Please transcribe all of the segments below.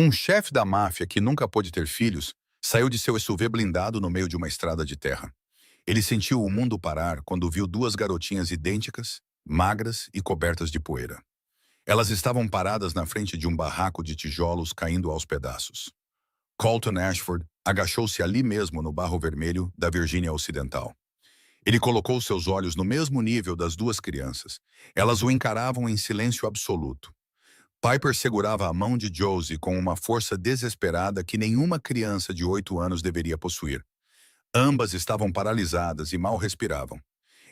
Um chefe da máfia que nunca pôde ter filhos saiu de seu SUV blindado no meio de uma estrada de terra. Ele sentiu o mundo parar quando viu duas garotinhas idênticas, magras e cobertas de poeira. Elas estavam paradas na frente de um barraco de tijolos caindo aos pedaços. Colton Ashford agachou-se ali mesmo no barro vermelho da Virgínia Ocidental. Ele colocou seus olhos no mesmo nível das duas crianças. Elas o encaravam em silêncio absoluto. Piper segurava a mão de Josie com uma força desesperada que nenhuma criança de 8 anos deveria possuir. Ambas estavam paralisadas e mal respiravam.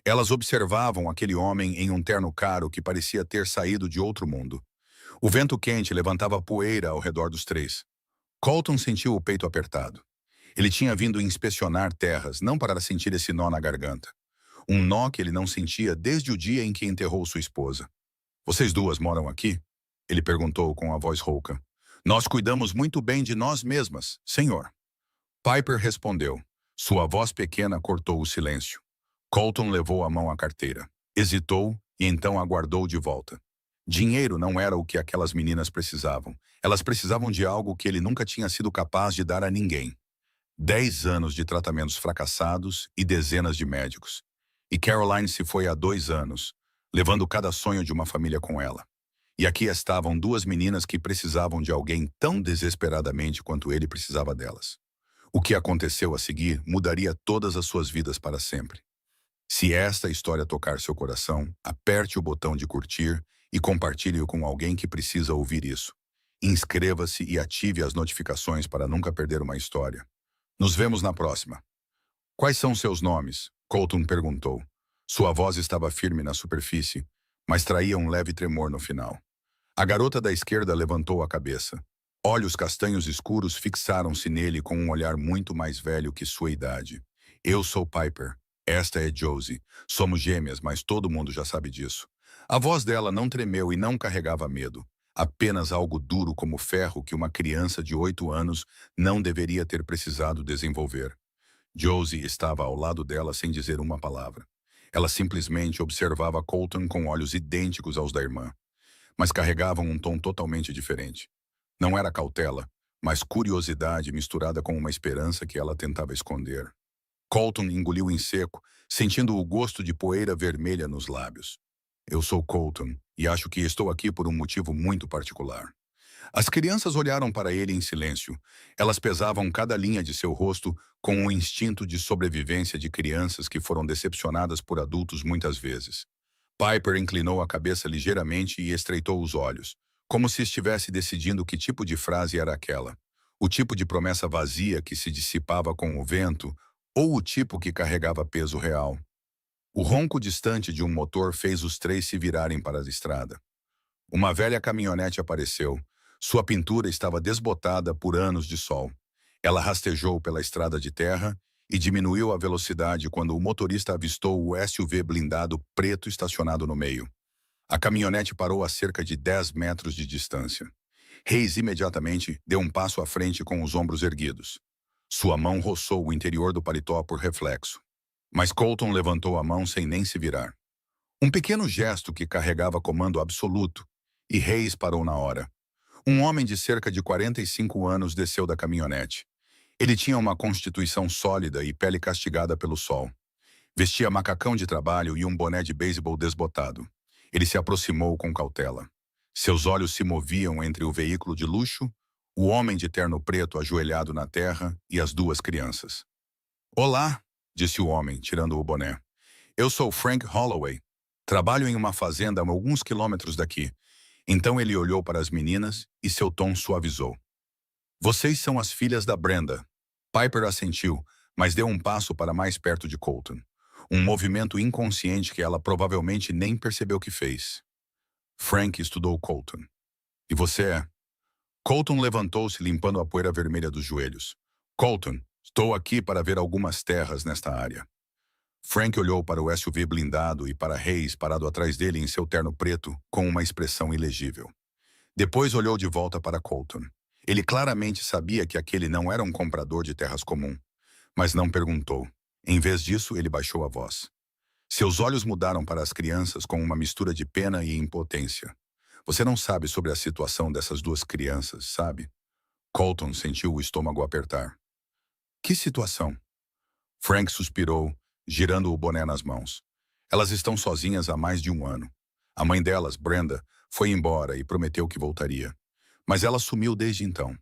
Elas observavam aquele homem em um terno caro que parecia ter saído de outro mundo. O vento quente levantava poeira ao redor dos três. Colton sentiu o peito apertado. Ele tinha vindo inspecionar terras, não para sentir esse nó na garganta. Um nó que ele não sentia desde o dia em que enterrou sua esposa. "Vocês duas moram aqui?" Ele perguntou com a voz rouca. "Nós cuidamos muito bem de nós mesmas, senhor." Piper respondeu. Sua voz pequena cortou o silêncio. Colton levou a mão à carteira. Hesitou e então aguardou de volta. Dinheiro não era o que aquelas meninas precisavam. Elas precisavam de algo que ele nunca tinha sido capaz de dar a ninguém. 10 anos de tratamentos fracassados e dezenas de médicos. E Caroline se foi há 2 anos, levando cada sonho de uma família com ela. E aqui estavam duas meninas que precisavam de alguém tão desesperadamente quanto ele precisava delas. O que aconteceu a seguir mudaria todas as suas vidas para sempre. Se esta história tocar seu coração, aperte o botão de curtir e compartilhe-o com alguém que precisa ouvir isso. Inscreva-se e ative as notificações para nunca perder uma história. Nos vemos na próxima. "Quais são seus nomes?" Colton perguntou. Sua voz estava firme na superfície, mas traía um leve tremor no final. A garota da esquerda levantou a cabeça. Olhos castanhos escuros fixaram-se nele com um olhar muito mais velho que sua idade. "Eu sou Piper. Esta é Josie. Somos gêmeas, mas todo mundo já sabe disso." A voz dela não tremeu e não carregava medo. Apenas algo duro como ferro que uma criança de 8 anos não deveria ter precisado desenvolver. Josie estava ao lado dela sem dizer uma palavra. Ela simplesmente observava Colton com olhos idênticos aos da irmã, mas carregavam um tom totalmente diferente. Não era cautela, mas curiosidade misturada com uma esperança que ela tentava esconder. Colton engoliu em seco, sentindo o gosto de poeira vermelha nos lábios. "Eu sou Colton, e acho que estou aqui por um motivo muito particular." As crianças olharam para ele em silêncio. Elas pesavam cada linha de seu rosto com o instinto de sobrevivência de crianças que foram decepcionadas por adultos muitas vezes. Piper inclinou a cabeça ligeiramente e estreitou os olhos, como se estivesse decidindo que tipo de frase era aquela. O tipo de promessa vazia que se dissipava com o vento, ou o tipo que carregava peso real. O ronco distante de um motor fez os três se virarem para a estrada. Uma velha caminhonete apareceu. Sua pintura estava desbotada por anos de sol. Ela rastejou pela estrada de terra e diminuiu a velocidade quando o motorista avistou o SUV blindado preto estacionado no meio. A caminhonete parou a cerca de 10 metros de distância. Hayes imediatamente deu um passo à frente com os ombros erguidos. Sua mão roçou o interior do paletó por reflexo. Mas Colton levantou a mão sem nem se virar. Um pequeno gesto que carregava comando absoluto, e Hayes parou na hora. Um homem de cerca de 45 anos desceu da caminhonete. Ele tinha uma constituição sólida e pele castigada pelo sol. Vestia macacão de trabalho e um boné de beisebol desbotado. Ele se aproximou com cautela. Seus olhos se moviam entre o veículo de luxo, o homem de terno preto ajoelhado na terra e as duas crianças. "Olá", disse o homem, tirando o boné. "Eu sou Frank Holloway. Trabalho em uma fazenda a alguns quilômetros daqui." Então ele olhou para as meninas e seu tom suavizou. "Vocês são as filhas da Brenda." Piper assentiu, mas deu um passo para mais perto de Colton. Um movimento inconsciente que ela provavelmente nem percebeu que fez. Frank estudou Colton. "E você é?" Colton levantou-se limpando a poeira vermelha dos joelhos. "Colton, estou aqui para ver algumas terras nesta área." Frank olhou para o SUV blindado e para Hayes parado atrás dele em seu terno preto, com uma expressão ilegível. Depois olhou de volta para Colton. Ele claramente sabia que aquele não era um comprador de terras comum, mas não perguntou. Em vez disso, ele baixou a voz. Seus olhos mudaram para as crianças com uma mistura de pena e impotência. "Você não sabe sobre a situação dessas duas crianças, sabe? Colton sentiu o estômago apertar. Que situação? Frank suspirou, girando o boné nas mãos. Elas estão sozinhas há mais de um ano. A mãe delas, Brenda, foi embora e prometeu que voltaria. Mas ela sumiu desde então.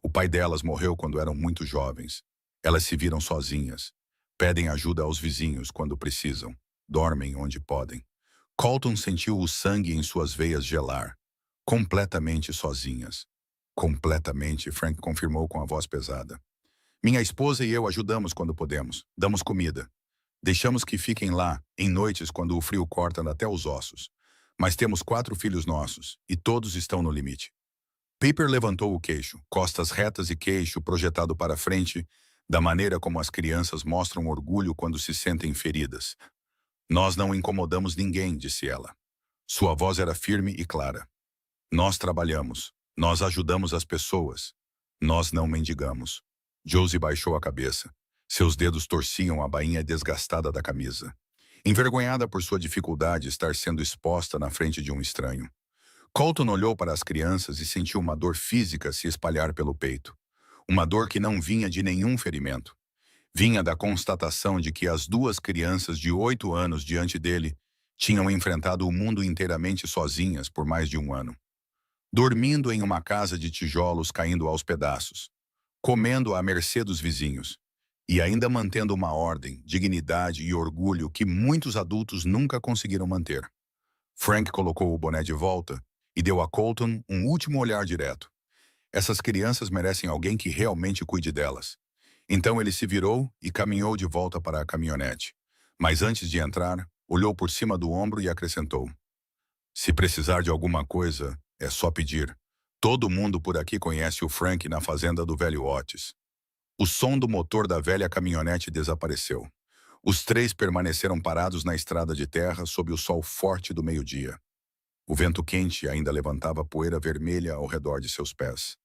O pai delas morreu quando eram muito jovens. Elas se viram sozinhas. Pedem ajuda aos vizinhos quando precisam. Dormem onde podem. Colton sentiu o sangue em suas veias gelar. Completamente sozinhas. Completamente, Frank confirmou com a voz pesada. Minha esposa e eu ajudamos quando podemos. Damos comida. Deixamos que fiquem lá, em noites quando o frio corta até os ossos. Mas temos 4 filhos nossos, e todos estão no limite. Piper levantou o queixo, costas retas e queixo projetado para frente, da maneira como as crianças mostram orgulho quando se sentem feridas. Nós não incomodamos ninguém, disse ela. Sua voz era firme e clara. Nós trabalhamos. Nós ajudamos as pessoas. Nós não mendigamos. Josie baixou a cabeça. Seus dedos torciam a bainha desgastada da camisa. Envergonhada por sua dificuldade estar sendo exposta na frente de um estranho. Colton olhou para as crianças e sentiu uma dor física se espalhar pelo peito. Uma dor que não vinha de nenhum ferimento. Vinha da constatação de que as 2 crianças de 8 anos diante dele tinham enfrentado o mundo inteiramente sozinhas por mais de um ano. Dormindo em uma casa de tijolos caindo aos pedaços. Comendo à mercê dos vizinhos. E ainda mantendo uma ordem, dignidade e orgulho que muitos adultos nunca conseguiram manter. Frank colocou o boné de volta e deu a Colton um último olhar direto. Essas crianças merecem alguém que realmente cuide delas. Então ele se virou e caminhou de volta para a caminhonete. Mas antes de entrar, olhou por cima do ombro e acrescentou. Se precisar de alguma coisa, é só pedir. Todo mundo por aqui conhece o Frank na fazenda do velho Otis. O som do motor da velha caminhonete desapareceu. Os 3 permaneceram parados na estrada de terra sob o sol forte do meio-dia. O vento quente ainda levantava poeira vermelha ao redor de seus pés.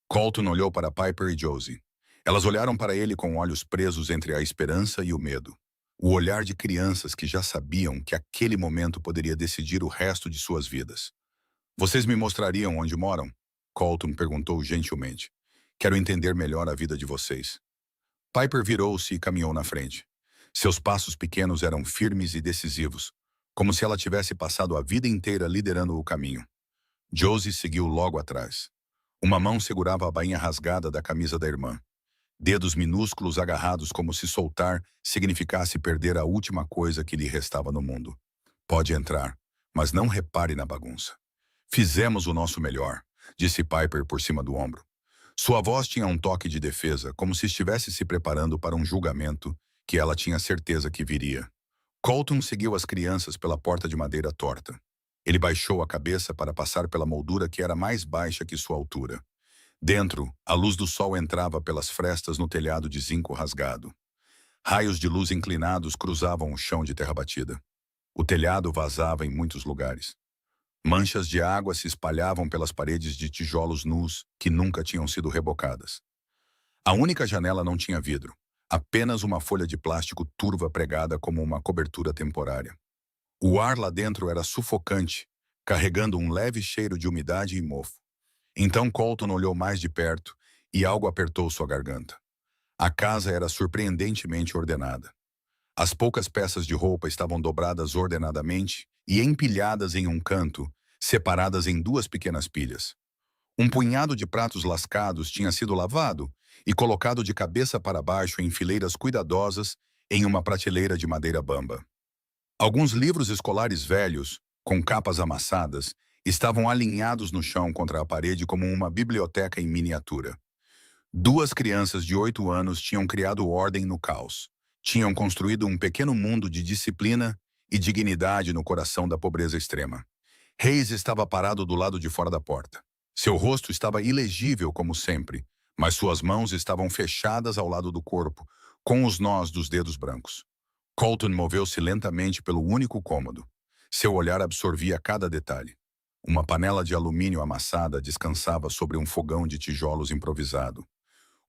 Colton olhou para Piper e Josie. Elas olharam para ele com olhos presos entre a esperança e o medo. O olhar de crianças que já sabiam que aquele momento poderia decidir o resto de suas vidas. Vocês me mostrariam onde moram? Colton perguntou gentilmente. Quero entender melhor a vida de vocês. Piper virou-se e caminhou na frente. Seus passos pequenos eram firmes e decisivos, como se ela tivesse passado a vida inteira liderando o caminho. Josie seguiu logo atrás. Uma mão segurava a bainha rasgada da camisa da irmã. Dedos minúsculos agarrados como se soltar significasse perder a última coisa que lhe restava no mundo. Pode entrar, mas não repare na bagunça. Fizemos o nosso melhor, disse Piper por cima do ombro. Sua voz tinha um toque de defesa, como se estivesse se preparando para um julgamento que ela tinha certeza que viria. Colton seguiu as crianças pela porta de madeira torta. Ele baixou a cabeça para passar pela moldura que era mais baixa que sua altura. Dentro, a luz do sol entrava pelas frestas no telhado de zinco rasgado. Raios de luz inclinados cruzavam o chão de terra batida. O telhado vazava em muitos lugares. Manchas de água se espalhavam pelas paredes de tijolos nus que nunca tinham sido rebocadas. A única janela não tinha vidro, apenas uma folha de plástico turva pregada como uma cobertura temporária. O ar lá dentro era sufocante, carregando um leve cheiro de umidade e mofo. Então Colton olhou mais de perto e algo apertou sua garganta. A casa era surpreendentemente ordenada. As poucas peças de roupa estavam dobradas ordenadamente e empilhadas em um canto, separadas em 2 pequenas pilhas. Um punhado de pratos lascados tinha sido lavado e colocado de cabeça para baixo em fileiras cuidadosas em uma prateleira de madeira bamba. Alguns livros escolares velhos, com capas amassadas, estavam alinhados no chão contra a parede como uma biblioteca em miniatura. 2 crianças de 8 anos tinham criado ordem no caos. Tinham construído um pequeno mundo de disciplina e dignidade no coração da pobreza extrema. Hayes estava parado do lado de fora da porta. Seu rosto estava ilegível como sempre, mas suas mãos estavam fechadas ao lado do corpo, com os nós dos dedos brancos. Colton moveu-se lentamente pelo único cômodo. Seu olhar absorvia cada detalhe. Uma panela de alumínio amassada descansava sobre um fogão de tijolos improvisado.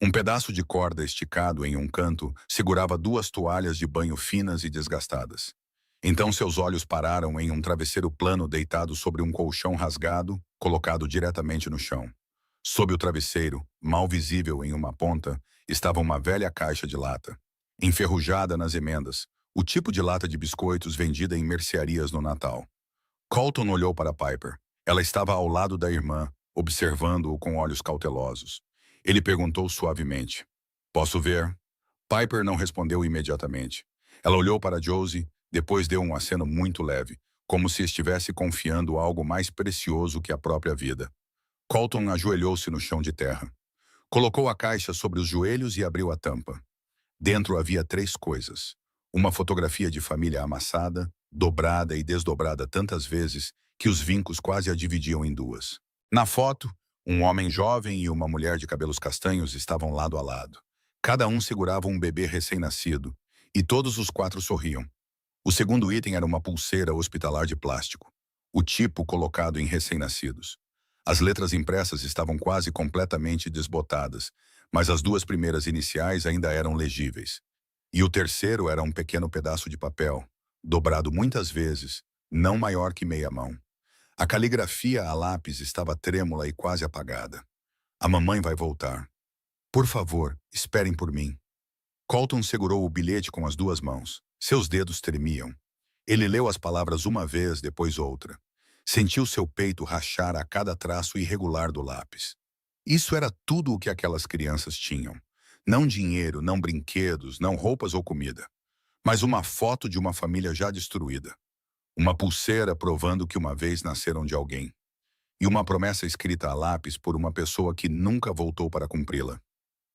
Um pedaço de corda esticado em um canto segurava 2 toalhas de banho finas e desgastadas. Então seus olhos pararam em um travesseiro plano deitado sobre um colchão rasgado, colocado diretamente no chão. Sob o travesseiro, mal visível em uma ponta, estava uma velha caixa de lata, enferrujada nas emendas, o tipo de lata de biscoitos vendida em mercearias no Natal. Colton olhou para Piper. Ela estava ao lado da irmã, observando-o com olhos cautelosos. Ele perguntou suavemente: "Posso ver?" Piper não respondeu imediatamente. Ela olhou para Josie, depois deu um aceno muito leve, como se estivesse confiando algo mais precioso que a própria vida. Colton ajoelhou-se no chão de terra. Colocou a caixa sobre os joelhos e abriu a tampa. Dentro havia três coisas: uma fotografia de família amassada, dobrada e desdobrada tantas vezes que os vincos quase a dividiam em duas. Na foto, um homem jovem e uma mulher de cabelos castanhos estavam lado a lado. Cada um segurava um bebê recém-nascido, e todos os quatro sorriam. O segundo item era uma pulseira hospitalar de plástico, o tipo colocado em recém-nascidos. As letras impressas estavam quase completamente desbotadas, mas as duas primeiras iniciais ainda eram legíveis. E o terceiro era um pequeno pedaço de papel, dobrado muitas vezes, não maior que meia mão. A caligrafia a lápis estava trêmula e quase apagada. "A mamãe vai voltar. Por favor, esperem por mim." Colton segurou o bilhete com as duas mãos. Seus dedos tremiam. Ele leu as palavras uma vez, depois outra. Sentiu seu peito rachar a cada traço irregular do lápis. Isso era tudo o que aquelas crianças tinham. Não dinheiro, não brinquedos, não roupas ou comida. Mas uma foto de uma família já destruída. Uma pulseira provando que uma vez nasceram de alguém. E uma promessa escrita a lápis por uma pessoa que nunca voltou para cumpri-la.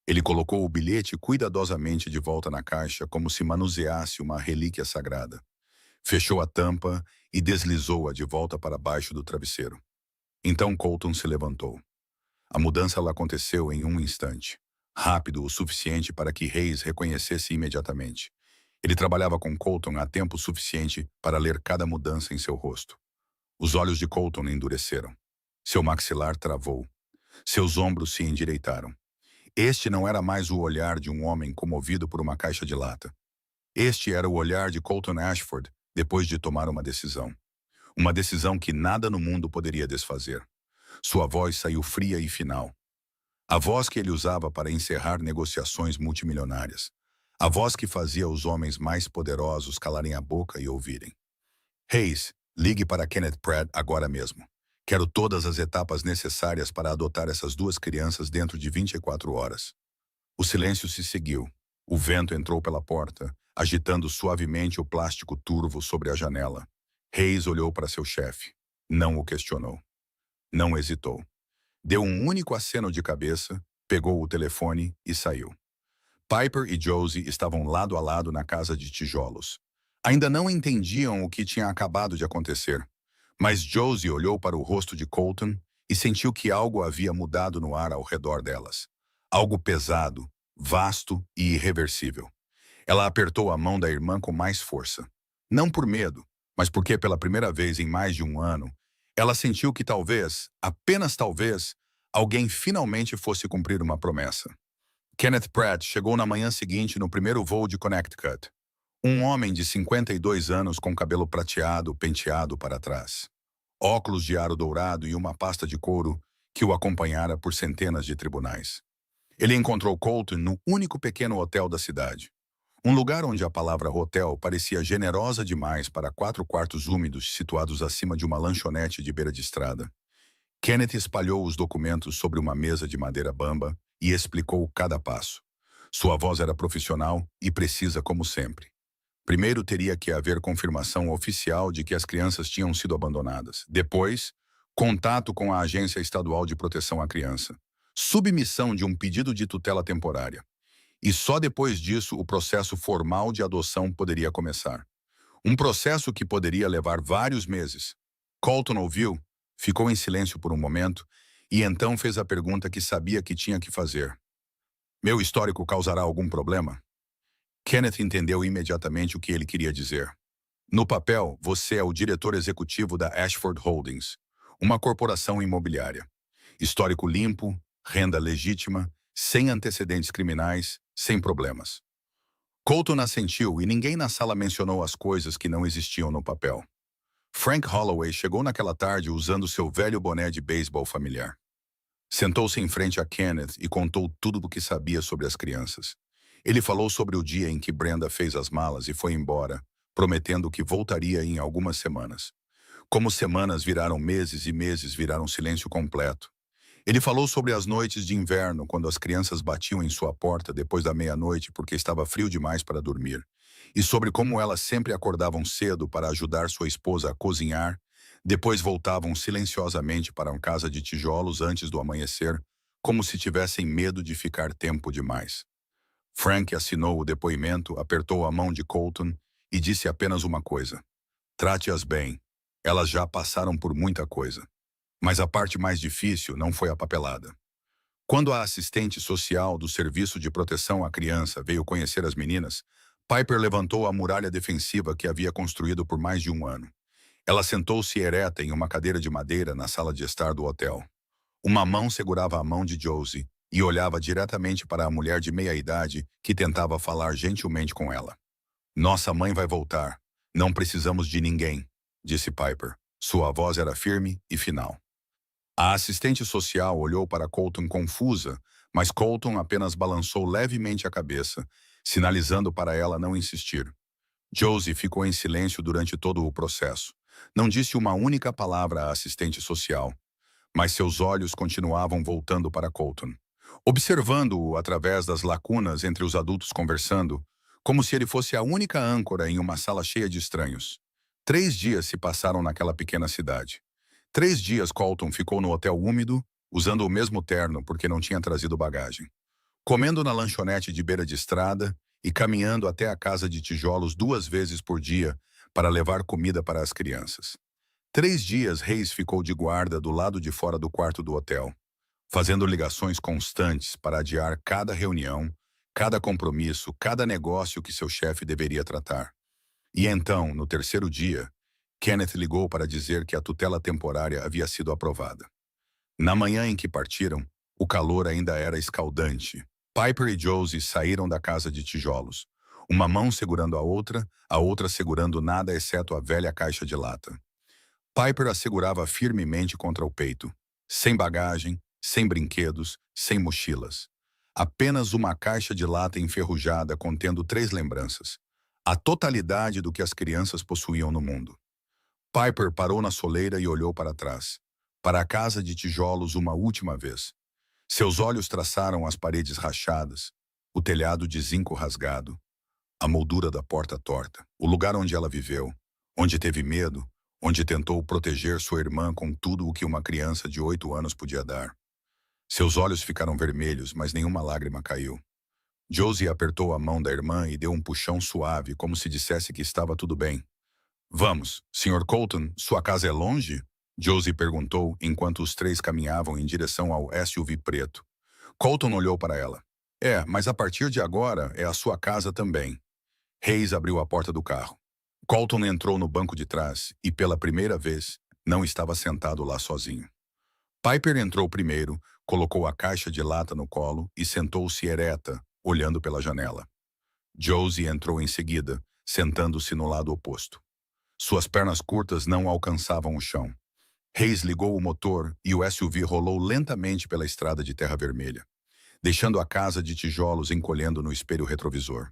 Ele colocou o bilhete cuidadosamente de volta na caixa, como se manuseasse uma relíquia sagrada. Fechou a tampa e deslizou-a de volta para baixo do travesseiro. Então Colton se levantou. A mudança lá aconteceu em um instante. Rápido o suficiente para que Hayes reconhecesse imediatamente. Ele trabalhava com Colton há tempo suficiente para ler cada mudança em seu rosto. Os olhos de Colton endureceram. Seu maxilar travou. Seus ombros se endireitaram. Este não era mais o olhar de um homem comovido por uma caixa de lata. Este era o olhar de Colton Ashford depois de tomar uma decisão. Uma decisão que nada no mundo poderia desfazer. Sua voz saiu fria e final. A voz que ele usava para encerrar negociações multimilionárias. A voz que fazia os homens mais poderosos calarem a boca e ouvirem. "Hayes, ligue para Kenneth Pratt agora mesmo. Quero todas as etapas necessárias para adotar essas duas crianças dentro de 24 horas." O silêncio se seguiu. O vento entrou pela porta, agitando suavemente o plástico turvo sobre a janela. Hayes olhou para seu chefe. Não o questionou. Não hesitou. Deu um único aceno de cabeça, pegou o telefone e saiu. Piper e Josie estavam lado a lado na casa de tijolos. Ainda não entendiam o que tinha acabado de acontecer. Mas Josie olhou para o rosto de Colton e sentiu que algo havia mudado no ar ao redor delas. Algo pesado, vasto e irreversível. Ela apertou a mão da irmã com mais força. Não por medo, mas porque pela primeira vez em mais de um ano, ela sentiu que talvez, apenas talvez, alguém finalmente fosse cumprir uma promessa. Kenneth Pratt chegou na manhã seguinte no primeiro voo de Connecticut. Um homem de 52 anos com cabelo prateado penteado para trás. Óculos de aro dourado e uma pasta de couro que o acompanhara por centenas de tribunais. Ele encontrou Colton no único pequeno hotel da cidade. Um lugar onde a palavra hotel parecia generosa demais para 4 quartos úmidos situados acima de uma lanchonete de beira de estrada. Kenneth espalhou os documentos sobre uma mesa de madeira bamba e explicou cada passo. Sua voz era profissional e precisa como sempre. Primeiro teria que haver confirmação oficial de que as crianças tinham sido abandonadas. Depois, contato com a Agência Estadual de Proteção à Criança. Submissão de um pedido de tutela temporária. E só depois disso o processo formal de adoção poderia começar. Um processo que poderia levar vários meses. Colton ouviu, ficou em silêncio por um momento e então fez a pergunta que sabia que tinha que fazer. "Meu histórico causará algum problema?" Kenneth entendeu imediatamente o que ele queria dizer. "No papel, você é o diretor executivo da Ashford Holdings, uma corporação imobiliária. Histórico limpo, renda legítima, sem antecedentes criminais, sem problemas." Colton assentiu e ninguém na sala mencionou as coisas que não existiam no papel. Frank Holloway chegou naquela tarde usando seu velho boné de beisebol familiar. Sentou-se em frente a Kenneth e contou tudo o que sabia sobre as crianças. Ele falou sobre o dia em que Brenda fez as malas e foi embora, prometendo que voltaria em algumas semanas. Como semanas viraram meses e meses viraram silêncio completo. Ele falou sobre as noites de inverno, quando as crianças batiam em sua porta depois da meia-noite porque estava frio demais para dormir, e sobre como elas sempre acordavam cedo para ajudar sua esposa a cozinhar, depois voltavam silenciosamente para uma casa de tijolos antes do amanhecer, como se tivessem medo de ficar tempo demais. Frank assinou o depoimento, apertou a mão de Colton e disse apenas uma coisa: trate-as bem. Elas já passaram por muita coisa. Mas a parte mais difícil não foi a papelada. Quando a assistente social do Serviço de Proteção à Criança veio conhecer as meninas, Piper levantou a muralha defensiva que havia construído por mais de um ano. Ela sentou-se ereta em uma cadeira de madeira na sala de estar do hotel. Uma mão segurava a mão de Josie e olhava diretamente para a mulher de meia-idade que tentava falar gentilmente com ela. Nossa mãe vai voltar. Não precisamos de ninguém, disse Piper. Sua voz era firme e final. A assistente social olhou para Colton confusa, mas Colton apenas balançou levemente a cabeça, sinalizando para ela não insistir. Josie ficou em silêncio durante todo o processo. Não disse uma única palavra à assistente social, mas seus olhos continuavam voltando para Colton, observando-o através das lacunas entre os adultos conversando, como se ele fosse a única âncora em uma sala cheia de estranhos. 3 dias se passaram naquela pequena cidade. 3 dias Colton ficou no hotel úmido, usando o mesmo terno porque não tinha trazido bagagem, comendo na lanchonete de beira de estrada e caminhando até a casa de tijolos 2 vezes por dia para levar comida para as crianças. 3 dias Reis ficou de guarda do lado de fora do quarto do hotel, fazendo ligações constantes para adiar cada reunião, cada compromisso, cada negócio que seu chefe deveria tratar. E então, no terceiro dia, Kenneth ligou para dizer que a tutela temporária havia sido aprovada. Na manhã em que partiram, o calor ainda era escaldante. Piper e Josie saíram da casa de tijolos, uma mão segurando a outra segurando nada exceto a velha caixa de lata. Piper a segurava firmemente contra o peito, sem bagagem, sem brinquedos, sem mochilas. Apenas uma caixa de lata enferrujada contendo 3 lembranças, a totalidade do que as crianças possuíam no mundo. Piper parou na soleira e olhou para trás, para a casa de tijolos uma última vez. Seus olhos traçaram as paredes rachadas, o telhado de zinco rasgado, a moldura da porta torta, o lugar onde ela viveu, onde teve medo, onde tentou proteger sua irmã com tudo o que uma criança de 8 anos podia dar. Seus olhos ficaram vermelhos, mas nenhuma lágrima caiu. Josie apertou a mão da irmã e deu um puxão suave, como se dissesse que estava tudo bem. Vamos, Sr. Colton, sua casa é longe? Josie perguntou enquanto os 3 caminhavam em direção ao SUV preto. Colton olhou para ela. É, mas a partir de agora é a sua casa também. Reis abriu a porta do carro. Colton entrou no banco de trás e, pela primeira vez, não estava sentado lá sozinho. Piper entrou primeiro, colocou a caixa de lata no colo e sentou-se ereta, olhando pela janela. Josie entrou em seguida, sentando-se no lado oposto. Suas pernas curtas não alcançavam o chão. Reis ligou o motor e o SUV rolou lentamente pela estrada de terra vermelha, deixando a casa de tijolos encolhendo no espelho retrovisor.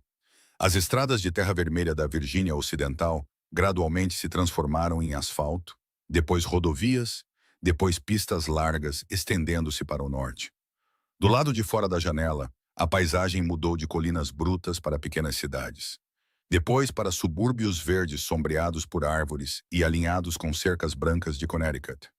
As estradas de terra vermelha da Virgínia Ocidental gradualmente se transformaram em asfalto, depois rodovias, depois pistas largas estendendo-se para o norte. Do lado de fora da janela, a paisagem mudou de colinas brutas para pequenas cidades. Depois para subúrbios verdes sombreados por árvores e alinhados com cercas brancas de Connecticut.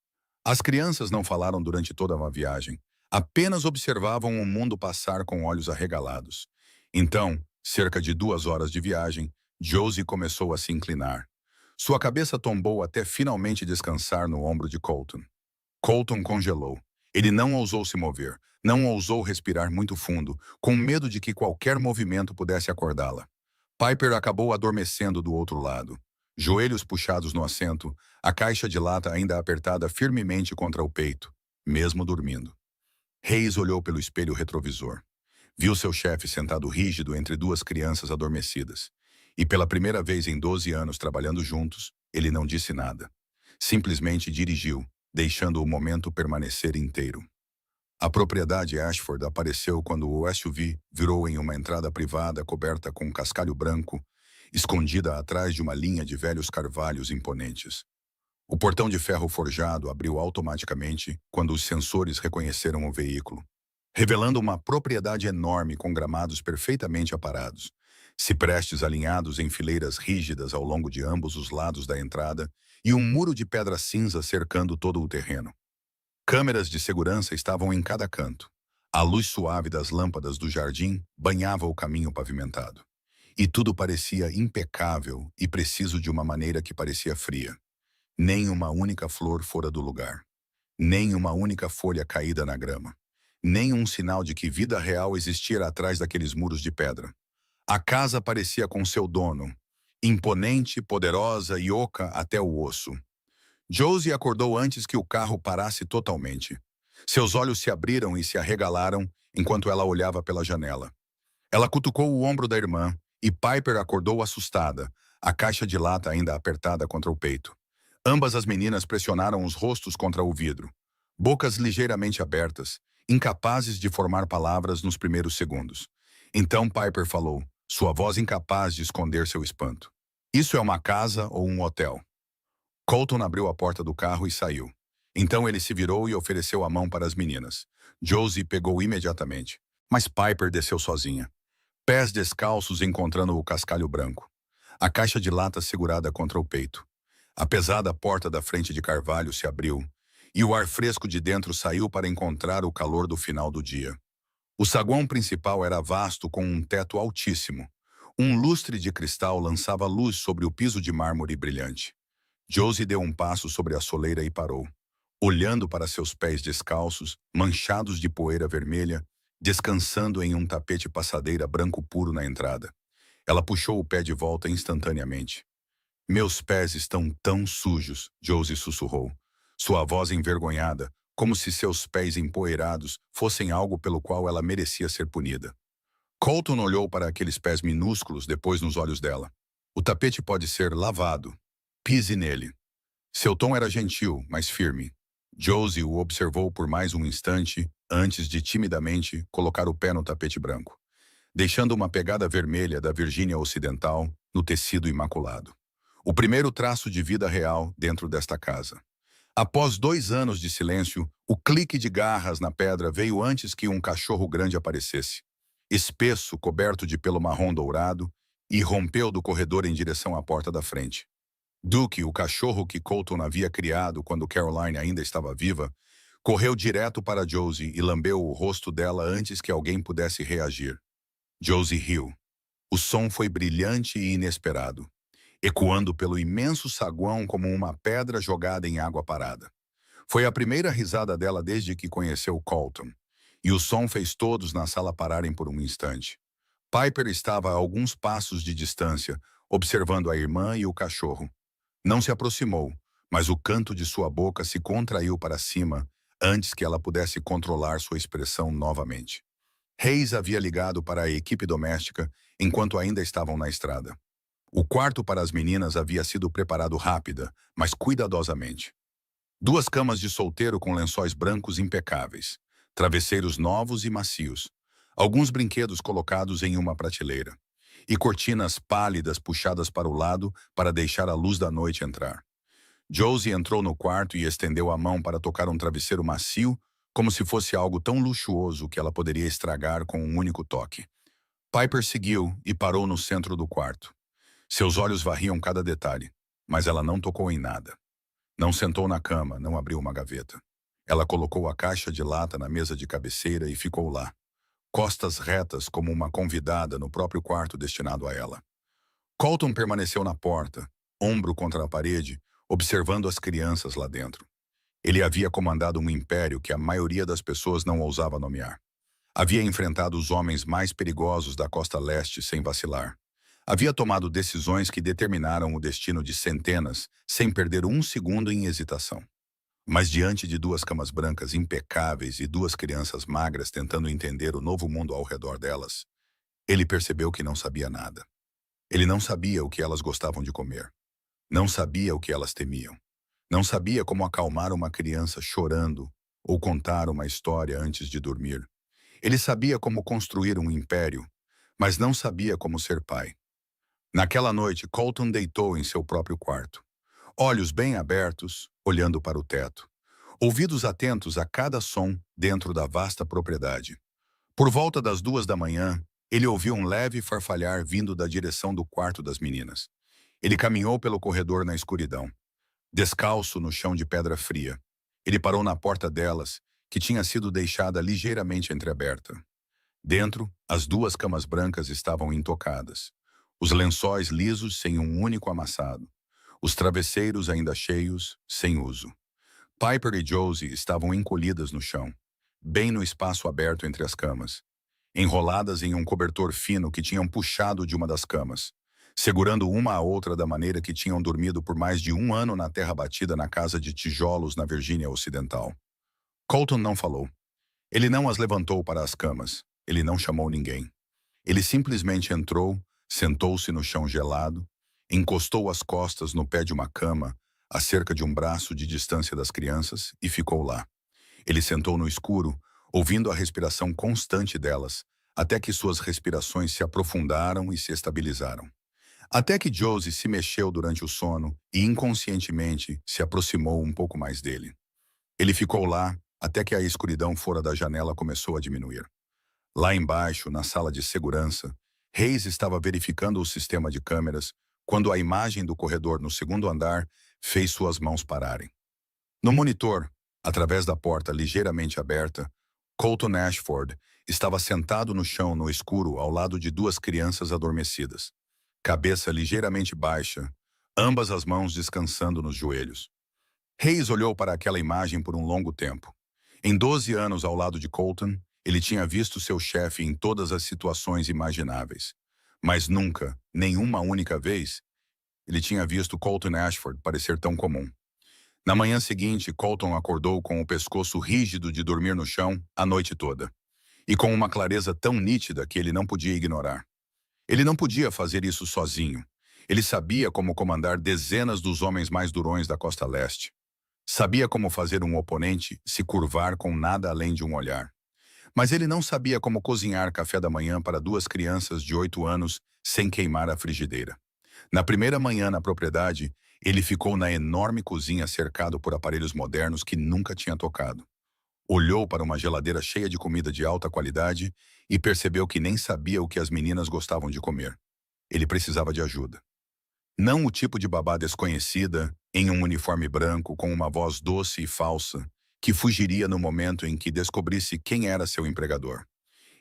As crianças não falaram durante toda a viagem, apenas observavam o mundo passar com olhos arregalados. Então, cerca de 2 horas de viagem, Josie começou a se inclinar. Sua cabeça tombou até finalmente descansar no ombro de Colton. Colton congelou. Ele não ousou se mover, não ousou respirar muito fundo, com medo de que qualquer movimento pudesse acordá-la. Piper acabou adormecendo do outro lado. Joelhos puxados no assento, a caixa de lata ainda apertada firmemente contra o peito, mesmo dormindo. Reis olhou pelo espelho retrovisor. Viu seu chefe sentado rígido entre 2 crianças adormecidas. E pela primeira vez em 12 anos trabalhando juntos, ele não disse nada. Simplesmente dirigiu, deixando o momento permanecer inteiro. A propriedade Ashford apareceu quando o SUV virou em uma entrada privada coberta com cascalho branco, escondida atrás de uma linha de velhos carvalhos imponentes. O portão de ferro forjado abriu automaticamente quando os sensores reconheceram o veículo, revelando uma propriedade enorme com gramados perfeitamente aparados, ciprestes alinhados em fileiras rígidas ao longo de ambos os lados da entrada e um muro de pedra cinza cercando todo o terreno. Câmeras de segurança estavam em cada canto. A luz suave das lâmpadas do jardim banhava o caminho pavimentado. E tudo parecia impecável e preciso de uma maneira que parecia fria. Nem uma única flor fora do lugar. Nem uma única folha caída na grama. Nem um sinal de que vida real existia atrás daqueles muros de pedra. A casa parecia com seu dono, imponente, poderosa e oca até o osso. Josie acordou antes que o carro parasse totalmente. Seus olhos se abriram e se arregalaram enquanto ela olhava pela janela. Ela cutucou o ombro da irmã e Piper acordou assustada, a caixa de lata ainda apertada contra o peito. Ambas as meninas pressionaram os rostos contra o vidro, bocas ligeiramente abertas, incapazes de formar palavras nos primeiros segundos. Então Piper falou, sua voz incapaz de esconder seu espanto. Isso é uma casa ou um hotel? Colton abriu a porta do carro e saiu. Então ele se virou e ofereceu a mão para as meninas. Josie pegou imediatamente, mas Piper desceu sozinha. Pés descalços encontrando o cascalho branco. A caixa de lata segurada contra o peito. A pesada porta da frente de carvalho se abriu, e o ar fresco de dentro saiu para encontrar o calor do final do dia. O saguão principal era vasto com um teto altíssimo. Um lustre de cristal lançava luz sobre o piso de mármore brilhante. Josie deu um passo sobre a soleira e parou, olhando para seus pés descalços, manchados de poeira vermelha, descansando em um tapete passadeira branco puro na entrada. Ela puxou o pé de volta instantaneamente. Meus pés estão tão sujos, Josie sussurrou, sua voz envergonhada, como se seus pés empoeirados fossem algo pelo qual ela merecia ser punida. Colton olhou para aqueles pés minúsculos depois nos olhos dela. O tapete pode ser lavado. Pise nele. Seu tom era gentil, mas firme. Josie o observou por mais um instante, antes de timidamente colocar o pé no tapete branco, deixando uma pegada vermelha da Virgínia Ocidental no tecido imaculado. O primeiro traço de vida real dentro desta casa. Após 2 anos de silêncio, o clique de garras na pedra veio antes que um cachorro grande aparecesse. Espesso, coberto de pelo marrom dourado, e rompeu do corredor em direção à porta da frente. Duke, o cachorro que Colton havia criado quando Caroline ainda estava viva, correu direto para Josie e lambeu o rosto dela antes que alguém pudesse reagir. Josie riu. O som foi brilhante e inesperado, ecoando pelo imenso saguão como uma pedra jogada em água parada. Foi a primeira risada dela desde que conheceu Colton, e o som fez todos na sala pararem por um instante. Piper estava a alguns passos de distância, observando a irmã e o cachorro. Não se aproximou, mas o canto de sua boca se contraiu para cima antes que ela pudesse controlar sua expressão novamente. Hayes havia ligado para a equipe doméstica enquanto ainda estavam na estrada. O quarto para as meninas havia sido preparado rápida, mas cuidadosamente. 2 camas de solteiro com lençóis brancos impecáveis, travesseiros novos e macios, alguns brinquedos colocados em uma prateleira, e cortinas pálidas puxadas para o lado para deixar a luz da noite entrar. Josie entrou no quarto e estendeu a mão para tocar um travesseiro macio, como se fosse algo tão luxuoso que ela poderia estragar com um único toque. Piper seguiu e parou no centro do quarto. Seus olhos varriam cada detalhe, mas ela não tocou em nada. Não sentou na cama, não abriu uma gaveta. Ela colocou a caixa de lata na mesa de cabeceira e ficou lá, costas retas como uma convidada no próprio quarto destinado a ela. Colton permaneceu na porta, ombro contra a parede, observando as crianças lá dentro. Ele havia comandado um império que a maioria das pessoas não ousava nomear. Havia enfrentado os homens mais perigosos da costa leste sem vacilar. Havia tomado decisões que determinaram o destino de centenas, sem perder um segundo em hesitação. Mas diante de 2 camas brancas impecáveis e 2 crianças magras tentando entender o novo mundo ao redor delas, ele percebeu que não sabia nada. Ele não sabia o que elas gostavam de comer. Não sabia o que elas temiam. Não sabia como acalmar uma criança chorando ou contar uma história antes de dormir. Ele sabia como construir um império, mas não sabia como ser pai. Naquela noite, Colton deitou em seu próprio quarto, olhos bem abertos, olhando para o teto, ouvidos atentos a cada som dentro da vasta propriedade. Por volta das 2 da manhã, ele ouviu um leve farfalhar vindo da direção do quarto das meninas. Ele caminhou pelo corredor na escuridão, descalço no chão de pedra fria. Ele parou na porta delas, que tinha sido deixada ligeiramente entreaberta. Dentro, as duas camas brancas estavam intocadas. Os lençóis lisos sem um único amassado. Os travesseiros ainda cheios, sem uso. Piper e Josie estavam encolhidas no chão, bem no espaço aberto entre as camas, enroladas em um cobertor fino que tinham puxado de uma das camas, segurando uma a outra da maneira que tinham dormido por mais de 1 ano na terra batida na casa de tijolos na Virgínia Ocidental. Colton não falou. Ele não as levantou para as camas. Ele não chamou ninguém. Ele simplesmente entrou, sentou-se no chão gelado, encostou as costas no pé de uma cama, a cerca de um braço de distância das crianças, e ficou lá. Ele sentou no escuro, ouvindo a respiração constante delas, até que suas respirações se aprofundaram e se estabilizaram. Até que Josie se mexeu durante o sono e inconscientemente se aproximou um pouco mais dele. Ele ficou lá até que a escuridão fora da janela começou a diminuir. Lá embaixo, na sala de segurança, Hayes estava verificando o sistema de câmeras quando a imagem do corredor no segundo andar fez suas mãos pararem. No monitor, através da porta ligeiramente aberta, Colton Ashford estava sentado no chão no escuro ao lado de duas crianças adormecidas, cabeça ligeiramente baixa, ambas as mãos descansando nos joelhos. Hayes olhou para aquela imagem por um longo tempo. Em 12 anos ao lado de Colton, ele tinha visto seu chefe em todas as situações imagináveis. Mas nunca, nenhuma única vez, ele tinha visto Colton Ashford parecer tão comum. Na manhã seguinte, Colton acordou com o pescoço rígido de dormir no chão a noite toda, e com uma clareza tão nítida que ele não podia ignorar. Ele não podia fazer isso sozinho. Ele sabia como comandar dezenas dos homens mais durões da costa leste. Sabia como fazer um oponente se curvar com nada além de um olhar. Mas ele não sabia como cozinhar café da manhã para duas crianças de 8 anos sem queimar a frigideira. Na primeira manhã na propriedade, ele ficou na enorme cozinha cercado por aparelhos modernos que nunca tinha tocado. Olhou para uma geladeira cheia de comida de alta qualidade e percebeu que nem sabia o que as meninas gostavam de comer. Ele precisava de ajuda. Não o tipo de babá desconhecida, em um uniforme branco com uma voz doce e falsa, que fugiria no momento em que descobrisse quem era seu empregador.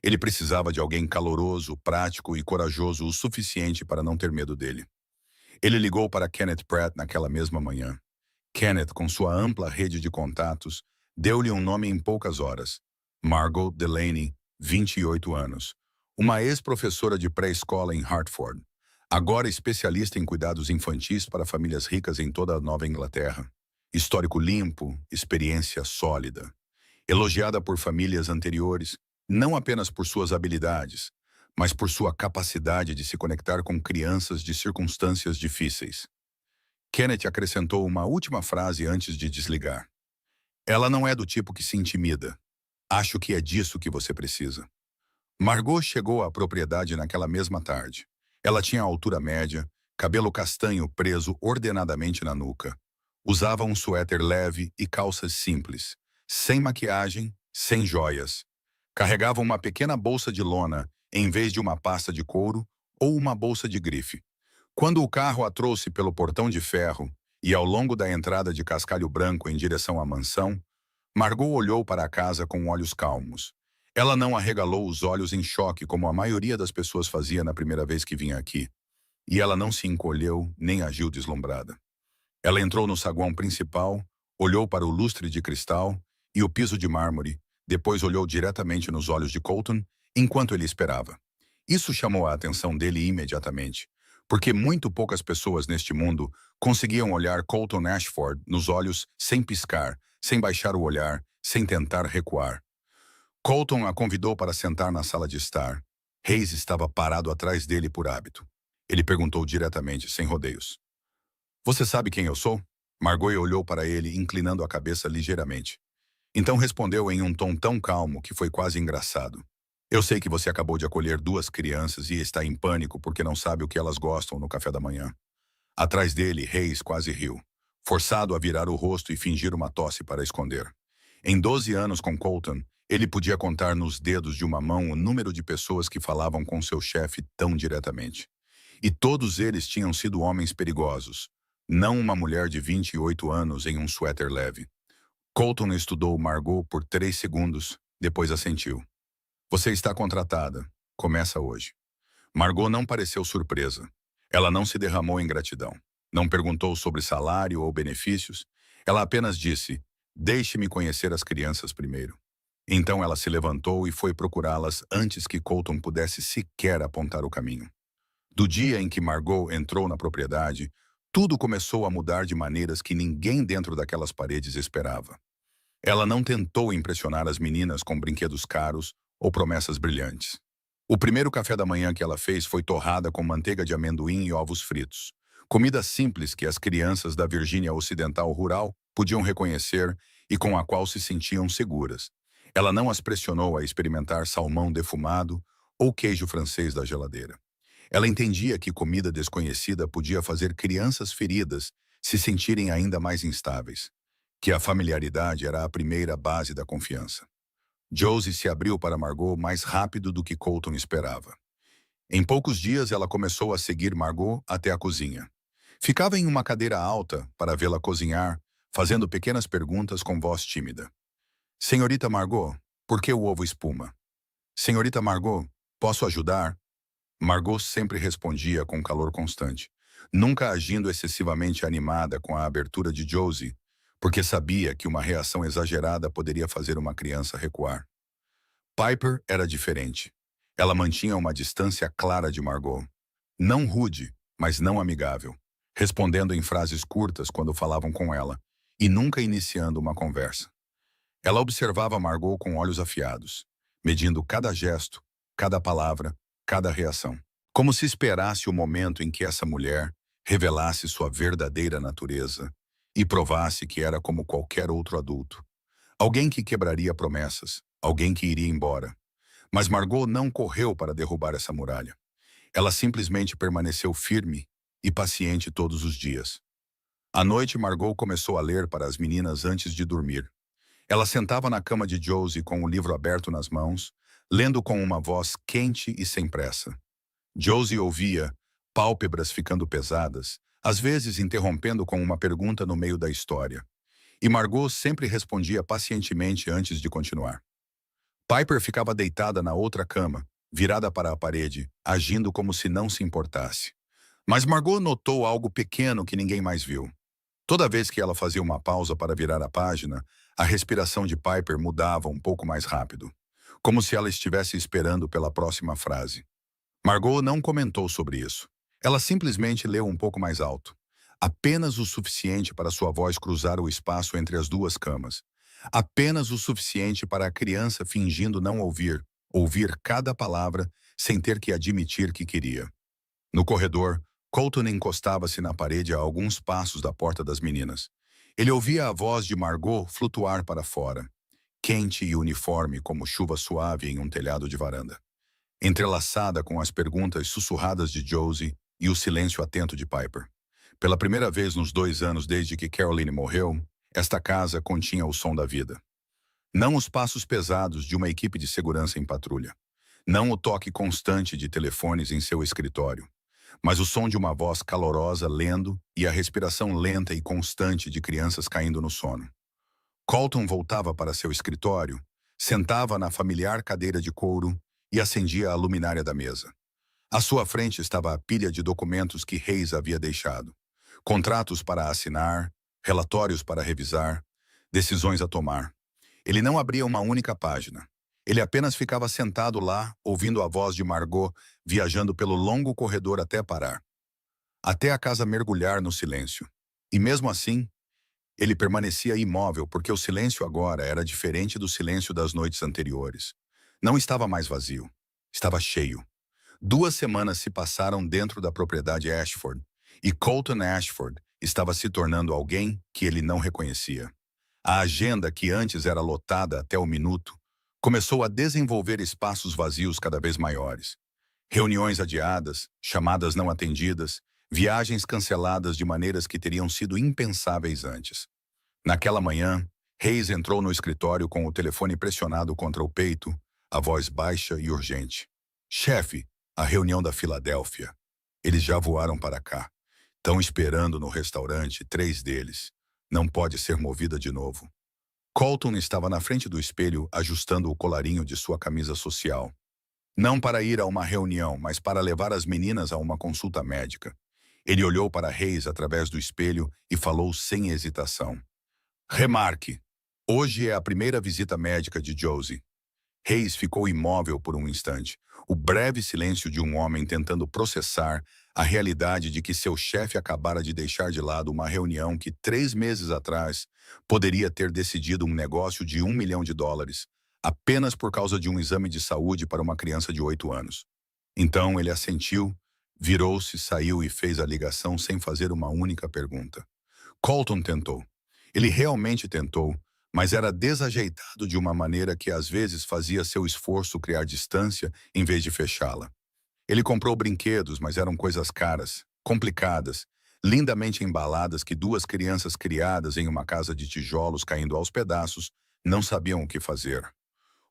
Ele precisava de alguém caloroso, prático e corajoso o suficiente para não ter medo dele. Ele ligou para Kenneth Pratt naquela mesma manhã. Kenneth, com sua ampla rede de contatos, deu-lhe um nome em poucas horas. Margot Delaney, 28 anos. Uma ex-professora de pré-escola em Hartford. Agora especialista em cuidados infantis para famílias ricas em toda a Nova Inglaterra. Histórico limpo, experiência sólida. Elogiada por famílias anteriores, não apenas por suas habilidades, mas por sua capacidade de se conectar com crianças de circunstâncias difíceis. Kenneth acrescentou uma última frase antes de desligar. Ela não é do tipo que se intimida. Acho que é disso que você precisa. Margot chegou à propriedade naquela mesma tarde. Ela tinha altura média, cabelo castanho preso ordenadamente na nuca. Usava um suéter leve e calças simples, sem maquiagem, sem joias. Carregava uma pequena bolsa de lona, em vez de uma pasta de couro ou uma bolsa de grife. Quando o carro a trouxe pelo portão de ferro e ao longo da entrada de cascalho branco em direção à mansão, Margot olhou para a casa com olhos calmos. Ela não arregalou os olhos em choque como a maioria das pessoas fazia na primeira vez que vinha aqui. E ela não se encolheu nem agiu deslumbrada. Ela entrou no saguão principal, olhou para o lustre de cristal e o piso de mármore, depois olhou diretamente nos olhos de Colton enquanto ele esperava. Isso chamou a atenção dele imediatamente, porque muito poucas pessoas neste mundo conseguiam olhar Colton Ashford nos olhos sem piscar, sem baixar o olhar, sem tentar recuar. Colton a convidou para sentar na sala de estar. Hayes estava parado atrás dele por hábito. Ele perguntou diretamente, sem rodeios. Você sabe quem eu sou? Margot olhou para ele, inclinando a cabeça ligeiramente. Então respondeu em um tom tão calmo que foi quase engraçado. Eu sei que você acabou de acolher duas crianças e está em pânico porque não sabe o que elas gostam no café da manhã. Atrás dele, Reis quase riu, forçado a virar o rosto e fingir uma tosse para esconder. Em 12 anos com Colton, ele podia contar nos dedos de uma mão o número de pessoas que falavam com seu chefe tão diretamente. E todos eles tinham sido homens perigosos, não uma mulher de 28 anos em um suéter leve. Colton estudou Margot por 3 segundos, depois assentiu. Você está contratada. Começa hoje. Margot não pareceu surpresa. Ela não se derramou em gratidão. Não perguntou sobre salário ou benefícios. Ela apenas disse, deixe-me conhecer as crianças primeiro. Então ela se levantou e foi procurá-las antes que Colton pudesse sequer apontar o caminho. Do dia em que Margot entrou na propriedade, tudo começou a mudar de maneiras que ninguém dentro daquelas paredes esperava. Ela não tentou impressionar as meninas com brinquedos caros ou promessas brilhantes. O primeiro café da manhã que ela fez foi torrada com manteiga de amendoim e ovos fritos. Comida simples que as crianças da Virgínia Ocidental rural podiam reconhecer e com a qual se sentiam seguras. Ela não as pressionou a experimentar salmão defumado ou queijo francês da geladeira. Ela entendia que comida desconhecida podia fazer crianças feridas se sentirem ainda mais instáveis, que a familiaridade era a primeira base da confiança. Josie se abriu para Margot mais rápido do que Colton esperava. Em poucos dias, ela começou a seguir Margot até a cozinha. Ficava em uma cadeira alta para vê-la cozinhar, fazendo pequenas perguntas com voz tímida. Senhorita Margot, por que o ovo espuma? Senhorita Margot, posso ajudar? Margot sempre respondia com calor constante, nunca agindo excessivamente animada com a abertura de Josie, porque sabia que uma reação exagerada poderia fazer uma criança recuar. Piper era diferente. Ela mantinha uma distância clara de Margot. Não rude, mas não amigável, respondendo em frases curtas quando falavam com ela, e nunca iniciando uma conversa. Ela observava Margot com olhos afiados, medindo cada gesto, cada palavra, cada reação, como se esperasse o momento em que essa mulher revelasse sua verdadeira natureza e provasse que era como qualquer outro adulto. Alguém que quebraria promessas, alguém que iria embora. Mas Margot não correu para derrubar essa muralha. Ela simplesmente permaneceu firme e paciente todos os dias. À noite, Margot começou a ler para as meninas antes de dormir. Ela sentava na cama de Josie com o livro aberto nas mãos, lendo com uma voz quente e sem pressa. Josie ouvia, pálpebras ficando pesadas, às vezes interrompendo com uma pergunta no meio da história. E Margot sempre respondia pacientemente antes de continuar. Piper ficava deitada na outra cama, virada para a parede, agindo como se não se importasse. Mas Margot notou algo pequeno que ninguém mais viu. Toda vez que ela fazia uma pausa para virar a página, a respiração de Piper mudava um pouco mais rápido, como se ela estivesse esperando pela próxima frase. Margot não comentou sobre isso. Ela simplesmente leu um pouco mais alto. Apenas o suficiente para sua voz cruzar o espaço entre as duas camas. Apenas o suficiente para a criança fingindo não ouvir cada palavra sem ter que admitir que queria. No corredor, Colton encostava-se na parede a alguns passos da porta das meninas. Ele ouvia a voz de Margot flutuar para fora, quente e uniforme como chuva suave em um telhado de varanda, entrelaçada com as perguntas sussurradas de Josie e o silêncio atento de Piper. Pela primeira vez nos 2 anos desde que Caroline morreu, esta casa continha o som da vida. Não os passos pesados de uma equipe de segurança em patrulha. Não o toque constante de telefones em seu escritório. Mas o som de uma voz calorosa lendo e a respiração lenta e constante de crianças caindo no sono. Colton voltava para seu escritório, sentava na familiar cadeira de couro e acendia a luminária da mesa. À sua frente estava a pilha de documentos que Reis havia deixado. Contratos para assinar, relatórios para revisar, decisões a tomar. Ele não abria uma única página. Ele apenas ficava sentado lá, ouvindo a voz de Margot viajando pelo longo corredor até parar. Até a casa mergulhar no silêncio. E mesmo assim, ele permanecia imóvel porque o silêncio agora era diferente do silêncio das noites anteriores. Não estava mais vazio. Estava cheio. 2 semanas se passaram dentro da propriedade Ashford, e Colton Ashford estava se tornando alguém que ele não reconhecia. A agenda, que antes era lotada até o minuto, começou a desenvolver espaços vazios cada vez maiores. Reuniões adiadas, chamadas não atendidas, viagens canceladas de maneiras que teriam sido impensáveis antes. Naquela manhã, Hayes entrou no escritório com o telefone pressionado contra o peito, a voz baixa e urgente. Chefe, a reunião da Filadélfia. Eles já voaram para cá. Estão esperando no restaurante, 3 deles. Não pode ser movida de novo. Colton estava na frente do espelho, ajustando o colarinho de sua camisa social. Não para ir a uma reunião, mas para levar as meninas a uma consulta médica. Ele olhou para Hayes através do espelho e falou sem hesitação. Remarque, hoje é a primeira visita médica de Josie. Hayes ficou imóvel por um instante, o breve silêncio de um homem tentando processar a realidade de que seu chefe acabara de deixar de lado uma reunião que 3 meses atrás poderia ter decidido um negócio de $1 milhão, apenas por causa de um exame de saúde para uma criança de 8 anos. Então ele assentiu, virou-se, saiu e fez a ligação sem fazer uma única pergunta. Colton tentou. Ele realmente tentou, mas era desajeitado de uma maneira que às vezes fazia seu esforço criar distância em vez de fechá-la. Ele comprou brinquedos, mas eram coisas caras, complicadas, lindamente embaladas que 2 crianças criadas em uma casa de tijolos caindo aos pedaços não sabiam o que fazer.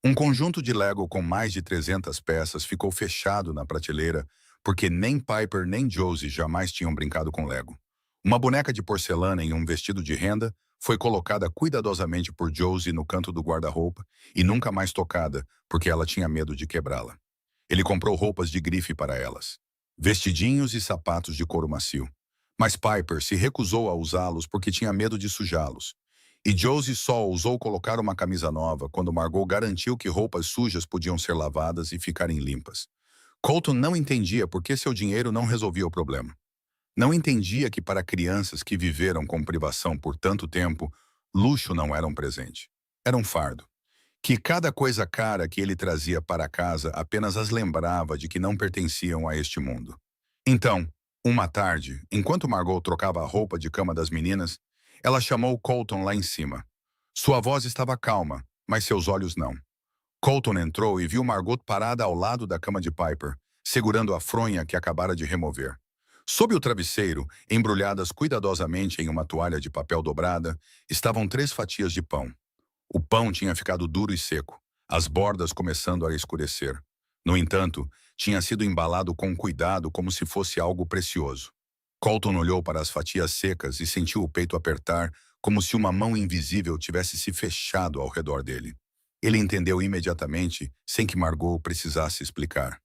Um conjunto de Lego com mais de 300 peças ficou fechado na prateleira porque nem Piper nem Josie jamais tinham brincado com Lego. Uma boneca de porcelana em um vestido de renda foi colocada cuidadosamente por Josie no canto do guarda-roupa e nunca mais tocada, porque ela tinha medo de quebrá-la. Ele comprou roupas de grife para elas, vestidinhos e sapatos de couro macio. Mas Piper se recusou a usá-los porque tinha medo de sujá-los. E Josie só ousou colocar uma camisa nova quando Margot garantiu que roupas sujas podiam ser lavadas e ficarem limpas. Colton não entendia por que seu dinheiro não resolvia o problema. Não entendia que para crianças que viveram com privação por tanto tempo, luxo não era um presente. Era um fardo. Que cada coisa cara que ele trazia para casa apenas as lembrava de que não pertenciam a este mundo. Então, uma tarde, enquanto Margot trocava a roupa de cama das meninas, ela chamou Colton lá em cima. Sua voz estava calma, mas seus olhos não. Colton entrou e viu Margot parada ao lado da cama de Piper, segurando a fronha que acabara de remover. Sob o travesseiro, embrulhadas cuidadosamente em uma toalha de papel dobrada, estavam 3 fatias de pão. O pão tinha ficado duro e seco, as bordas começando a escurecer. No entanto, tinha sido embalado com cuidado como se fosse algo precioso. Colton olhou para as fatias secas e sentiu o peito apertar, como se uma mão invisível tivesse se fechado ao redor dele. Ele entendeu imediatamente, sem que Margot precisasse explicar.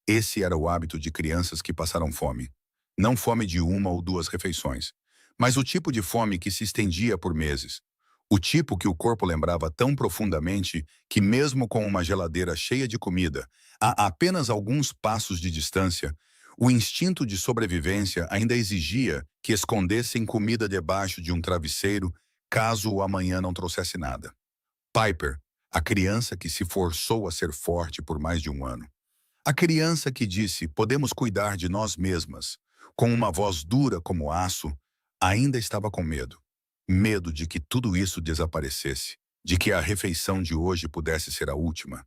Esse era o hábito de crianças que passaram fome. Não fome de 1 ou 2 refeições, mas o tipo de fome que se estendia por meses. O tipo que o corpo lembrava tão profundamente que, mesmo com uma geladeira cheia de comida, a apenas alguns passos de distância, o instinto de sobrevivência ainda exigia que escondessem comida debaixo de um travesseiro caso o amanhã não trouxesse nada. Piper, a criança que se forçou a ser forte por mais de 1 ano. A criança que disse, podemos cuidar de nós mesmas, com uma voz dura como aço, ainda estava com medo. Medo de que tudo isso desaparecesse, de que a refeição de hoje pudesse ser a última,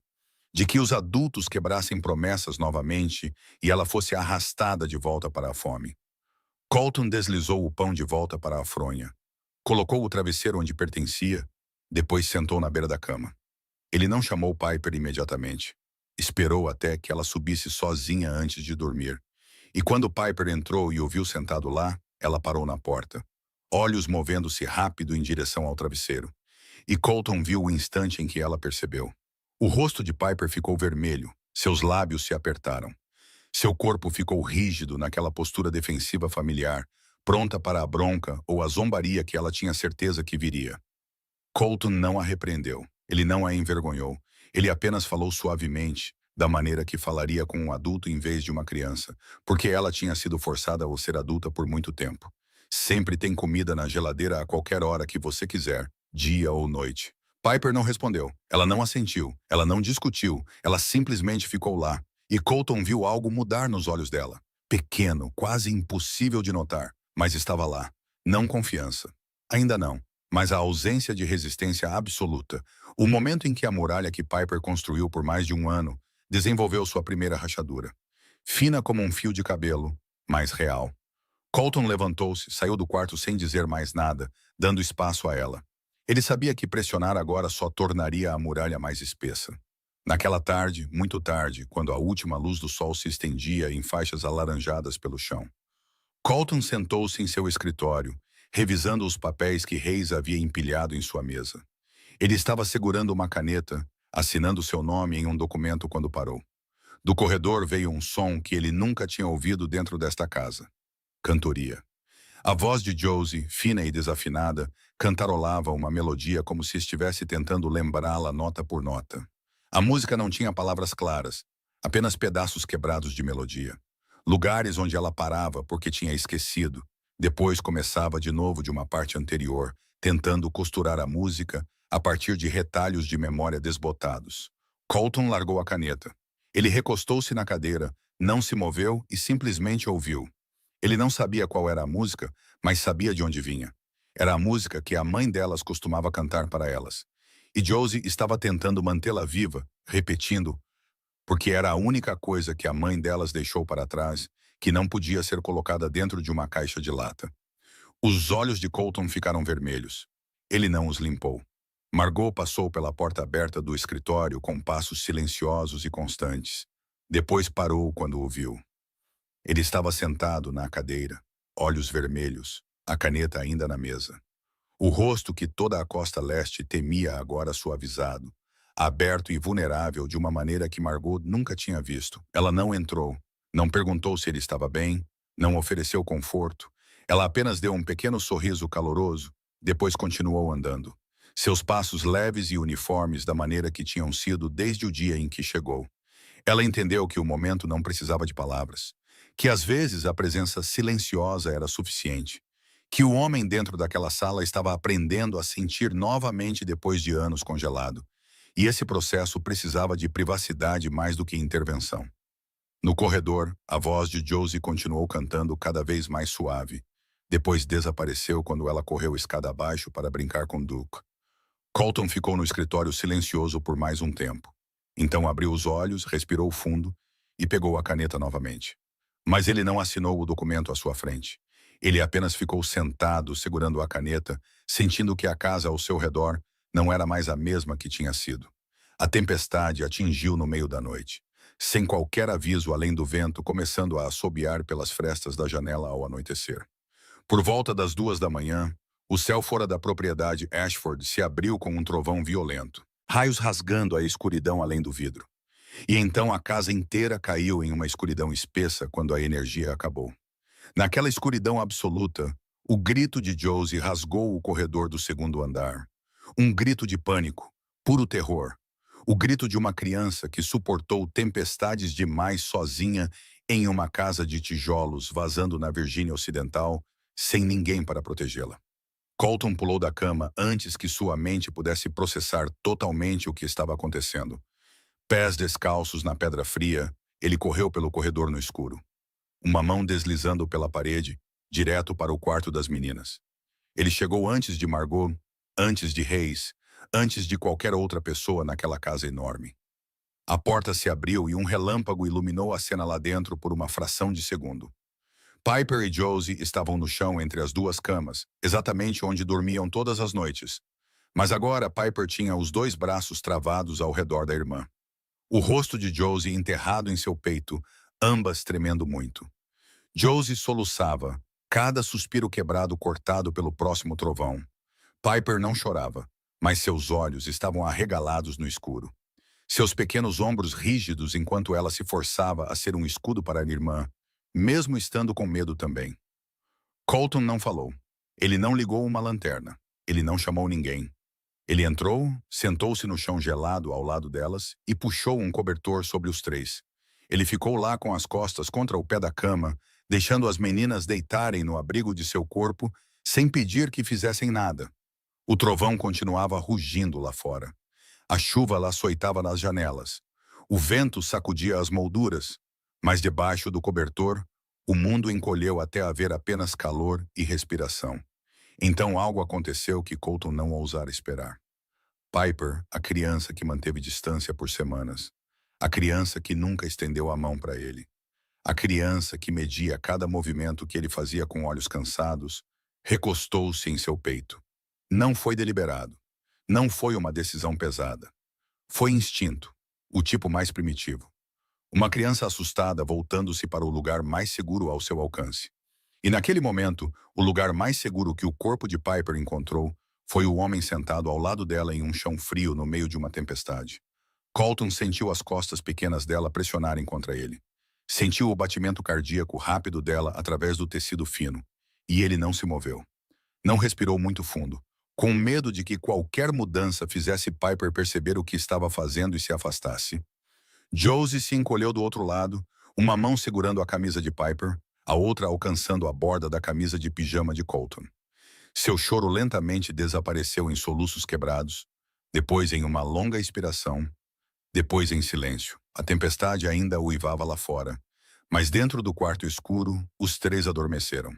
de que os adultos quebrassem promessas novamente e ela fosse arrastada de volta para a fome. Colton deslizou o pão de volta para a fronha, colocou o travesseiro onde pertencia, depois sentou na beira da cama. Ele não chamou Piper imediatamente. Esperou até que ela subisse sozinha antes de dormir. E quando Piper entrou e o viu sentado lá, ela parou na porta, olhos movendo-se rápido em direção ao travesseiro. E Colton viu o instante em que ela percebeu. O rosto de Piper ficou vermelho, seus lábios se apertaram. Seu corpo ficou rígido naquela postura defensiva familiar, pronta para a bronca ou a zombaria que ela tinha certeza que viria. Colton não a repreendeu, ele não a envergonhou, ele apenas falou suavemente, da maneira que falaria com um adulto em vez de uma criança, porque ela tinha sido forçada a ser adulta por muito tempo. Sempre tem comida na geladeira a qualquer hora que você quiser, dia ou noite. Piper não respondeu, ela não assentiu, ela não discutiu, ela simplesmente ficou lá. E Colton viu algo mudar nos olhos dela. Pequeno, quase impossível de notar, mas estava lá. Não confiança. Ainda não. mas a ausência de resistência absoluta. O momento em que a muralha que Piper construiu por mais de um ano desenvolveu sua primeira rachadura. Fina como um fio de cabelo, mas real. Colton levantou-se, saiu do quarto sem dizer mais nada, dando espaço a ela. Ele sabia que pressionar agora só tornaria a muralha mais espessa. Naquela tarde, muito tarde, quando a última luz do sol se estendia em faixas alaranjadas pelo chão, Colton sentou-se em seu escritório, revisando os papéis que Hayes havia empilhado em sua mesa. Ele estava segurando uma caneta, assinando seu nome em um documento quando parou. Do corredor veio um som que ele nunca tinha ouvido dentro desta casa. Cantoria. A voz de Josie, fina e desafinada, cantarolava uma melodia como se estivesse tentando lembrá-la nota por nota. A música não tinha palavras claras, apenas pedaços quebrados de melodia. Lugares onde ela parava porque tinha esquecido. Depois começava de novo de uma parte anterior, tentando costurar a música a partir de retalhos de memória desbotados. Colton largou a caneta. Ele recostou-se na cadeira, não se moveu e simplesmente ouviu. Ele não sabia qual era a música, mas sabia de onde vinha. Era a música que a mãe delas costumava cantar para elas. E Josie estava tentando mantê-la viva, repetindo, porque era a única coisa que a mãe delas deixou para trás, que não podia ser colocada dentro de uma caixa de lata. Os olhos de Colton ficaram vermelhos. Ele não os limpou. Margot passou pela porta aberta do escritório com passos silenciosos e constantes. Depois parou quando o viu. Ele estava sentado na cadeira, olhos vermelhos, a caneta ainda na mesa. O rosto que toda a costa leste temia agora suavizado, aberto e vulnerável de uma maneira que Margot nunca tinha visto. Ela não entrou, não perguntou se ele estava bem, não ofereceu conforto. Ela apenas deu um pequeno sorriso caloroso, depois continuou andando. Seus passos leves e uniformes da maneira que tinham sido desde o dia em que chegou. Ela entendeu que o momento não precisava de palavras, que às vezes a presença silenciosa era suficiente, que o homem dentro daquela sala estava aprendendo a sentir novamente depois de anos congelado, e esse processo precisava de privacidade mais do que intervenção. No corredor, a voz de Josie continuou cantando cada vez mais suave. Depois desapareceu quando ela correu escada abaixo para brincar com Duke. Colton ficou no escritório silencioso por mais um tempo. Então abriu os olhos, respirou fundo e pegou a caneta novamente. Mas ele não assinou o documento à sua frente. Ele apenas ficou sentado, segurando a caneta, sentindo que a casa ao seu redor não era mais a mesma que tinha sido. A tempestade atingiu no meio da noite, sem qualquer aviso além do vento começando a assobiar pelas frestas da janela ao anoitecer. Por volta das 2 da manhã, o céu fora da propriedade Ashford se abriu com um trovão violento, raios rasgando a escuridão além do vidro. E então a casa inteira caiu em uma escuridão espessa quando a energia acabou. Naquela escuridão absoluta, o grito de Josie rasgou o corredor do segundo andar. Um grito de pânico, puro terror. O grito de uma criança que suportou tempestades demais sozinha em uma casa de tijolos vazando na Virgínia Ocidental, sem ninguém para protegê-la. Colton pulou da cama antes que sua mente pudesse processar totalmente o que estava acontecendo. Pés descalços na pedra fria, ele correu pelo corredor no escuro. Uma mão deslizando pela parede, direto para o quarto das meninas. Ele chegou antes de Margot, antes de Hayes, antes de qualquer outra pessoa naquela casa enorme. A porta se abriu e um relâmpago iluminou a cena lá dentro por uma fração de segundo. Piper e Josie estavam no chão entre as duas camas, exatamente onde dormiam todas as noites. Mas agora Piper tinha os dois braços travados ao redor da irmã. O rosto de Josie enterrado em seu peito, ambas tremendo muito. Josie soluçava, cada suspiro quebrado cortado pelo próximo trovão. Piper não chorava, mas seus olhos estavam arregalados no escuro. Seus pequenos ombros rígidos enquanto ela se forçava a ser um escudo para a irmã, mesmo estando com medo também. Colton não falou. Ele não ligou uma lanterna. Ele não chamou ninguém. Ele entrou, sentou-se no chão gelado ao lado delas e puxou um cobertor sobre os três. Ele ficou lá com as costas contra o pé da cama, deixando as meninas deitarem no abrigo de seu corpo, sem pedir que fizessem nada. O trovão continuava rugindo lá fora. A chuva lá açoitava nas janelas. O vento sacudia as molduras, mas debaixo do cobertor, o mundo encolheu até haver apenas calor e respiração. Então algo aconteceu que Colton não ousara esperar. Piper, a criança que manteve distância por semanas. A criança que nunca estendeu a mão para ele. A criança que media cada movimento que ele fazia com olhos cansados, recostou-se em seu peito. Não foi deliberado. Não foi uma decisão pesada. Foi instinto, o tipo mais primitivo. Uma criança assustada voltando-se para o lugar mais seguro ao seu alcance. E naquele momento, o lugar mais seguro que o corpo de Piper encontrou foi o homem sentado ao lado dela em um chão frio no meio de uma tempestade. Colton sentiu as costas pequenas dela pressionarem contra ele. Sentiu o batimento cardíaco rápido dela através do tecido fino. E ele não se moveu. Não respirou muito fundo, com medo de que qualquer mudança fizesse Piper perceber o que estava fazendo e se afastasse. Josie se encolheu do outro lado, uma mão segurando a camisa de Piper, a outra alcançando a borda da camisa de pijama de Colton. Seu choro lentamente desapareceu em soluços quebrados, depois em uma longa expiração, depois em silêncio. A tempestade ainda uivava lá fora, mas dentro do quarto escuro, os três adormeceram.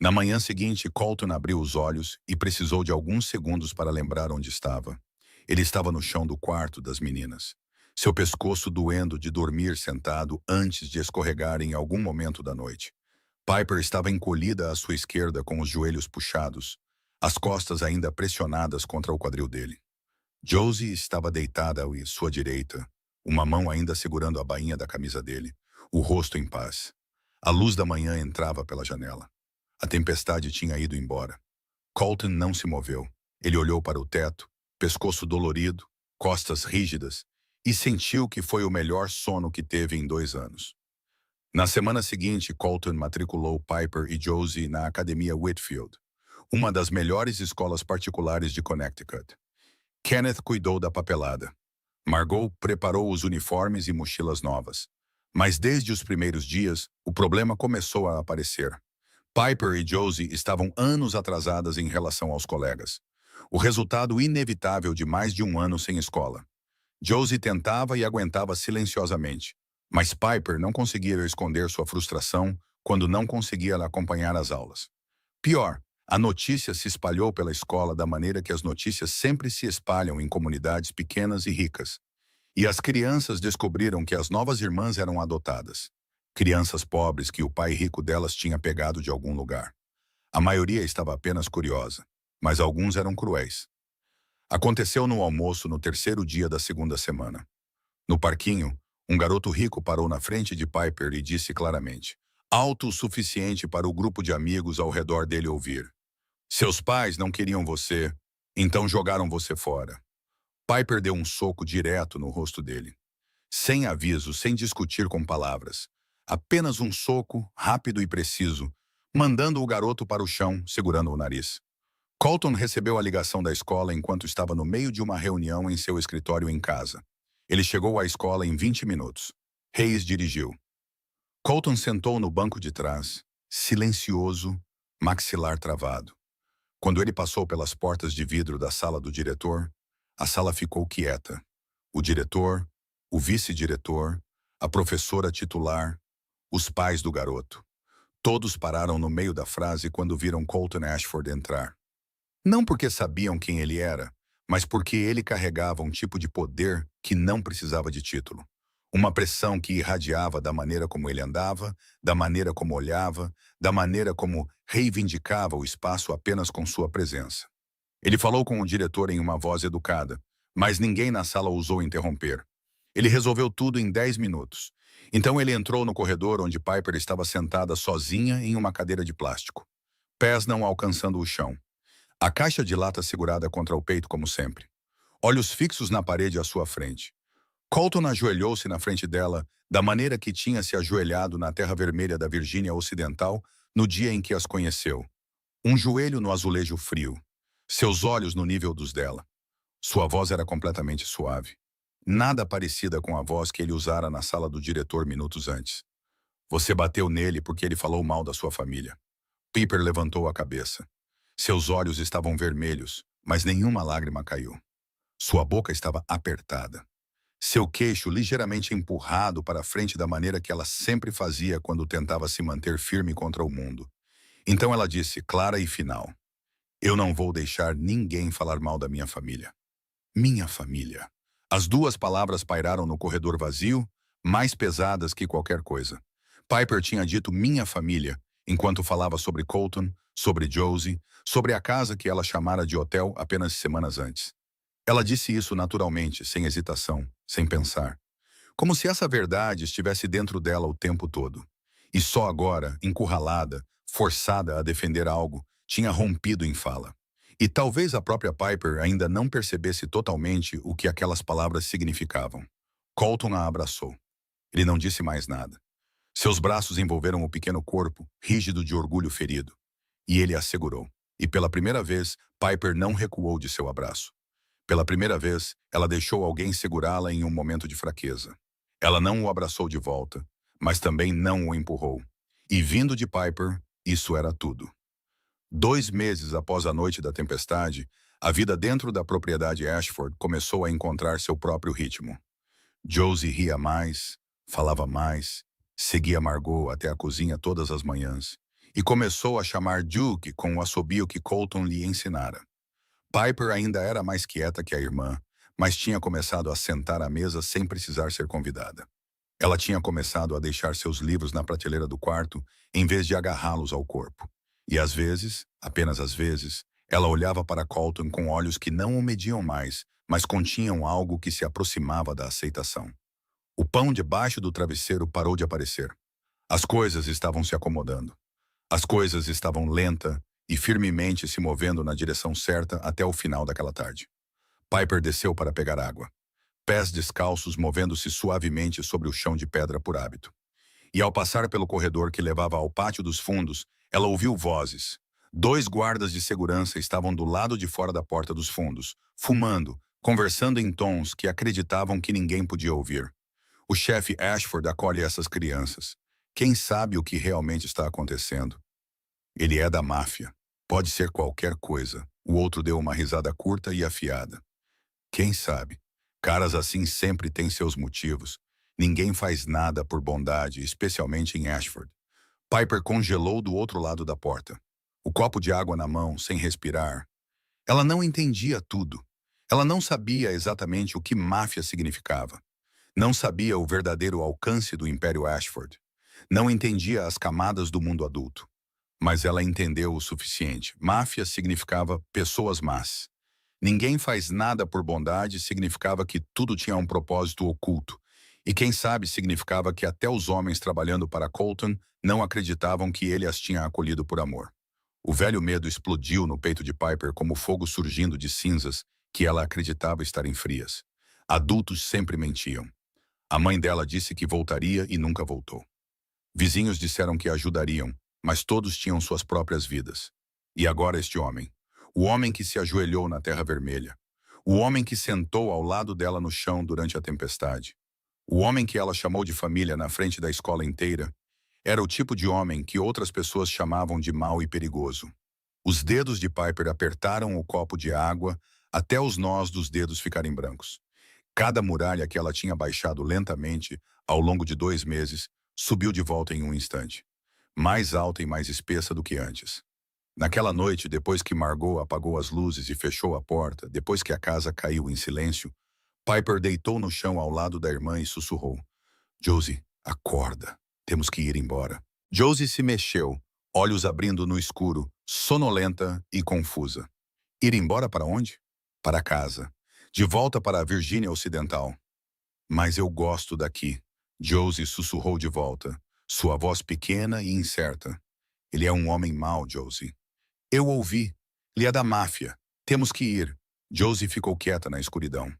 Na manhã seguinte, Colton abriu os olhos e precisou de alguns segundos para lembrar onde estava. Ele estava no chão do quarto das meninas, seu pescoço doendo de dormir sentado antes de escorregar em algum momento da noite. Piper estava encolhida à sua esquerda com os joelhos puxados, as costas ainda pressionadas contra o quadril dele. Josie estava deitada à sua direita, uma mão ainda segurando a bainha da camisa dele, o rosto em paz. A luz da manhã entrava pela janela. A tempestade tinha ido embora. Colton não se moveu. Ele olhou para o teto, pescoço dolorido, costas rígidas, e sentiu que foi o melhor sono que teve em 2 anos. Na semana seguinte, Colton matriculou Piper e Josie na Academia Whitfield, uma das melhores escolas particulares de Connecticut. Kenneth cuidou da papelada. Margot preparou os uniformes e mochilas novas. Mas desde os primeiros dias, o problema começou a aparecer. Piper e Josie estavam anos atrasadas em relação aos colegas. O resultado inevitável de mais de 1 ano sem escola. Josie tentava e aguentava silenciosamente, mas Piper não conseguia esconder sua frustração quando não conseguia acompanhar as aulas. Pior, a notícia se espalhou pela escola da maneira que as notícias sempre se espalham em comunidades pequenas e ricas. E as crianças descobriram que as novas irmãs eram adotadas. Crianças pobres que o pai rico delas tinha pegado de algum lugar. A maioria estava apenas curiosa, mas alguns eram cruéis. Aconteceu no almoço no 3º dia da segunda semana. No parquinho, um garoto rico parou na frente de Piper e disse claramente, alto o suficiente para o grupo de amigos ao redor dele ouvir. Seus pais não queriam você, então jogaram você fora. Piper deu um soco direto no rosto dele. Sem aviso, sem discutir com palavras. Apenas um soco, rápido e preciso, mandando o garoto para o chão, segurando o nariz. Colton recebeu a ligação da escola enquanto estava no meio de uma reunião em seu escritório em casa. Ele chegou à escola em 20 minutos. Hayes dirigiu. Colton sentou no banco de trás, silencioso, maxilar travado. Quando ele passou pelas portas de vidro da sala do diretor, a sala ficou quieta. O diretor, o vice-diretor, a professora titular, os pais do garoto. Todos pararam no meio da frase quando viram Colton Ashford entrar. Não porque sabiam quem ele era, mas porque ele carregava um tipo de poder que não precisava de título. Uma pressão que irradiava da maneira como ele andava, da maneira como olhava, da maneira como reivindicava o espaço apenas com sua presença. Ele falou com o diretor em uma voz educada, mas ninguém na sala ousou interromper. Ele resolveu tudo em 10 minutos. Então ele entrou no corredor onde Piper estava sentada sozinha em uma cadeira de plástico, pés não alcançando o chão. A caixa de lata segurada contra o peito como sempre. Olhos fixos na parede à sua frente. Colton ajoelhou-se na frente dela, da maneira que tinha se ajoelhado na terra vermelha da Virgínia Ocidental no dia em que as conheceu. Um joelho no azulejo frio. Seus olhos no nível dos dela. Sua voz era completamente suave. Nada parecida com a voz que ele usara na sala do diretor minutos antes. Você bateu nele porque ele falou mal da sua família. Piper levantou a cabeça. Seus olhos estavam vermelhos, mas nenhuma lágrima caiu. Sua boca estava apertada. Seu queixo ligeiramente empurrado para a frente da maneira que ela sempre fazia quando tentava se manter firme contra o mundo. Então ela disse, clara e final. Eu não vou deixar ninguém falar mal da minha família. Minha família. As duas palavras pairaram no corredor vazio, mais pesadas que qualquer coisa. Piper tinha dito minha família, enquanto falava sobre Colton, sobre Josie, sobre a casa que ela chamara de hotel apenas semanas antes. Ela disse isso naturalmente, sem hesitação, sem pensar. Como se essa verdade estivesse dentro dela o tempo todo. E só agora, encurralada, forçada a defender algo, tinha rompido em fala. E talvez a própria Piper ainda não percebesse totalmente o que aquelas palavras significavam. Colton a abraçou. Ele não disse mais nada. Seus braços envolveram o pequeno corpo, rígido de orgulho ferido. E ele a segurou. E pela primeira vez, Piper não recuou de seu abraço. Pela primeira vez, ela deixou alguém segurá-la em um momento de fraqueza. Ela não o abraçou de volta, mas também não o empurrou. E vindo de Piper, isso era tudo. 2 meses após a noite da tempestade, a vida dentro da propriedade Ashford começou a encontrar seu próprio ritmo. Josie ria mais, falava mais, seguia Margot até a cozinha todas as manhãs e começou a chamar Duke com o assobio que Colton lhe ensinara. Piper ainda era mais quieta que a irmã, mas tinha começado a sentar à mesa sem precisar ser convidada. Ela tinha começado a deixar seus livros na prateleira do quarto, em vez de agarrá-los ao corpo. E às vezes, apenas às vezes, ela olhava para Colton com olhos que não o mediam mais, mas continham algo que se aproximava da aceitação. O pão debaixo do travesseiro parou de aparecer. As coisas estavam se acomodando. As coisas estavam lenta e firmemente se movendo na direção certa até o final daquela tarde. Piper desceu para pegar água. Pés descalços movendo-se suavemente sobre o chão de pedra por hábito. E ao passar pelo corredor que levava ao pátio dos fundos, ela ouviu vozes. 2 guardas de segurança estavam do lado de fora da porta dos fundos, fumando, conversando em tons que acreditavam que ninguém podia ouvir. O chefe Ashford acolhe essas crianças. Quem sabe o que realmente está acontecendo? Ele é da máfia. Pode ser qualquer coisa. O outro deu uma risada curta e afiada. Quem sabe? Caras assim sempre têm seus motivos. Ninguém faz nada por bondade, especialmente em Ashford. Piper congelou do outro lado da porta. O copo de água na mão, sem respirar. Ela não entendia tudo. Ela não sabia exatamente o que máfia significava. Não sabia o verdadeiro alcance do Império Ashford. Não entendia as camadas do mundo adulto. Mas ela entendeu o suficiente. Máfia significava pessoas más. Ninguém faz nada por bondade significava que tudo tinha um propósito oculto. E quem sabe significava que até os homens trabalhando para Colton não acreditavam que ele as tinha acolhido por amor. O velho medo explodiu no peito de Piper como fogo surgindo de cinzas que ela acreditava estarem frias. Adultos sempre mentiam. A mãe dela disse que voltaria e nunca voltou. Vizinhos disseram que ajudariam, mas todos tinham suas próprias vidas. E agora este homem. O homem que se ajoelhou na terra vermelha. O homem que sentou ao lado dela no chão durante a tempestade. O homem que ela chamou de família na frente da escola inteira. Era o tipo de homem que outras pessoas chamavam de mau e perigoso. Os dedos de Piper apertaram o copo de água até os nós dos dedos ficarem brancos. Cada muralha que ela tinha baixado lentamente, ao longo de 2 meses, subiu de volta em um instante. Mais alta e mais espessa do que antes. Naquela noite, depois que Margot apagou as luzes e fechou a porta, depois que a casa caiu em silêncio, Piper deitou no chão ao lado da irmã e sussurrou. Josie, acorda. Temos que ir embora. Josie se mexeu, olhos abrindo no escuro, sonolenta e confusa. Ir embora para onde? Para casa. De volta para a Virgínia Ocidental. Mas eu gosto daqui. Josie sussurrou de volta, sua voz pequena e incerta. Ele é um homem mau, Josie. Eu ouvi. Ele é da máfia. Temos que ir. Josie ficou quieta na escuridão.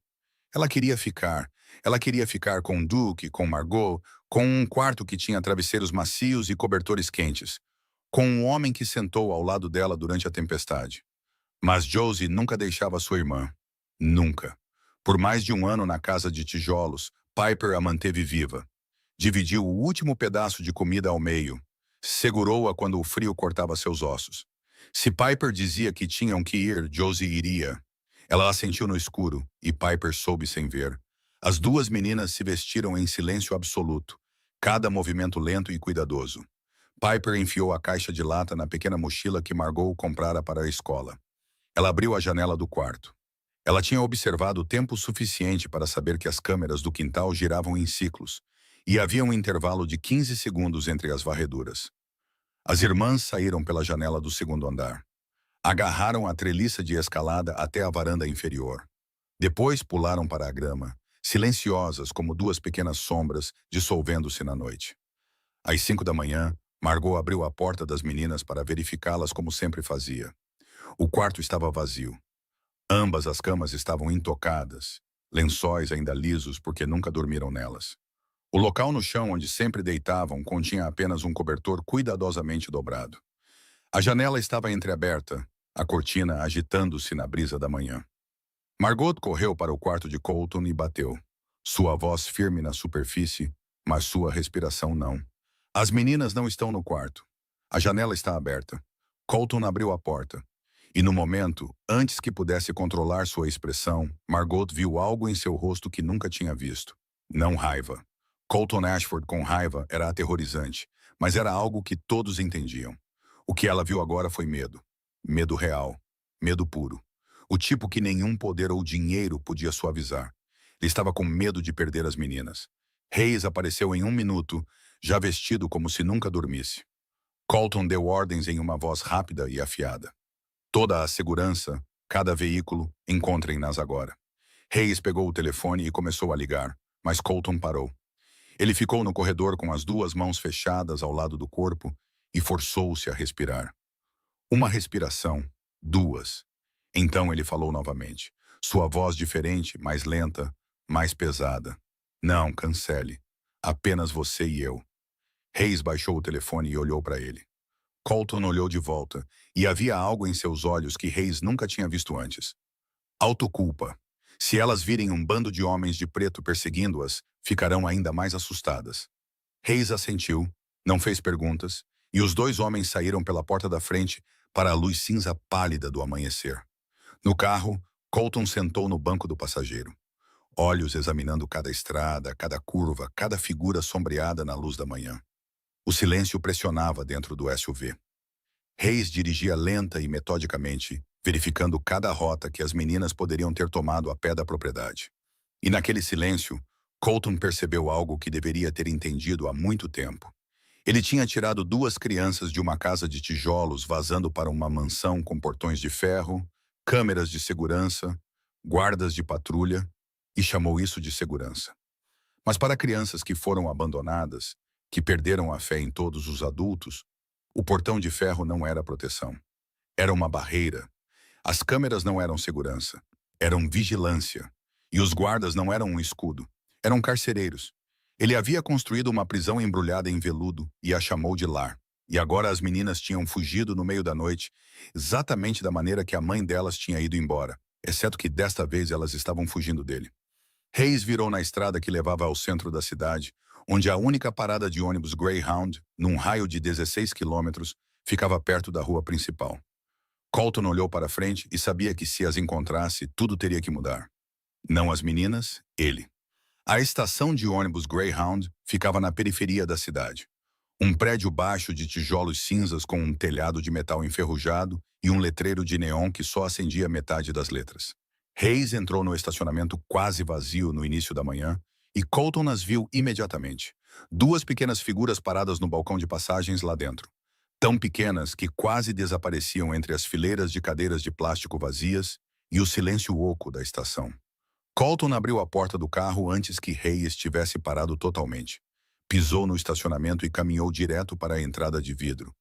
Ela queria ficar. Ela queria ficar com Duke, com Margot, com um quarto que tinha travesseiros macios e cobertores quentes, com um homem que sentou ao lado dela durante a tempestade. Mas Josie nunca deixava sua irmã. Nunca. Por mais de 1 ano na casa de tijolos, Piper a manteve viva. Dividiu o último pedaço de comida ao meio. Segurou-a quando o frio cortava seus ossos. Se Piper dizia que tinham que ir, Josie iria. Ela assentiu no escuro, e Piper soube sem ver. As 2 meninas se vestiram em silêncio absoluto, cada movimento lento e cuidadoso. Piper enfiou a caixa de lata na pequena mochila que Margot comprara para a escola. Ela abriu a janela do quarto. Ela tinha observado o tempo suficiente para saber que as câmeras do quintal giravam em ciclos, e havia um intervalo de 15 segundos entre as varreduras. As irmãs saíram pela janela do segundo andar. Agarraram a treliça de escalada até a varanda inferior. Depois pularam para a grama, silenciosas como duas pequenas sombras dissolvendo-se na noite. Às 5 da manhã, Margot abriu a porta das meninas para verificá-las como sempre fazia. O quarto estava vazio. Ambas as camas estavam intocadas, lençóis ainda lisos porque nunca dormiram nelas. O local no chão onde sempre deitavam continha apenas um cobertor cuidadosamente dobrado. A janela estava entreaberta, a cortina agitando-se na brisa da manhã. Margot correu para o quarto de Colton e bateu. Sua voz firme na superfície, mas sua respiração não. As meninas não estão no quarto. A janela está aberta. Colton abriu a porta. E no momento, antes que pudesse controlar sua expressão, Margot viu algo em seu rosto que nunca tinha visto. Não raiva. Colton Ashford com raiva era aterrorizante, mas era algo que todos entendiam. O que ela viu agora foi medo. Medo real. Medo puro. O tipo que nenhum poder ou dinheiro podia suavizar. Ele estava com medo de perder as meninas. Hayes apareceu em 1 minuto, já vestido como se nunca dormisse. Colton deu ordens em uma voz rápida e afiada. Toda a segurança, cada veículo, encontrem-nas agora. Hayes pegou o telefone e começou a ligar, mas Colton parou. Ele ficou no corredor com as duas mãos fechadas ao lado do corpo e forçou-se a respirar. Uma respiração, duas. Então ele falou novamente, sua voz diferente, mais lenta, mais pesada. Não, cancele. Apenas você e eu. Hayes baixou o telefone e olhou para ele. Colton olhou de volta, e havia algo em seus olhos que Hayes nunca tinha visto antes. Autoculpa. Se elas virem um bando de homens de preto perseguindo-as, ficarão ainda mais assustadas. Hayes assentiu, não fez perguntas, e os dois homens saíram pela porta da frente para a luz cinza pálida do amanhecer. No carro, Colton sentou no banco do passageiro, olhos examinando cada estrada, cada curva, cada figura sombreada na luz da manhã. O silêncio pressionava dentro do SUV. Hayes dirigia lenta e metodicamente, verificando cada rota que as meninas poderiam ter tomado a pé da propriedade. E naquele silêncio, Colton percebeu algo que deveria ter entendido há muito tempo. Ele tinha tirado duas crianças de uma casa de tijolos vazando para uma mansão com portões de ferro, câmeras de segurança, guardas de patrulha, e chamou isso de segurança. Mas para crianças que foram abandonadas, que perderam a fé em todos os adultos, o portão de ferro não era proteção. Era uma barreira. As câmeras não eram segurança. Eram vigilância. E os guardas não eram um escudo. Eram carcereiros. Ele havia construído uma prisão embrulhada em veludo e a chamou de lar. E agora as meninas tinham fugido no meio da noite, exatamente da maneira que a mãe delas tinha ido embora, exceto que desta vez elas estavam fugindo dele. Hayes virou na estrada que levava ao centro da cidade, onde a única parada de ônibus Greyhound, num raio de 16 quilômetros, ficava perto da rua principal. Colton olhou para frente e sabia que se as encontrasse, tudo teria que mudar. Não as meninas, ele. A estação de ônibus Greyhound ficava na periferia da cidade. Um prédio baixo de tijolos cinzas com um telhado de metal enferrujado e um letreiro de neon que só acendia metade das letras. Hayes entrou no estacionamento quase vazio no início da manhã, e Colton as viu imediatamente. Duas pequenas figuras paradas no balcão de passagens lá dentro. Tão pequenas que quase desapareciam entre as fileiras de cadeiras de plástico vazias e o silêncio oco da estação. Colton abriu a porta do carro antes que Hayes tivesse parado totalmente. Pisou no estacionamento e caminhou direto para a entrada de vidro.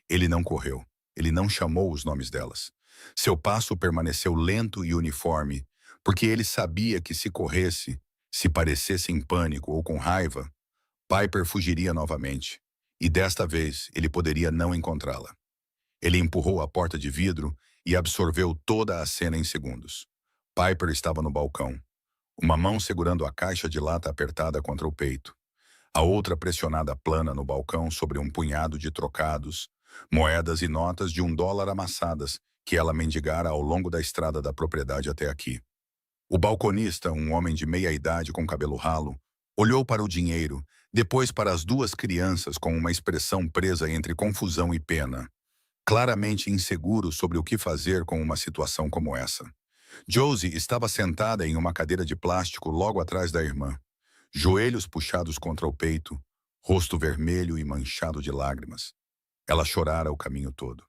Ele não correu. Ele não chamou os nomes delas. Seu passo permaneceu lento e uniforme, porque ele sabia que se corresse, se parecesse em pânico ou com raiva, Piper fugiria novamente, e desta vez ele poderia não encontrá-la. Ele empurrou a porta de vidro e absorveu toda a cena em segundos. Piper estava no balcão, uma mão segurando a caixa de lata apertada contra o peito, a outra pressionada plana no balcão sobre um punhado de trocados, moedas e notas de $1 amassadas que ela mendigara ao longo da estrada da propriedade até aqui. O balconista, um homem de meia-idade com cabelo ralo, olhou para o dinheiro, depois para as duas crianças com uma expressão presa entre confusão e pena. claramente inseguro sobre o que fazer com uma situação como essa. Josie estava sentada em uma cadeira de plástico logo atrás da irmã, joelhos puxados contra o peito, rosto vermelho e manchado de lágrimas. Ela chorara o caminho todo.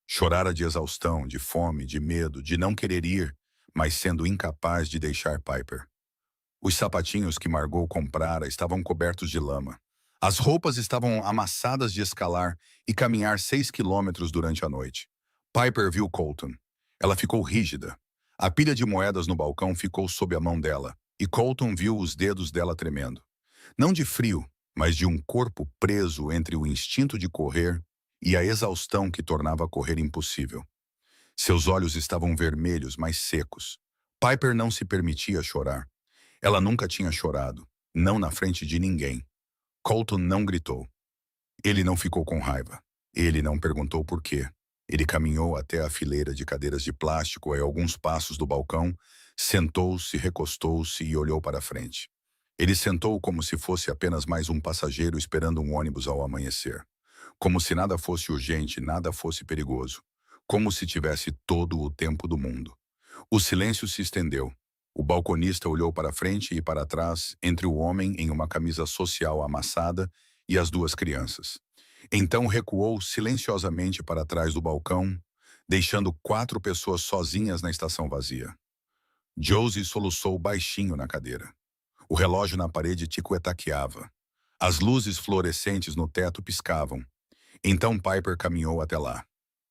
Chorara de exaustão, de fome, de medo, de não querer ir, mas sendo incapaz de deixar Piper. Os sapatinhos que Margot comprara estavam cobertos de lama. As roupas estavam amassadas de escalar e caminhar 6 quilômetros durante a noite. Piper viu Colton. Ela ficou rígida. A pilha de moedas no balcão ficou sob a mão dela, e Colton viu os dedos dela tremendo. Não de frio, mas de um corpo preso entre o instinto de correr e a exaustão que tornava correr impossível. Seus olhos estavam vermelhos, mas secos. Piper não se permitia chorar. Ela nunca tinha chorado, não na frente de ninguém. Colton não gritou. Ele não ficou com raiva. Ele não perguntou por quê. Ele caminhou até a fileira de cadeiras de plástico a alguns passos do balcão, sentou-se, recostou-se e olhou para frente. Ele sentou como se fosse apenas mais um passageiro esperando um ônibus ao amanhecer. Como se nada fosse urgente, nada fosse perigoso. Como se tivesse todo o tempo do mundo. O silêncio se estendeu. O balconista olhou para frente e para trás, entre o homem em uma camisa social amassada e as duas crianças. Então recuou silenciosamente para trás do balcão, deixando 4 pessoas sozinhas na estação vazia. Josie soluçou baixinho na cadeira. O relógio na parede tico-etaqueava. As luzes fluorescentes no teto piscavam. Então Piper caminhou até lá.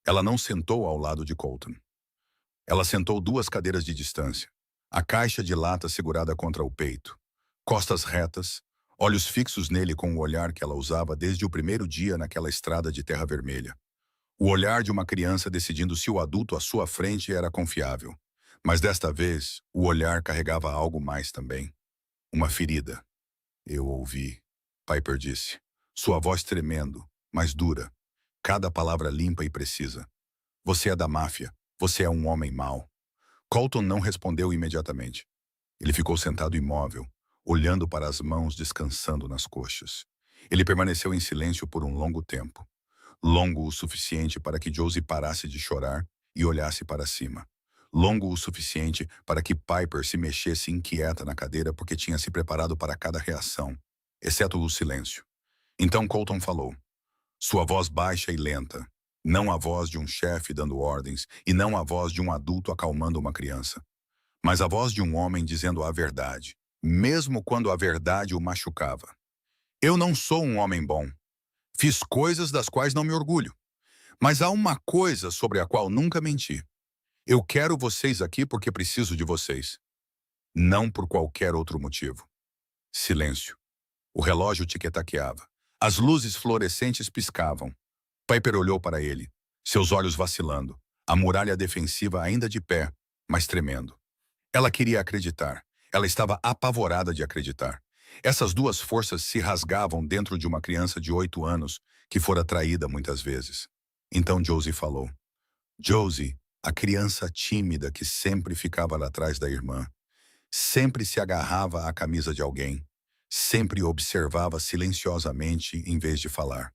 Ela não sentou ao lado de Colton. Ela sentou 2 cadeiras de distância. A caixa de lata segurada contra o peito. Costas retas, olhos fixos nele com o olhar que ela usava desde o primeiro dia naquela estrada de terra vermelha. O olhar de uma criança decidindo se o adulto à sua frente era confiável. Mas desta vez, o olhar carregava algo mais também. Uma ferida. Eu ouvi, Piper disse. Sua voz tremendo, mas dura. Cada palavra limpa e precisa. Você é da máfia. Você é um homem mau. Colton não respondeu imediatamente. Ele ficou sentado imóvel, olhando para as mãos descansando nas coxas. Ele permaneceu em silêncio por um longo tempo. Longo o suficiente para que Josie parasse de chorar e olhasse para cima. Longo o suficiente para que Piper se mexesse inquieta na cadeira porque tinha se preparado para cada reação, exceto o silêncio. Então Colton falou. Sua voz baixa e lenta. Não a voz de um chefe dando ordens e não a voz de um adulto acalmando uma criança. Mas a voz de um homem dizendo a verdade, mesmo quando a verdade o machucava. Eu não sou um homem bom. Fiz coisas das quais não me orgulho. Mas há uma coisa sobre a qual nunca menti. Eu quero vocês aqui porque preciso de vocês. Não por qualquer outro motivo. Silêncio. O relógio tiquetaqueava. As luzes fluorescentes piscavam. Piper olhou para ele, seus olhos vacilando, a muralha defensiva ainda de pé, mas tremendo. Ela queria acreditar. Ela estava apavorada de acreditar. Essas 2 forças se rasgavam dentro de uma criança de 8 anos que fora traída muitas vezes. Então Josie falou. Josie, a criança tímida que sempre ficava lá atrás da irmã, sempre se agarrava à camisa de alguém, sempre observava silenciosamente em vez de falar.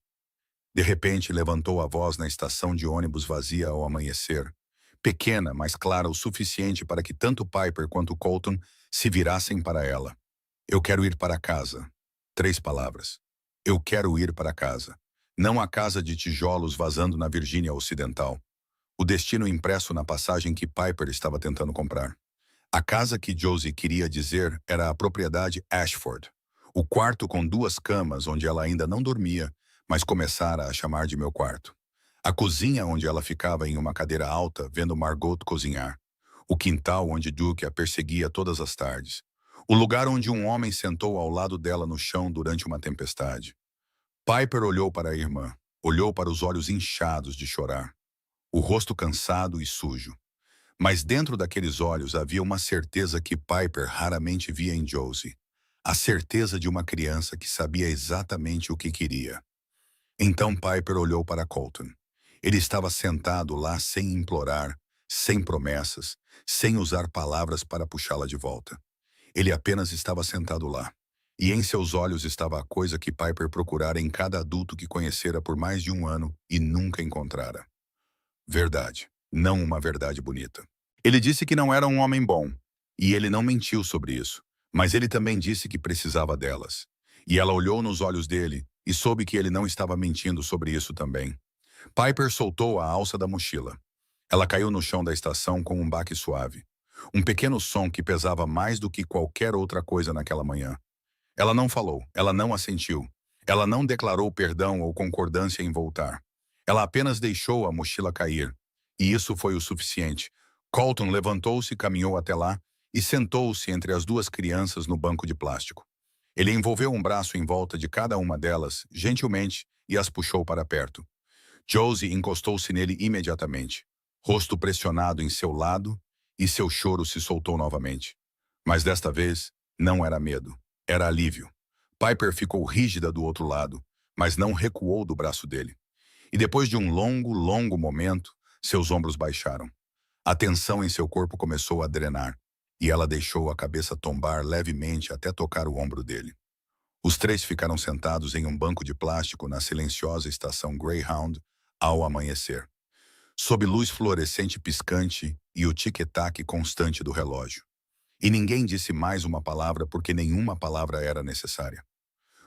De repente levantou a voz na estação de ônibus vazia ao amanhecer, pequena, mas clara o suficiente para que tanto Piper quanto Colton se virassem para ela. Eu quero ir para casa. 3 palavras. Eu quero ir para casa. Não a casa de tijolos vazando na Virgínia Ocidental. O destino impresso na passagem que Piper estava tentando comprar. A casa que Josie queria dizer era a propriedade Ashford. O quarto com 2 camas onde ela ainda não dormia, mas começara a chamar de meu quarto. A cozinha onde ela ficava em uma cadeira alta vendo Margot cozinhar. O quintal onde Duke a perseguia todas as tardes. O lugar onde um homem sentou ao lado dela no chão durante uma tempestade. Piper olhou para a irmã, olhou para os olhos inchados de chorar. O rosto cansado e sujo. Mas dentro daqueles olhos havia uma certeza que Piper raramente via em Josie. A certeza de uma criança que sabia exatamente o que queria. Então Piper olhou para Colton. Ele estava sentado lá sem implorar, sem promessas, sem usar palavras para puxá-la de volta. Ele apenas estava sentado lá. E em seus olhos estava a coisa que Piper procurara em cada adulto que conhecera por mais de um ano e nunca encontrara. Verdade. Não uma verdade bonita. Ele disse que não era um homem bom, e ele não mentiu sobre isso. Mas ele também disse que precisava delas. E ela olhou nos olhos dele e soube que ele não estava mentindo sobre isso também. Piper soltou a alça da mochila. Ela caiu no chão da estação com um baque suave. Um pequeno som que pesava mais do que qualquer outra coisa naquela manhã. Ela não falou, ela não assentiu. Ela não declarou perdão ou concordância em voltar. Ela apenas deixou a mochila cair. E isso foi o suficiente. Colton levantou-se, caminhou até lá e sentou-se entre as duas crianças no banco de plástico. Ele envolveu um braço em volta de cada uma delas, gentilmente, e as puxou para perto. Josie encostou-se nele imediatamente, rosto pressionado em seu lado, e seu choro se soltou novamente. Mas desta vez, não era medo, era alívio. Piper ficou rígida do outro lado, mas não recuou do braço dele. E depois de um longo, longo momento, seus ombros baixaram. A tensão em seu corpo começou a drenar, e ela deixou a cabeça tombar levemente até tocar o ombro dele. Os três ficaram sentados em um banco de plástico na silenciosa estação Greyhound ao amanhecer, sob luz fluorescente piscante e o tic-tac constante do relógio. E ninguém disse mais uma palavra porque nenhuma palavra era necessária.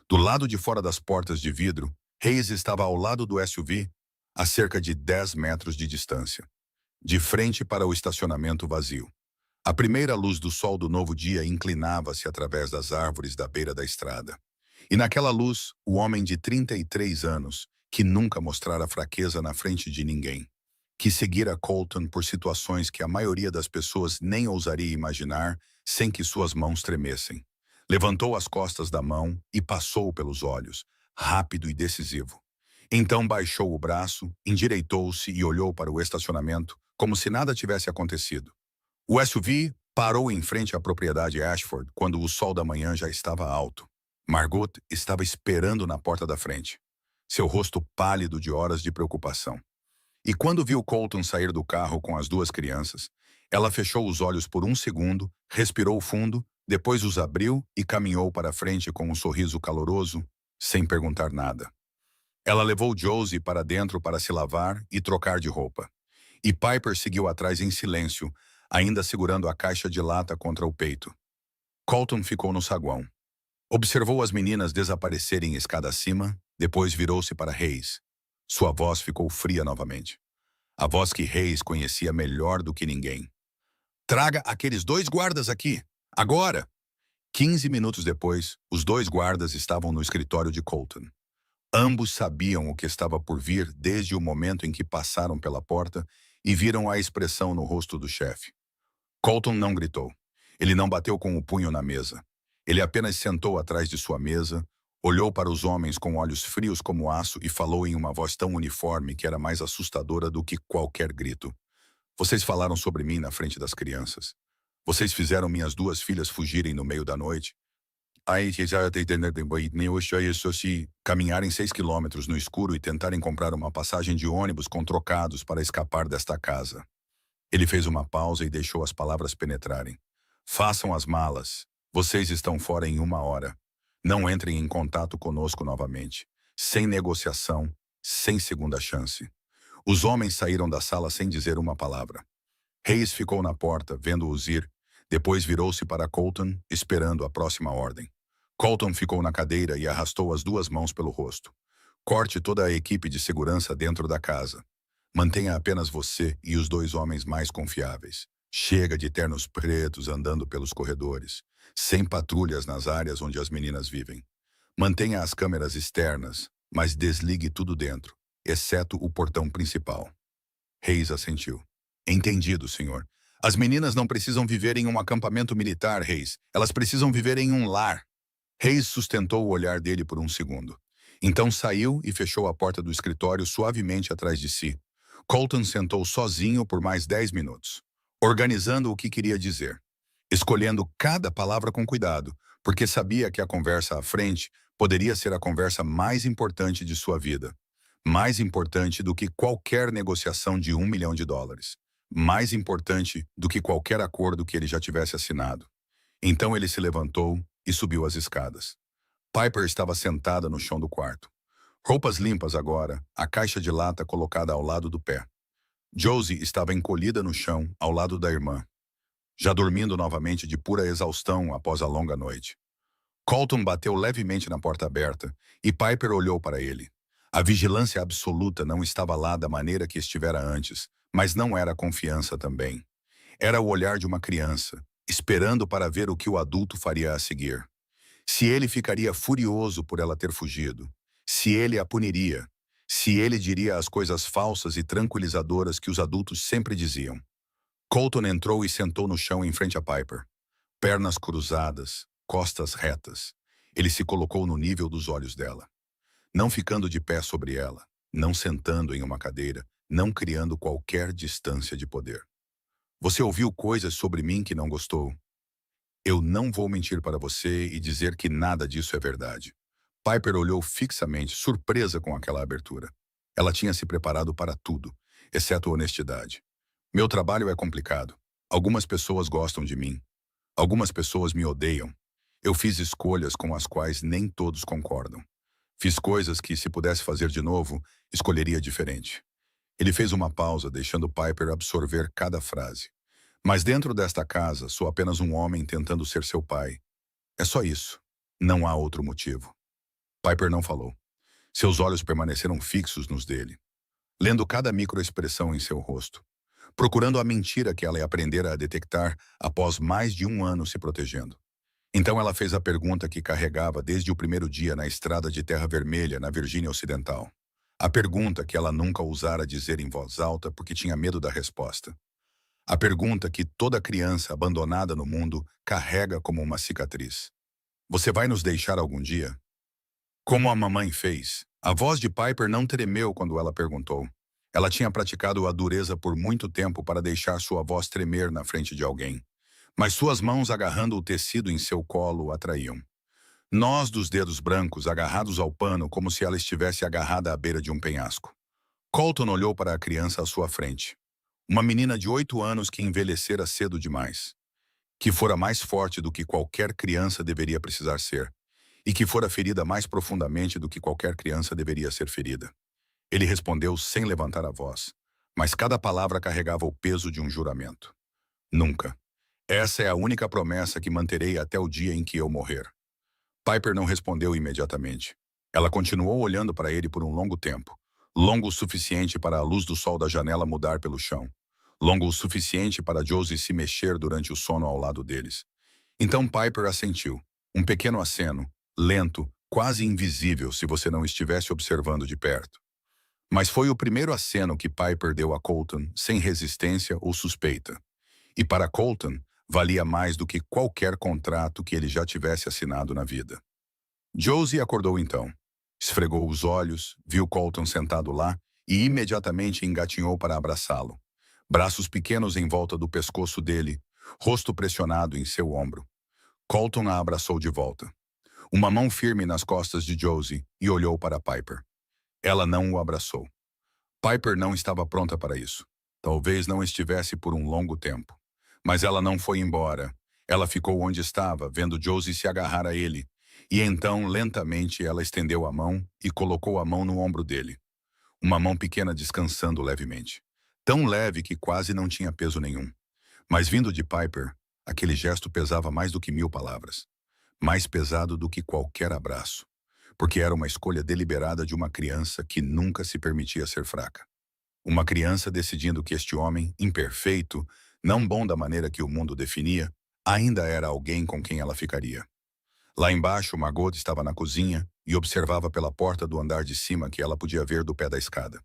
Do lado de fora das portas de vidro, Hayes estava ao lado do SUV, a cerca de 10 metros de distância, de frente para o estacionamento vazio. A primeira luz do sol do novo dia inclinava-se através das árvores da beira da estrada. E naquela luz, o homem de 33 anos, que nunca mostrara fraqueza na frente de ninguém, que seguira Colton por situações que a maioria das pessoas nem ousaria imaginar sem que suas mãos tremessem. Levantou as costas da mão e passou pelos olhos, rápido e decisivo. Então baixou o braço, endireitou-se e olhou para o estacionamento como se nada tivesse acontecido. O SUV parou em frente à propriedade Ashford quando o sol da manhã já estava alto. Margot estava esperando na porta da frente, seu rosto pálido de horas de preocupação. E quando viu Colton sair do carro com as duas crianças, ela fechou os olhos por um segundo, respirou fundo, depois os abriu e caminhou para a frente com um sorriso caloroso, sem perguntar nada. Ela levou Josie para dentro para se lavar e trocar de roupa. E Piper seguiu atrás em silêncio, ainda segurando a caixa de lata contra o peito. Colton ficou no saguão. Observou as meninas desaparecerem escada acima, depois virou-se para Hayes. Sua voz ficou fria novamente. A voz que Hayes conhecia melhor do que ninguém. Traga aqueles dois guardas aqui, agora! 15 minutos depois, os dois guardas estavam no escritório de Colton. Ambos sabiam o que estava por vir desde o momento em que passaram pela porta e viram a expressão no rosto do chefe. Colton não gritou. Ele não bateu com o punho na mesa. Ele apenas sentou atrás de sua mesa, olhou para os homens com olhos frios como aço e falou em uma voz tão uniforme que era mais assustadora do que qualquer grito. Vocês falaram sobre mim na frente das crianças. Vocês fizeram minhas duas filhas fugirem no meio da noite. Caminharem 6 quilômetros no escuro e tentarem comprar uma passagem de ônibus com trocados para escapar desta casa. Ele fez uma pausa e deixou as palavras penetrarem. Façam as malas. Vocês estão fora em 1 hora. Não entrem em contato conosco novamente. Sem negociação, sem segunda chance. Os homens saíram da sala sem dizer uma palavra. Hayes ficou na porta, vendo-os ir. Depois virou-se para Colton, esperando a próxima ordem. Colton ficou na cadeira e arrastou as duas mãos pelo rosto. Corte toda a equipe de segurança dentro da casa. Mantenha apenas você e os dois homens mais confiáveis. Chega de ternos pretos andando pelos corredores, sem patrulhas nas áreas onde as meninas vivem. Mantenha as câmeras externas, mas desligue tudo dentro, exceto o portão principal. Hayes assentiu. Entendido, senhor. As meninas não precisam viver em um acampamento militar, Hayes. Elas precisam viver em um lar. Hayes sustentou o olhar dele por um segundo. Então saiu e fechou a porta do escritório suavemente atrás de si. Colton sentou sozinho por mais 10 minutos, organizando o que queria dizer, escolhendo cada palavra com cuidado, porque sabia que a conversa à frente poderia ser a conversa mais importante de sua vida. Mais importante do que qualquer negociação de $1 milhão. Mais importante do que qualquer acordo que ele já tivesse assinado. Então ele se levantou e subiu as escadas. Piper estava sentada no chão do quarto. Roupas limpas agora, a caixa de lata colocada ao lado do pé. Josie estava encolhida no chão, ao lado da irmã, já dormindo novamente de pura exaustão após a longa noite. Colton bateu levemente na porta aberta e Piper olhou para ele. A vigilância absoluta não estava lá da maneira que estivera antes, mas não era confiança também. Era o olhar de uma criança, esperando para ver o que o adulto faria a seguir. Se ele ficaria furioso por ela ter fugido, se ele a puniria, se ele diria as coisas falsas e tranquilizadoras que os adultos sempre diziam. Colton entrou e sentou no chão em frente a Piper. Pernas cruzadas, costas retas. Ele se colocou no nível dos olhos dela. Não ficando de pé sobre ela, não sentando em uma cadeira, não criando qualquer distância de poder. Você ouviu coisas sobre mim que não gostou? Eu não vou mentir para você e dizer que nada disso é verdade. Piper olhou fixamente, surpresa com aquela abertura. Ela tinha se preparado para tudo, exceto honestidade. Meu trabalho é complicado. Algumas pessoas gostam de mim. Algumas pessoas me odeiam. Eu fiz escolhas com as quais nem todos concordam. Fiz coisas que, se pudesse fazer de novo, escolheria diferente. Ele fez uma pausa, deixando Piper absorver cada frase. Mas dentro desta casa, sou apenas um homem tentando ser seu pai. É só isso. Não há outro motivo. Piper não falou. Seus olhos permaneceram fixos nos dele, lendo cada microexpressão em seu rosto, procurando a mentira que ela aprendera a detectar após mais de um ano se protegendo. Então ela fez a pergunta que carregava desde o primeiro dia na estrada de Terra Vermelha, na Virgínia Ocidental. A pergunta que ela nunca ousara dizer em voz alta porque tinha medo da resposta. A pergunta que toda criança abandonada no mundo carrega como uma cicatriz. Você vai nos deixar algum dia? Como a mamãe fez. A voz de Piper não tremeu quando ela perguntou. Ela tinha praticado a dureza por muito tempo para deixar sua voz tremer na frente de alguém. Mas suas mãos agarrando o tecido em seu colo o atraíam. Nós dos dedos brancos agarrados ao pano como se ela estivesse agarrada à beira de um penhasco. Colton olhou para a criança à sua frente. Uma menina de 8 anos que envelhecera cedo demais. Que fora mais forte do que qualquer criança deveria precisar ser. E que fora ferida mais profundamente do que qualquer criança deveria ser ferida. Ele respondeu sem levantar a voz, mas cada palavra carregava o peso de um juramento. Nunca. Essa é a única promessa que manterei até o dia em que eu morrer. Piper não respondeu imediatamente. Ela continuou olhando para ele por um longo tempo. Longo o suficiente para a luz do sol da janela mudar pelo chão. Longo o suficiente para Josie se mexer durante o sono ao lado deles. Então Piper assentiu. Um pequeno aceno, lento, quase invisível se você não estivesse observando de perto. Mas foi o primeiro aceno que Piper deu a Colton, sem resistência ou suspeita. E para Colton, valia mais do que qualquer contrato que ele já tivesse assinado na vida. Josie acordou então. Esfregou os olhos, viu Colton sentado lá e imediatamente engatinhou para abraçá-lo. Braços pequenos em volta do pescoço dele, rosto pressionado em seu ombro. Colton a abraçou de volta. Uma mão firme nas costas de Josie e olhou para Piper. Ela não o abraçou. Piper não estava pronta para isso. Talvez não estivesse por um longo tempo. Mas ela não foi embora. Ela ficou onde estava, vendo Josie se agarrar a ele. E então, lentamente, ela estendeu a mão e colocou a mão no ombro dele. Uma mão pequena descansando levemente. Tão leve que quase não tinha peso nenhum. Mas vindo de Piper, aquele gesto pesava mais do que 1000 palavras. Mais pesado do que qualquer abraço. Porque era uma escolha deliberada de uma criança que nunca se permitia ser fraca. Uma criança decidindo que este homem, imperfeito, não bom da maneira que o mundo definia, ainda era alguém com quem ela ficaria. Lá embaixo, Margot estava na cozinha e observava pela porta do andar de cima que ela podia ver do pé da escada.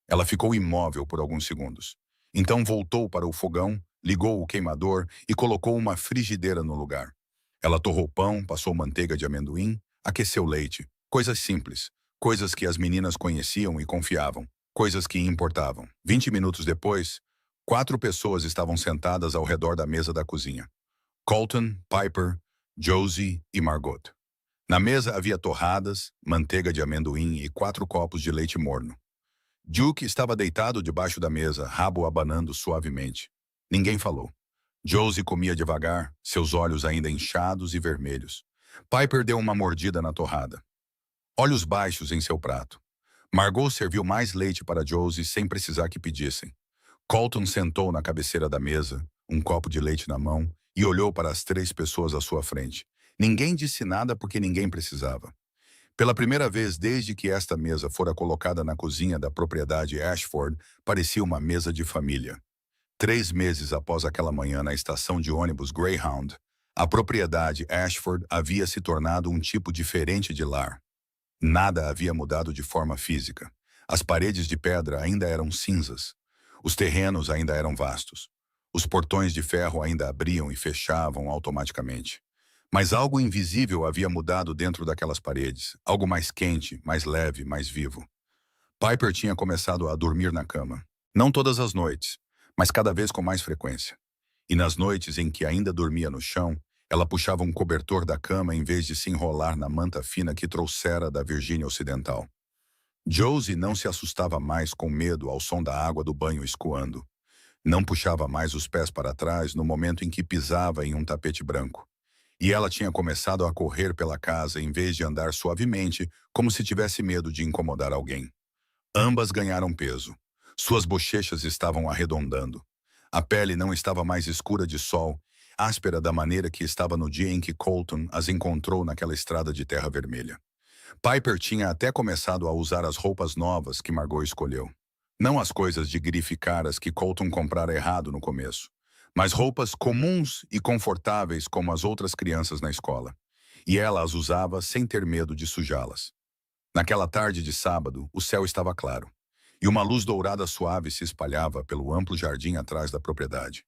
Ela ficou imóvel por alguns segundos. Então voltou para o fogão, ligou o queimador e colocou uma frigideira no lugar. Ela torrou pão, passou manteiga de amendoim, aqueceu leite. Coisas simples, coisas que as meninas conheciam e confiavam, coisas que importavam. 20 minutos depois, 4 pessoas estavam sentadas ao redor da mesa da cozinha. Colton, Piper, Josie e Margot. Na mesa havia torradas, manteiga de amendoim e 4 copos de leite morno. Duke estava deitado debaixo da mesa, rabo abanando suavemente. Ninguém falou. Josie comia devagar, seus olhos ainda inchados e vermelhos. Piper deu uma mordida na torrada. Olhos baixos em seu prato. Margot serviu mais leite para Josie sem precisar que pedissem. Colton sentou na cabeceira da mesa, um copo de leite na mão, e olhou para as 3 pessoas à sua frente. Ninguém disse nada porque ninguém precisava. Pela primeira vez desde que esta mesa fora colocada na cozinha da propriedade Ashford, parecia uma mesa de família. 3 meses após aquela manhã na estação de ônibus Greyhound, a propriedade Ashford havia se tornado um tipo diferente de lar. Nada havia mudado de forma física. As paredes de pedra ainda eram cinzas. Os terrenos ainda eram vastos. Os portões de ferro ainda abriam e fechavam automaticamente. Mas algo invisível havia mudado dentro daquelas paredes, algo mais quente, mais leve, mais vivo. Piper tinha começado a dormir na cama. Não todas as noites, mas cada vez com mais frequência. E nas noites em que ainda dormia no chão, ela puxava um cobertor da cama em vez de se enrolar na manta fina que trouxera da Virgínia Ocidental. Josie não se assustava mais com medo ao som da água do banho escoando. Não puxava mais os pés para trás no momento em que pisava em um tapete branco. E ela tinha começado a correr pela casa em vez de andar suavemente, como se tivesse medo de incomodar alguém. Ambas ganharam peso. Suas bochechas estavam arredondando. A pele não estava mais escura de sol, áspera da maneira que estava no dia em que Colton as encontrou naquela estrada de terra vermelha. Piper tinha até começado a usar as roupas novas que Margot escolheu. Não as coisas de grife caras que Colton comprara errado no começo, mas roupas comuns e confortáveis como as outras crianças na escola. E ela as usava sem ter medo de sujá-las. Naquela tarde de sábado, o céu estava claro, e uma luz dourada suave se espalhava pelo amplo jardim atrás da propriedade.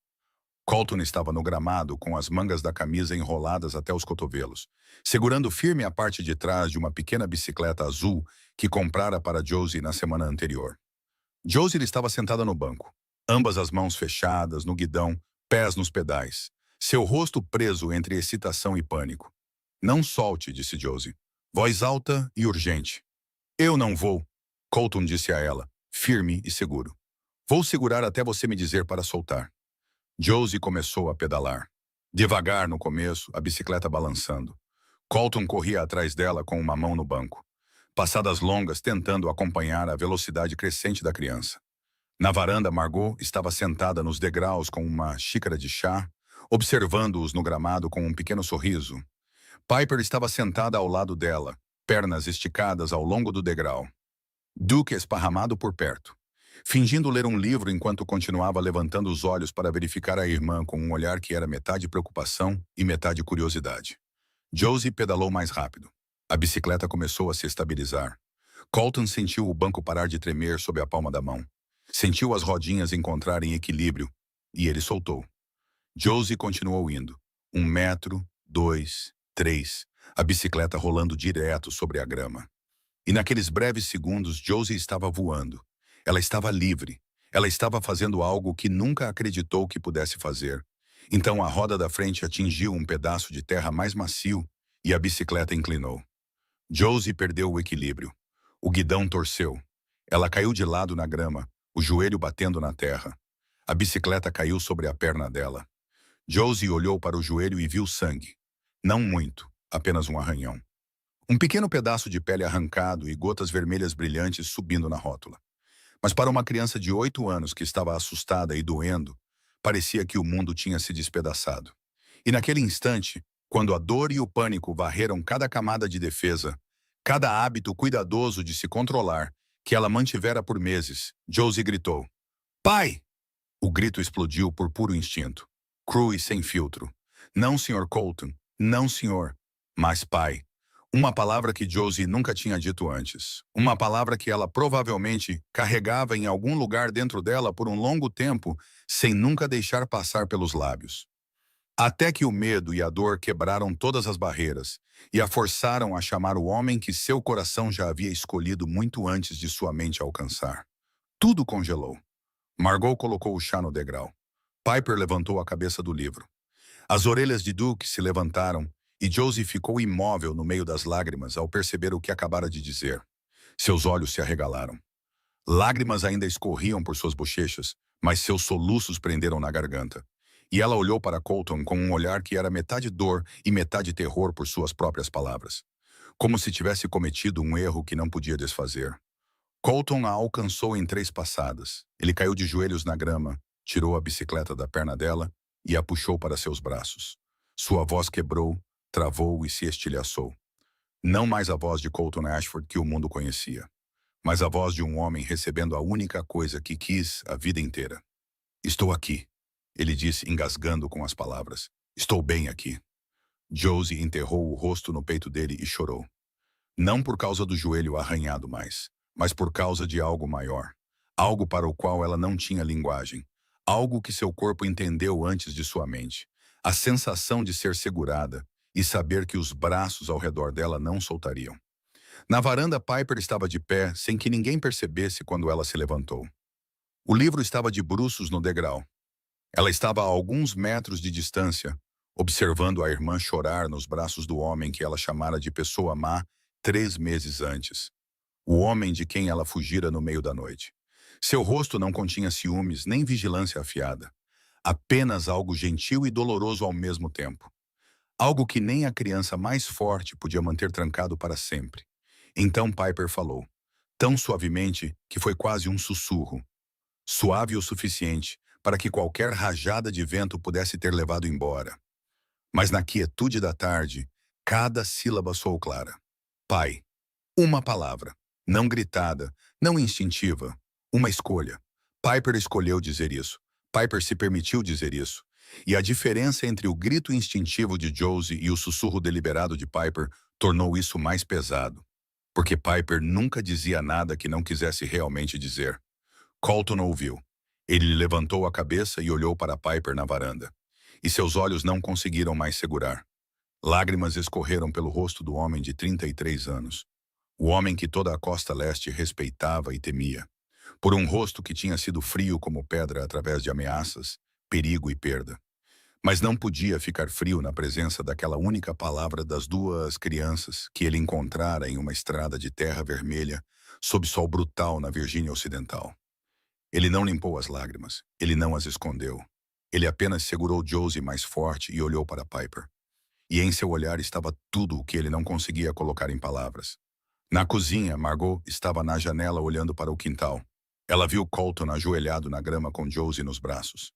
Colton estava no gramado com as mangas da camisa enroladas até os cotovelos, segurando firme a parte de trás de uma pequena bicicleta azul que comprara para Josie na semana anterior. Josie estava sentada no banco, ambas as mãos fechadas no guidão, pés nos pedais, seu rosto preso entre excitação e pânico. "Não solte", disse Josie, voz alta e urgente. "Eu não vou", Colton disse a ela, firme e seguro. "Vou segurar até você me dizer para soltar." Josie começou a pedalar. Devagar no começo, a bicicleta balançando. Colton corria atrás dela com uma mão no banco. Passadas longas tentando acompanhar a velocidade crescente da criança. Na varanda, Margot estava sentada nos degraus com uma xícara de chá, observando-os no gramado com um pequeno sorriso. Piper estava sentada ao lado dela, pernas esticadas ao longo do degrau. Duke esparramado por perto, fingindo ler um livro enquanto continuava levantando os olhos para verificar a irmã com um olhar que era metade preocupação e metade curiosidade. Josie pedalou mais rápido. A bicicleta começou a se estabilizar. Colton sentiu o banco parar de tremer sob a palma da mão. Sentiu as rodinhas encontrarem equilíbrio, e ele soltou. Josie continuou indo. 1 metro, 2, 3, a bicicleta rolando direto sobre a grama. E naqueles breves segundos, Josie estava voando. Ela estava livre. Ela estava fazendo algo que nunca acreditou que pudesse fazer. Então a roda da frente atingiu um pedaço de terra mais macio e a bicicleta inclinou. Josie perdeu o equilíbrio. O guidão torceu. Ela caiu de lado na grama, o joelho batendo na terra. A bicicleta caiu sobre a perna dela. Josie olhou para o joelho e viu sangue. Não muito, apenas um arranhão. Um pequeno pedaço de pele arrancado e gotas vermelhas brilhantes subindo na rótula. Mas para uma criança de 8 anos que estava assustada e doendo, parecia que o mundo tinha se despedaçado. E naquele instante, quando a dor e o pânico varreram cada camada de defesa, cada hábito cuidadoso de se controlar, que ela mantivera por meses, Josie gritou: "Pai!" O grito explodiu por puro instinto. Cru e sem filtro. "Não, Sr. Colton. Não, senhor. Mas pai." Uma palavra que Josie nunca tinha dito antes. Uma palavra que ela provavelmente carregava em algum lugar dentro dela por um longo tempo, sem nunca deixar passar pelos lábios. Até que o medo e a dor quebraram todas as barreiras e a forçaram a chamar o homem que seu coração já havia escolhido muito antes de sua mente alcançar. Tudo congelou. Margot colocou o chá no degrau. Piper levantou a cabeça do livro. As orelhas de Duke se levantaram e Josie ficou imóvel no meio das lágrimas ao perceber o que acabara de dizer. Seus olhos se arregalaram. Lágrimas ainda escorriam por suas bochechas, mas seus soluços prenderam na garganta. E ela olhou para Colton com um olhar que era metade dor e metade terror por suas próprias palavras. Como se tivesse cometido um erro que não podia desfazer. Colton a alcançou em 3 passadas. Ele caiu de joelhos na grama, tirou a bicicleta da perna dela e a puxou para seus braços. Sua voz quebrou, travou e se estilhaçou. Não mais a voz de Colton Ashford que o mundo conhecia, mas a voz de um homem recebendo a única coisa que quis a vida inteira. Estou aqui, ele disse, engasgando com as palavras. Estou bem aqui. Josie enterrou o rosto no peito dele e chorou. Não por causa do joelho arranhado mais, mas por causa de algo maior. Algo para o qual ela não tinha linguagem. Algo que seu corpo entendeu antes de sua mente. A sensação de ser segurada e saber que os braços ao redor dela não soltariam. Na varanda, Piper estava de pé, sem que ninguém percebesse quando ela se levantou. O livro estava de bruços no degrau. Ela estava a alguns metros de distância, observando a irmã chorar nos braços do homem que ela chamara de pessoa má 3 meses antes. O homem de quem ela fugira no meio da noite. Seu rosto não continha ciúmes nem vigilância afiada. Apenas algo gentil e doloroso ao mesmo tempo. Algo que nem a criança mais forte podia manter trancado para sempre. Então Piper falou, tão suavemente que foi quase um sussurro. Suave o suficiente para que qualquer rajada de vento pudesse ter levado embora. Mas na quietude da tarde, cada sílaba soou clara. Pai. Uma palavra. Não gritada, não instintiva. Uma escolha. Piper escolheu dizer isso. Piper se permitiu dizer isso. E a diferença entre o grito instintivo de Josie e o sussurro deliberado de Piper tornou isso mais pesado. Porque Piper nunca dizia nada que não quisesse realmente dizer. Colton ouviu. Ele levantou a cabeça e olhou para Piper na varanda. E seus olhos não conseguiram mais segurar. Lágrimas escorreram pelo rosto do homem de 33 anos. O homem que toda a costa leste respeitava e temia. Por um rosto que tinha sido frio como pedra através de ameaças, perigo e perda. Mas não podia ficar frio na presença daquela única palavra das 2 crianças que ele encontrara em uma estrada de terra vermelha, sob sol brutal na Virgínia Ocidental. Ele não limpou as lágrimas, ele não as escondeu. Ele apenas segurou Josie mais forte e olhou para Piper. E em seu olhar estava tudo o que ele não conseguia colocar em palavras. Na cozinha, Margot estava na janela olhando para o quintal. Ela viu Colton ajoelhado na grama com Josie nos braços.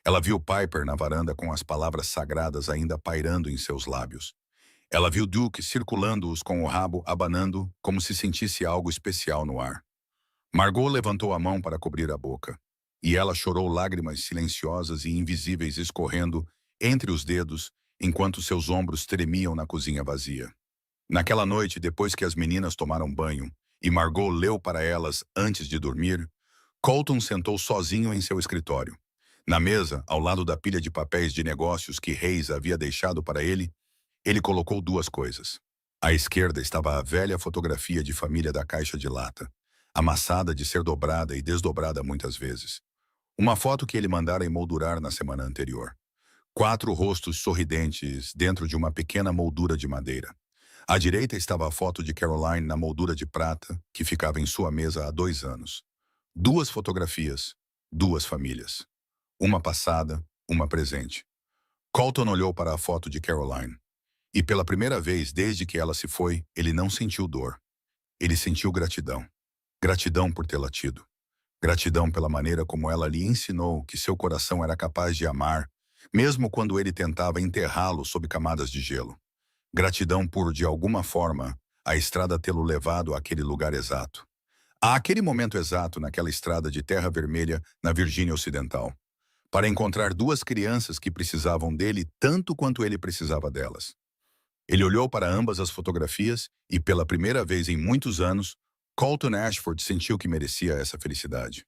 Ela viu Piper na varanda com as palavras sagradas ainda pairando em seus lábios. Ela viu Duke circulando-os com o rabo abanando como se sentisse algo especial no ar. Margot levantou a mão para cobrir a boca. E ela chorou lágrimas silenciosas e invisíveis escorrendo entre os dedos enquanto seus ombros tremiam na cozinha vazia. Naquela noite, depois que as meninas tomaram banho e Margot leu para elas antes de dormir, Colton sentou sozinho em seu escritório. Na mesa, ao lado da pilha de papéis de negócios que Hayes havia deixado para ele colocou 2 coisas. À esquerda estava a velha fotografia de família da caixa de lata, amassada de ser dobrada e desdobrada muitas vezes. Uma foto que ele mandara emoldurar na semana anterior. 4 rostos sorridentes dentro de uma pequena moldura de madeira. À direita estava a foto de Caroline na moldura de prata, que ficava em sua mesa há 2 anos. 2 fotografias, 2 famílias. Uma passada, uma presente. Colton olhou para a foto de Caroline. E pela primeira vez desde que ela se foi, ele não sentiu dor. Ele sentiu gratidão. Gratidão por tê-la tido. Gratidão pela maneira como ela lhe ensinou que seu coração era capaz de amar, mesmo quando ele tentava enterrá-lo sob camadas de gelo. Gratidão por, de alguma forma, a estrada tê-lo levado àquele lugar exato. Àquele momento exato naquela estrada de terra vermelha na Virgínia Ocidental. Para encontrar 2 crianças que precisavam dele tanto quanto ele precisava delas. Ele olhou para ambas as fotografias e, pela primeira vez em muitos anos, Colton Ashford sentiu que merecia essa felicidade.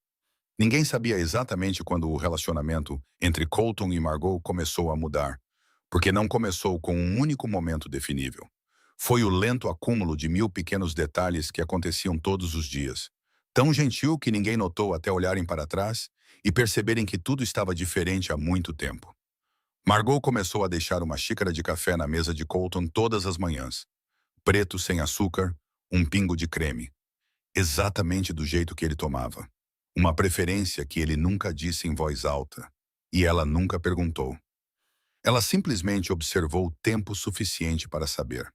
Ninguém sabia exatamente quando o relacionamento entre Colton e Margot começou a mudar, porque não começou com um único momento definível. Foi o lento acúmulo de 1000 pequenos detalhes que aconteciam todos os dias. Tão gentil que ninguém notou até olharem para trás e perceberem que tudo estava diferente há muito tempo. Margot começou a deixar uma xícara de café na mesa de Colton todas as manhãs. Preto sem açúcar, um pingo de creme. Exatamente do jeito que ele tomava. Uma preferência que ele nunca disse em voz alta. E ela nunca perguntou. Ela simplesmente observou tempo suficiente para saber.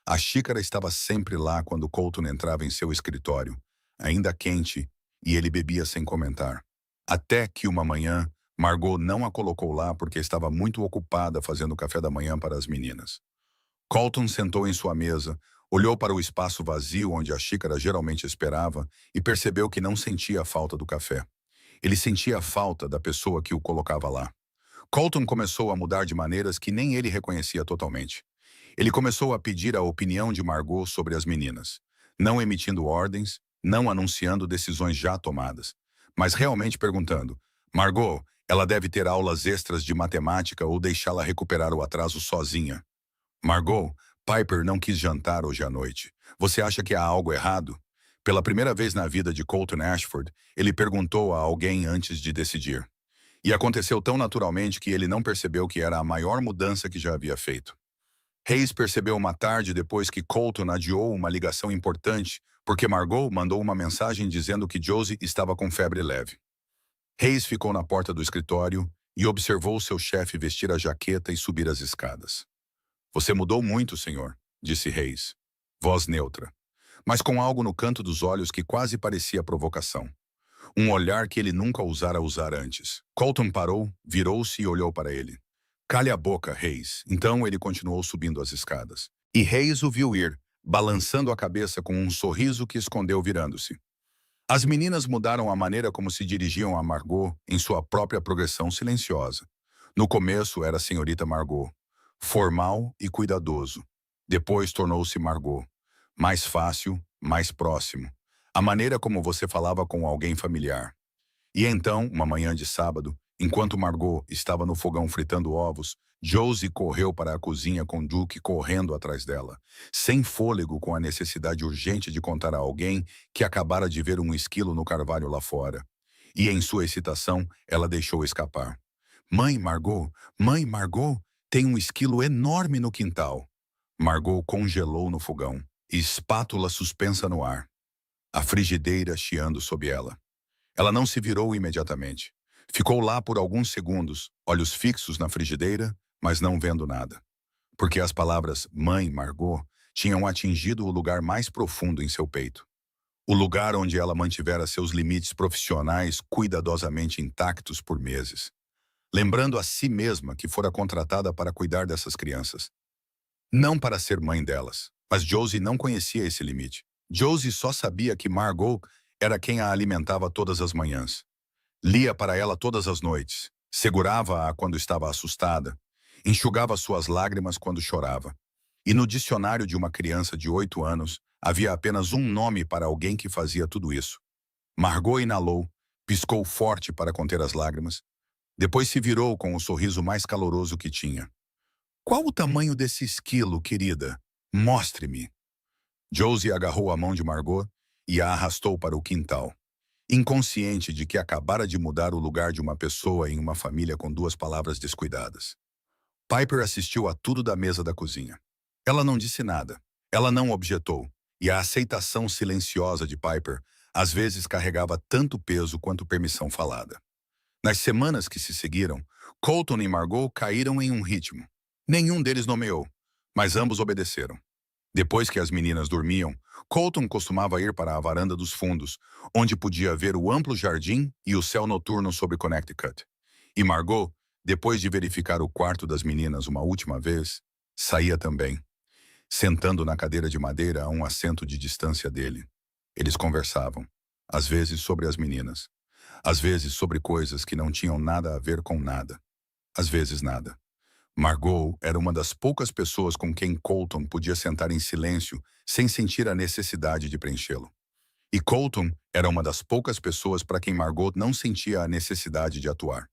A xícara estava sempre lá quando Colton entrava em seu escritório, ainda quente, e ele bebia sem comentar. Até que uma manhã, Margot não a colocou lá porque estava muito ocupada fazendo café da manhã para as meninas. Colton sentou em sua mesa, olhou para o espaço vazio onde a xícara geralmente esperava e percebeu que não sentia a falta do café. Ele sentia a falta da pessoa que o colocava lá. Colton começou a mudar de maneiras que nem ele reconhecia totalmente. Ele começou a pedir a opinião de Margot sobre as meninas, não emitindo ordens, não anunciando decisões já tomadas, mas realmente perguntando: Margot, ela deve ter aulas extras de matemática ou deixá-la recuperar o atraso sozinha? Margot, Piper não quis jantar hoje à noite. Você acha que há algo errado? Pela primeira vez na vida de Colton Ashford, ele perguntou a alguém antes de decidir. E aconteceu tão naturalmente que ele não percebeu que era a maior mudança que já havia feito. Hayes percebeu uma tarde depois que Colton adiou uma ligação importante porque Margot mandou uma mensagem dizendo que Josie estava com febre leve. Hayes ficou na porta do escritório e observou seu chefe vestir a jaqueta e subir as escadas. Você mudou muito, senhor, disse Hayes, voz neutra, mas com algo no canto dos olhos que quase parecia provocação. Um olhar que ele nunca ousara usar antes. Colton parou, virou-se e olhou para ele. Cale a boca, Hayes. Então ele continuou subindo as escadas. E Hayes o viu ir, balançando a cabeça com um sorriso que escondeu virando-se. As meninas mudaram a maneira como se dirigiam a Margot em sua própria progressão silenciosa. No começo era a senhorita Margot, formal e cuidadoso. Depois tornou-se Margot, mais fácil, mais próximo. A maneira como você falava com alguém familiar. E então, uma manhã de sábado, enquanto Margot estava no fogão fritando ovos, Josie correu para a cozinha com Duke correndo atrás dela, sem fôlego com a necessidade urgente de contar a alguém que acabara de ver um esquilo no carvalho lá fora. E em sua excitação, ela deixou escapar. Mãe Margot, tem um esquilo enorme no quintal. Margot congelou no fogão, espátula suspensa no ar. A frigideira chiando sob ela. Ela não se virou imediatamente. Ficou lá por alguns segundos, olhos fixos na frigideira, mas não vendo nada. Porque as palavras Mãe Margot tinham atingido o lugar mais profundo em seu peito. O lugar onde ela mantivera seus limites profissionais cuidadosamente intactos por meses. Lembrando a si mesma que fora contratada para cuidar dessas crianças. Não para ser mãe delas, mas Josie não conhecia esse limite. Josie só sabia que Margot era quem a alimentava todas as manhãs. Lia para ela todas as noites, segurava-a quando estava assustada, enxugava suas lágrimas quando chorava. E no dicionário de uma criança de 8 anos, havia apenas um nome para alguém que fazia tudo isso. Margot inalou, piscou forte para conter as lágrimas, depois se virou com o sorriso mais caloroso que tinha. Qual o tamanho desse esquilo, querida? Mostre-me. Josie agarrou a mão de Margot e a arrastou para o quintal, inconsciente de que acabara de mudar o lugar de uma pessoa em uma família com 2 palavras descuidadas. Piper assistiu a tudo da mesa da cozinha. Ela não disse nada, ela não objetou, e a aceitação silenciosa de Piper às vezes carregava tanto peso quanto permissão falada. Nas semanas que se seguiram, Colton e Margot caíram em um ritmo. Nenhum deles nomeou, mas ambos obedeceram. Depois que as meninas dormiam, Colton costumava ir para a varanda dos fundos, onde podia ver o amplo jardim e o céu noturno sobre Connecticut. E Margot, depois de verificar o quarto das meninas uma última vez, saía também, sentando na cadeira de madeira a um assento de distância dele. Eles conversavam, às vezes sobre as meninas, às vezes sobre coisas que não tinham nada a ver com nada, às vezes nada. Margot era uma das poucas pessoas com quem Colton podia sentar em silêncio sem sentir a necessidade de preenchê-lo. E Colton era uma das poucas pessoas para quem Margot não sentia a necessidade de atuar.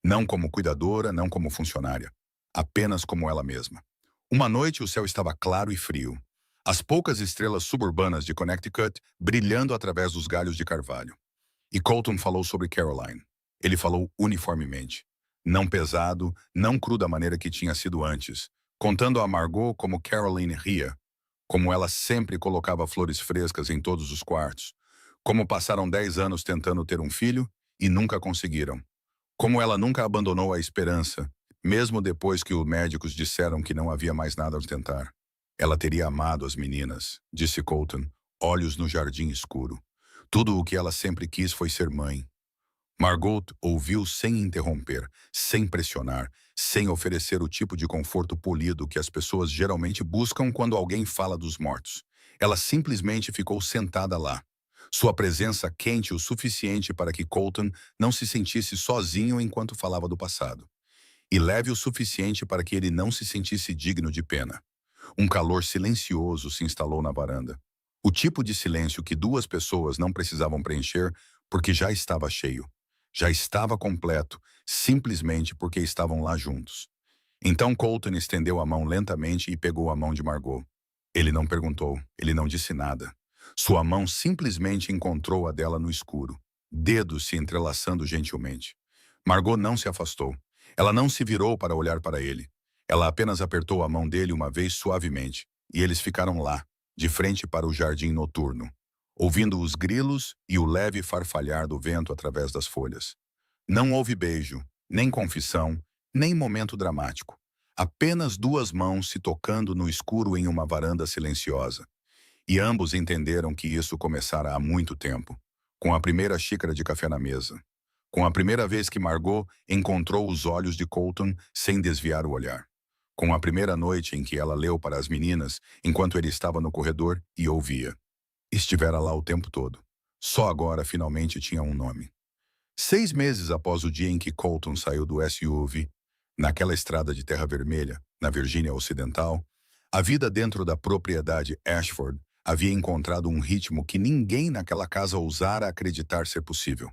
Não como cuidadora, não como funcionária. Apenas como ela mesma. Uma noite o céu estava claro e frio. As poucas estrelas suburbanas de Connecticut brilhando através dos galhos de carvalho. E Colton falou sobre Caroline. Ele falou uniformemente. Não pesado, não cru da maneira que tinha sido antes, contando a Margot como Caroline ria, como ela sempre colocava flores frescas em todos os quartos, como passaram 10 anos tentando ter um filho e nunca conseguiram, como ela nunca abandonou a esperança, mesmo depois que os médicos disseram que não havia mais nada a tentar. Ela teria amado as meninas, disse Colton, olhos no jardim escuro. Tudo o que ela sempre quis foi ser mãe. Margot ouviu sem interromper, sem pressionar, sem oferecer o tipo de conforto polido que as pessoas geralmente buscam quando alguém fala dos mortos. Ela simplesmente ficou sentada lá. Sua presença quente o suficiente para que Colton não se sentisse sozinho enquanto falava do passado. E leve o suficiente para que ele não se sentisse digno de pena. Um calor silencioso se instalou na varanda. O tipo de silêncio que duas pessoas não precisavam preencher porque já estava cheio. Já estava completo, simplesmente porque estavam lá juntos. Então Colton estendeu a mão lentamente e pegou a mão de Margot. Ele não perguntou, ele não disse nada. Sua mão simplesmente encontrou a dela no escuro, dedos se entrelaçando gentilmente. Margot não se afastou. Ela não se virou para olhar para ele. Ela apenas apertou a mão dele uma vez suavemente, e eles ficaram lá, de frente para o jardim noturno, ouvindo os grilos e o leve farfalhar do vento através das folhas. Não houve beijo, nem confissão, nem momento dramático. Apenas duas mãos se tocando no escuro em uma varanda silenciosa. E ambos entenderam que isso começara há muito tempo, com a primeira xícara de café na mesa. Com a primeira vez que Margot encontrou os olhos de Colton sem desviar o olhar. Com a primeira noite em que ela leu para as meninas enquanto ele estava no corredor e ouvia. Estivera lá o tempo todo. Só agora finalmente tinha um nome. 6 meses após o dia em que Colton saiu do SUV, naquela estrada de terra vermelha, na Virgínia Ocidental, a vida dentro da propriedade Ashford havia encontrado um ritmo que ninguém naquela casa ousara acreditar ser possível.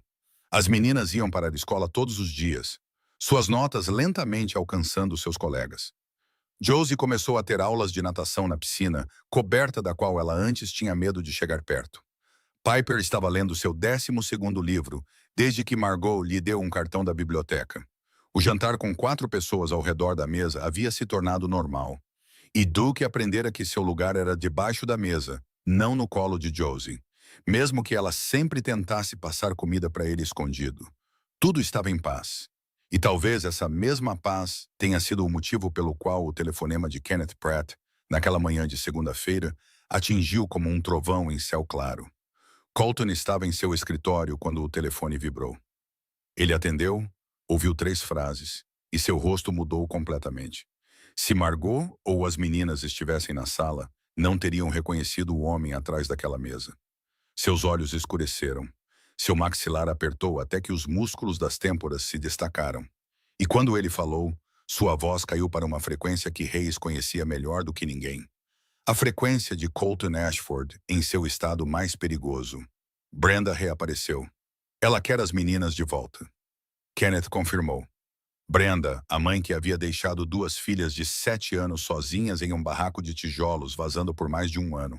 As meninas iam para a escola todos os dias, suas notas lentamente alcançando seus colegas. Josie começou a ter aulas de natação na piscina, coberta da qual ela antes tinha medo de chegar perto. Piper estava lendo seu 12º livro, desde que Margot lhe deu um cartão da biblioteca. O jantar com 4 pessoas ao redor da mesa havia se tornado normal. E Duke aprendera que seu lugar era debaixo da mesa, não no colo de Josie, mesmo que ela sempre tentasse passar comida para ele escondido. Tudo estava em paz. E talvez essa mesma paz tenha sido o motivo pelo qual o telefonema de Kenneth Pratt, naquela manhã de segunda-feira, atingiu como um trovão em céu claro. Colton estava em seu escritório quando o telefone vibrou. Ele atendeu, ouviu 3 frases, e seu rosto mudou completamente. Se Margot ou as meninas estivessem na sala, não teriam reconhecido o homem atrás daquela mesa. Seus olhos escureceram. Seu maxilar apertou até que os músculos das têmporas se destacaram. E quando ele falou, sua voz caiu para uma frequência que Hayes conhecia melhor do que ninguém. A frequência de Colton Ashford em seu estado mais perigoso. Brenda reapareceu. Ela quer as meninas de volta. Kenneth confirmou. Brenda, a mãe que havia deixado 2 filhas de 7 anos sozinhas em um barraco de tijolos vazando por mais de 1 ano.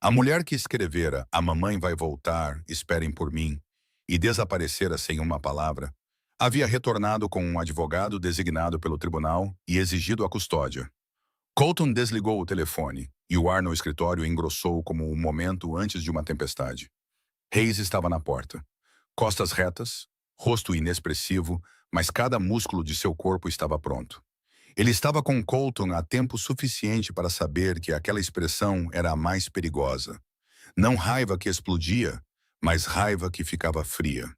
A mulher que escrevera "A mamãe vai voltar, esperem por mim" e desaparecera sem uma palavra, havia retornado com um advogado designado pelo tribunal e exigido a custódia. Colton desligou o telefone e o ar no escritório engrossou como um momento antes de uma tempestade. Hayes estava na porta. Costas retas, rosto inexpressivo, mas cada músculo de seu corpo estava pronto. Ele estava com Colton há tempo suficiente para saber que aquela expressão era a mais perigosa. Não raiva que explodia, mas raiva que ficava fria.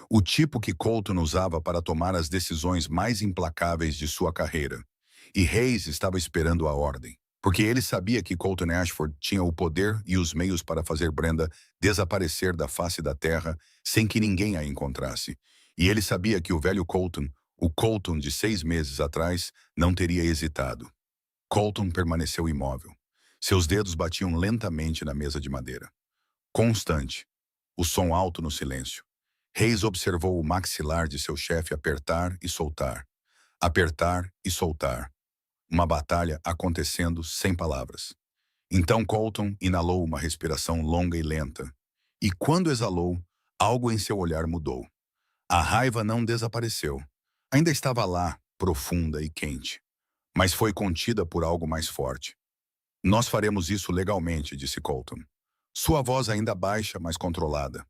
O tipo que Colton usava para tomar as decisões mais implacáveis de sua carreira. E Hayes estava esperando a ordem, porque ele sabia que Colton Ashford tinha o poder e os meios para fazer Brenda desaparecer da face da terra sem que ninguém a encontrasse. E ele sabia que o velho Colton, o Colton de 6 meses atrás, não teria hesitado. Colton permaneceu imóvel. Seus dedos batiam lentamente na mesa de madeira. Constante. O som alto no silêncio. Hayes observou o maxilar de seu chefe apertar e soltar. Apertar e soltar. Uma batalha acontecendo sem palavras. Então Colton inalou uma respiração longa e lenta. E quando exalou, algo em seu olhar mudou. A raiva não desapareceu. Ainda estava lá, profunda e quente. Mas foi contida por algo mais forte. Nós faremos isso legalmente, disse Colton. Sua voz ainda baixa, mas controlada.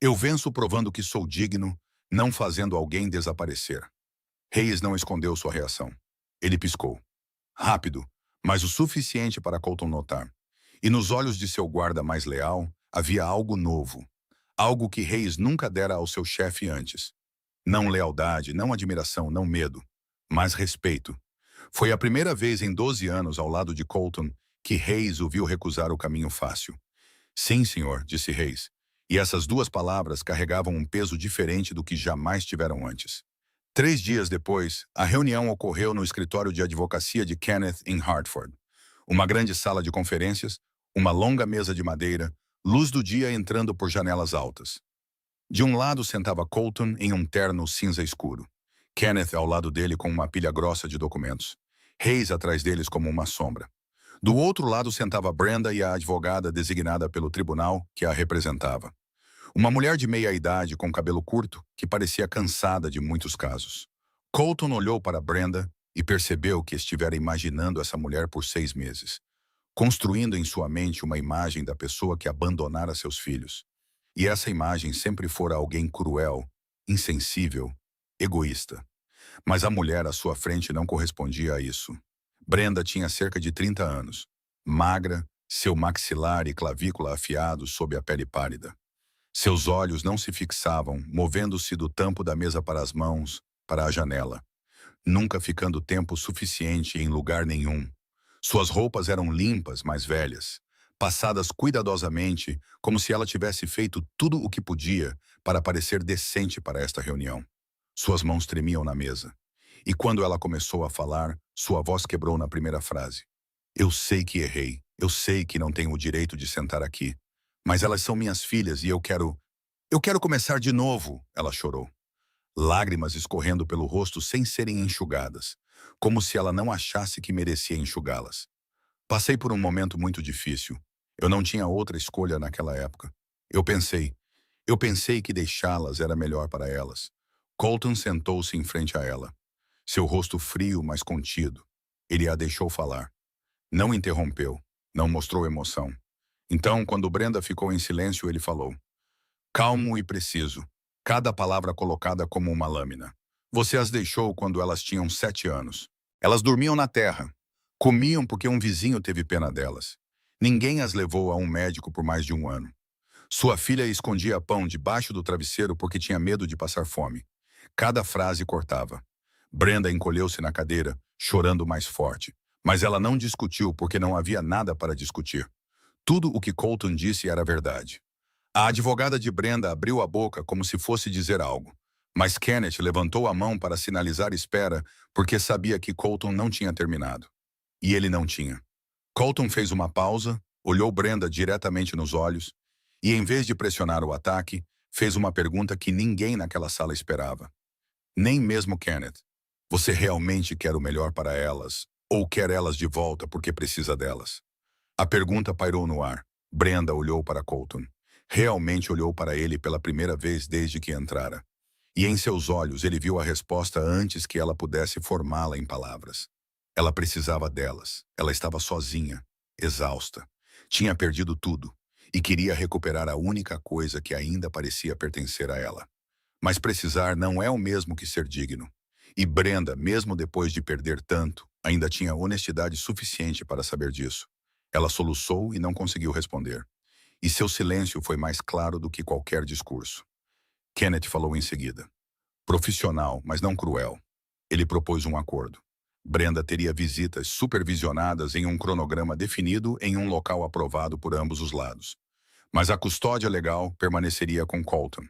Eu venço provando que sou digno, não fazendo alguém desaparecer. Hayes não escondeu sua reação. Ele piscou. Rápido, mas o suficiente para Colton notar. E nos olhos de seu guarda mais leal, havia algo novo. algo que Reis nunca dera ao seu chefe antes. Não lealdade, não admiração, não medo, mas respeito. Foi a primeira vez em 12 anos ao lado de Colton que Reis o viu recusar o caminho fácil. Sim, senhor, disse Reis. E essas duas palavras carregavam um peso diferente do que jamais tiveram antes. 3 dias depois, a reunião ocorreu no escritório de advocacia de Kenneth em Hartford. Uma grande sala de conferências, uma longa mesa de madeira, luz do dia entrando por janelas altas. De um lado sentava Colton em um terno cinza escuro. Kenneth ao lado dele com uma pilha grossa de documentos. Reis atrás deles como uma sombra. Do outro lado sentava Brenda e a advogada designada pelo tribunal que a representava. Uma mulher de meia-idade com cabelo curto que parecia cansada de muitos casos. Colton olhou para Brenda e percebeu que estivera imaginando essa mulher por 6 meses, construindo em sua mente uma imagem da pessoa que abandonara seus filhos. E essa imagem sempre fora alguém cruel, insensível, egoísta. Mas a mulher à sua frente não correspondia a isso. Brenda tinha cerca de 30 anos, magra, seu maxilar e clavícula afiados sob a pele pálida. Seus olhos não se fixavam, movendo-se do tampo da mesa para as mãos, para a janela, nunca ficando tempo suficiente em lugar nenhum. Suas roupas eram limpas, mas velhas, passadas cuidadosamente, como se ela tivesse feito tudo o que podia para parecer decente para esta reunião. Suas mãos tremiam na mesa. E quando ela começou a falar, sua voz quebrou na primeira frase. Eu sei que errei. Eu sei que não tenho o direito de sentar aqui. Mas elas são minhas filhas e eu quero... Eu quero começar de novo, ela chorou. Lágrimas escorrendo pelo rosto sem serem enxugadas, como se ela não achasse que merecia enxugá-las. Passei por um momento muito difícil. Eu não tinha outra escolha naquela época. Eu pensei que deixá-las era melhor para elas. Colton sentou-se em frente a ela. Seu rosto frio, mas contido. Ele a deixou falar. Não interrompeu, não mostrou emoção. Então, quando Brenda ficou em silêncio, ele falou. Calmo e preciso, cada palavra colocada como uma lâmina. Você as deixou quando elas tinham 7 anos. Elas dormiam na terra. Comiam porque um vizinho teve pena delas. Ninguém as levou a um médico por mais de 1 ano. Sua filha escondia pão debaixo do travesseiro porque tinha medo de passar fome. Cada frase cortava. Brenda encolheu-se na cadeira, chorando mais forte. Mas ela não discutiu porque não havia nada para discutir. Tudo o que Colton disse era verdade. A advogada de Brenda abriu a boca como se fosse dizer algo. Mas Kenneth levantou a mão para sinalizar espera porque sabia que Colton não tinha terminado. E ele não tinha. Colton fez uma pausa, olhou Brenda diretamente nos olhos e, em vez de pressionar o ataque, fez uma pergunta que ninguém naquela sala esperava. Nem mesmo Kenneth. Você realmente quer o melhor para elas ou quer elas de volta porque precisa delas? A pergunta pairou no ar. Brenda olhou para Colton. Realmente olhou para ele pela primeira vez desde que entrara. E em seus olhos ele viu a resposta antes que ela pudesse formá-la em palavras. Ela precisava delas. Ela estava sozinha, exausta. Tinha perdido tudo e queria recuperar a única coisa que ainda parecia pertencer a ela. Mas precisar não é o mesmo que ser digno. E Brenda, mesmo depois de perder tanto, ainda tinha honestidade suficiente para saber disso. Ela soluçou e não conseguiu responder. E seu silêncio foi mais claro do que qualquer discurso. Kenneth falou em seguida. Profissional, mas não cruel. Ele propôs um acordo. Brenda teria visitas supervisionadas em um cronograma definido em um local aprovado por ambos os lados. Mas a custódia legal permaneceria com Colton.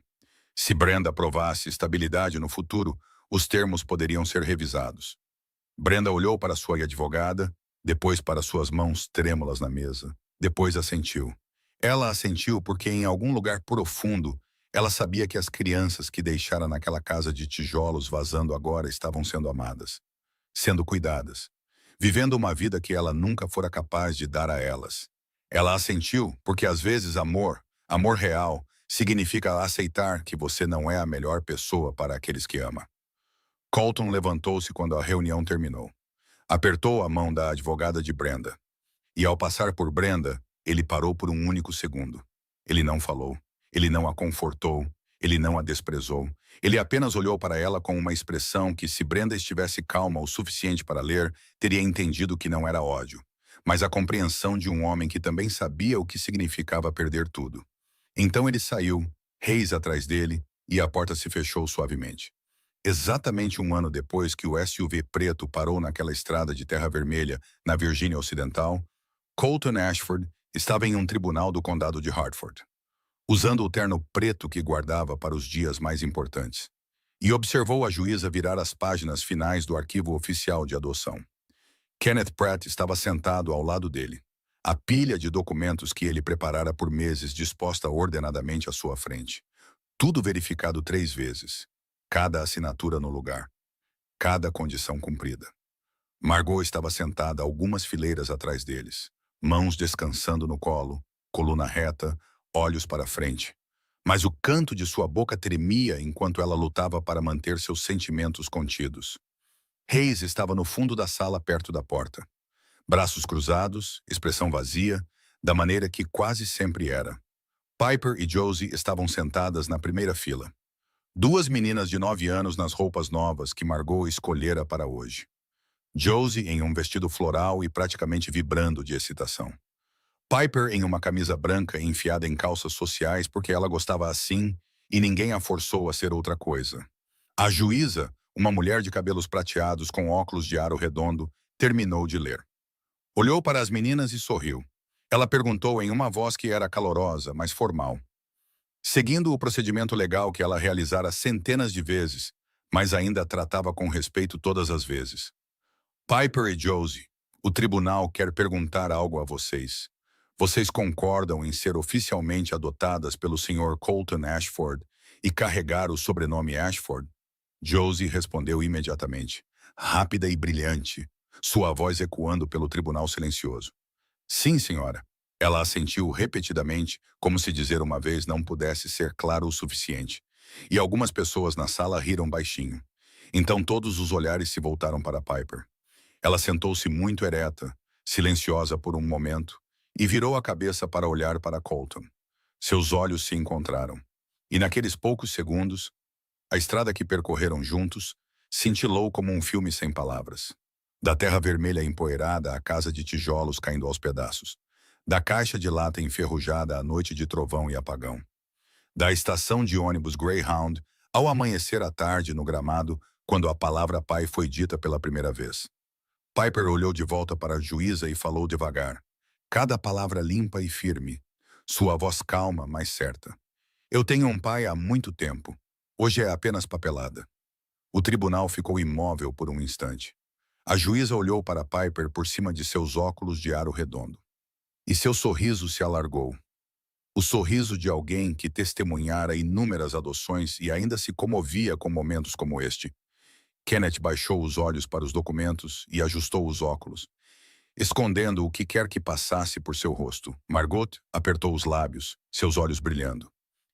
Se Brenda aprovasse estabilidade no futuro, os termos poderiam ser revisados. Brenda olhou para sua advogada, depois para suas mãos trêmulas na mesa. Depois assentiu. Ela assentiu porque em algum lugar profundo, ela sabia que as crianças que deixara naquela casa de tijolos vazando agora estavam sendo amadas, sendo cuidadas, vivendo uma vida que ela nunca fora capaz de dar a elas. Ela assentiu porque às vezes amor real, significa aceitar que você não é a melhor pessoa para aqueles que ama. Colton levantou-se quando a reunião terminou. Apertou a mão da advogada de Brenda. E ao passar por Brenda, ele parou por um único segundo. Ele não falou. Ele não a confortou. Ele não a desprezou. Ele apenas olhou para ela com uma expressão que, se Brenda estivesse calma o suficiente para ler, teria entendido que não era ódio, mas a compreensão de um homem que também sabia o que significava perder tudo. Então ele saiu, Hayes atrás dele, e a porta se fechou suavemente. Exatamente um ano depois que o SUV preto parou naquela estrada de terra vermelha na Virgínia Ocidental, Colton Ashford estava em um tribunal do condado de Hartford, usando o terno preto que guardava para os dias mais importantes, e observou a juíza virar as páginas finais do arquivo oficial de adoção. Kenneth Pratt estava sentado ao lado dele, a pilha de documentos que ele preparara por meses disposta ordenadamente à sua frente. Tudo verificado 3 vezes, cada assinatura no lugar, cada condição cumprida. Margot estava sentada algumas fileiras atrás deles, mãos descansando no colo, coluna reta, olhos para frente. Mas o canto de sua boca tremia enquanto ela lutava para manter seus sentimentos contidos. Hayes estava no fundo da sala perto da porta. Braços cruzados, expressão vazia, da maneira que quase sempre era. Piper e Josie estavam sentadas na primeira fila. 2 meninas de 9 anos nas roupas novas que Margot escolhera para hoje. Josie em um vestido floral e praticamente vibrando de excitação. Piper em uma camisa branca enfiada em calças sociais porque ela gostava assim e ninguém a forçou a ser outra coisa. A juíza, uma mulher de cabelos prateados com óculos de aro redondo, terminou de ler. Olhou para as meninas e sorriu. Ela perguntou em uma voz que era calorosa, mas formal. Seguindo o procedimento legal que ela realizara centenas de vezes, mas ainda tratava com respeito todas as vezes. Piper e Josie, o tribunal quer perguntar algo a vocês. Vocês concordam em ser oficialmente adotadas pelo Sr. Colton Ashford e carregar o sobrenome Ashford? Josie respondeu imediatamente, rápida e brilhante, sua voz ecoando pelo tribunal silencioso. Sim, senhora. Ela assentiu repetidamente, como se dizer uma vez não pudesse ser claro o suficiente. E algumas pessoas na sala riram baixinho. Então todos os olhares se voltaram para Piper. Ela sentou-se muito ereta, silenciosa por um momento, e virou a cabeça para olhar para Colton. Seus olhos se encontraram. E naqueles poucos segundos, a estrada que percorreram juntos cintilou como um filme sem palavras. Da terra vermelha empoeirada à casa de tijolos caindo aos pedaços. Da caixa de lata enferrujada à noite de trovão e apagão. Da estação de ônibus Greyhound ao amanhecer à tarde no gramado, quando a palavra pai foi dita pela primeira vez. Piper olhou de volta para a juíza e falou devagar. Cada palavra limpa e firme. Sua voz calma, mas certa. Eu tenho um pai há muito tempo. Hoje é apenas papelada. O tribunal ficou imóvel por um instante. A juíza olhou para Piper por cima de seus óculos de aro redondo. E seu sorriso se alargou. O sorriso de alguém que testemunhara inúmeras adoções e ainda se comovia com momentos como este. Kenneth baixou os olhos para os documentos e ajustou os óculos, escondendo o que quer que passasse por seu rosto. Margot apertou os lábios, seus olhos brilhando.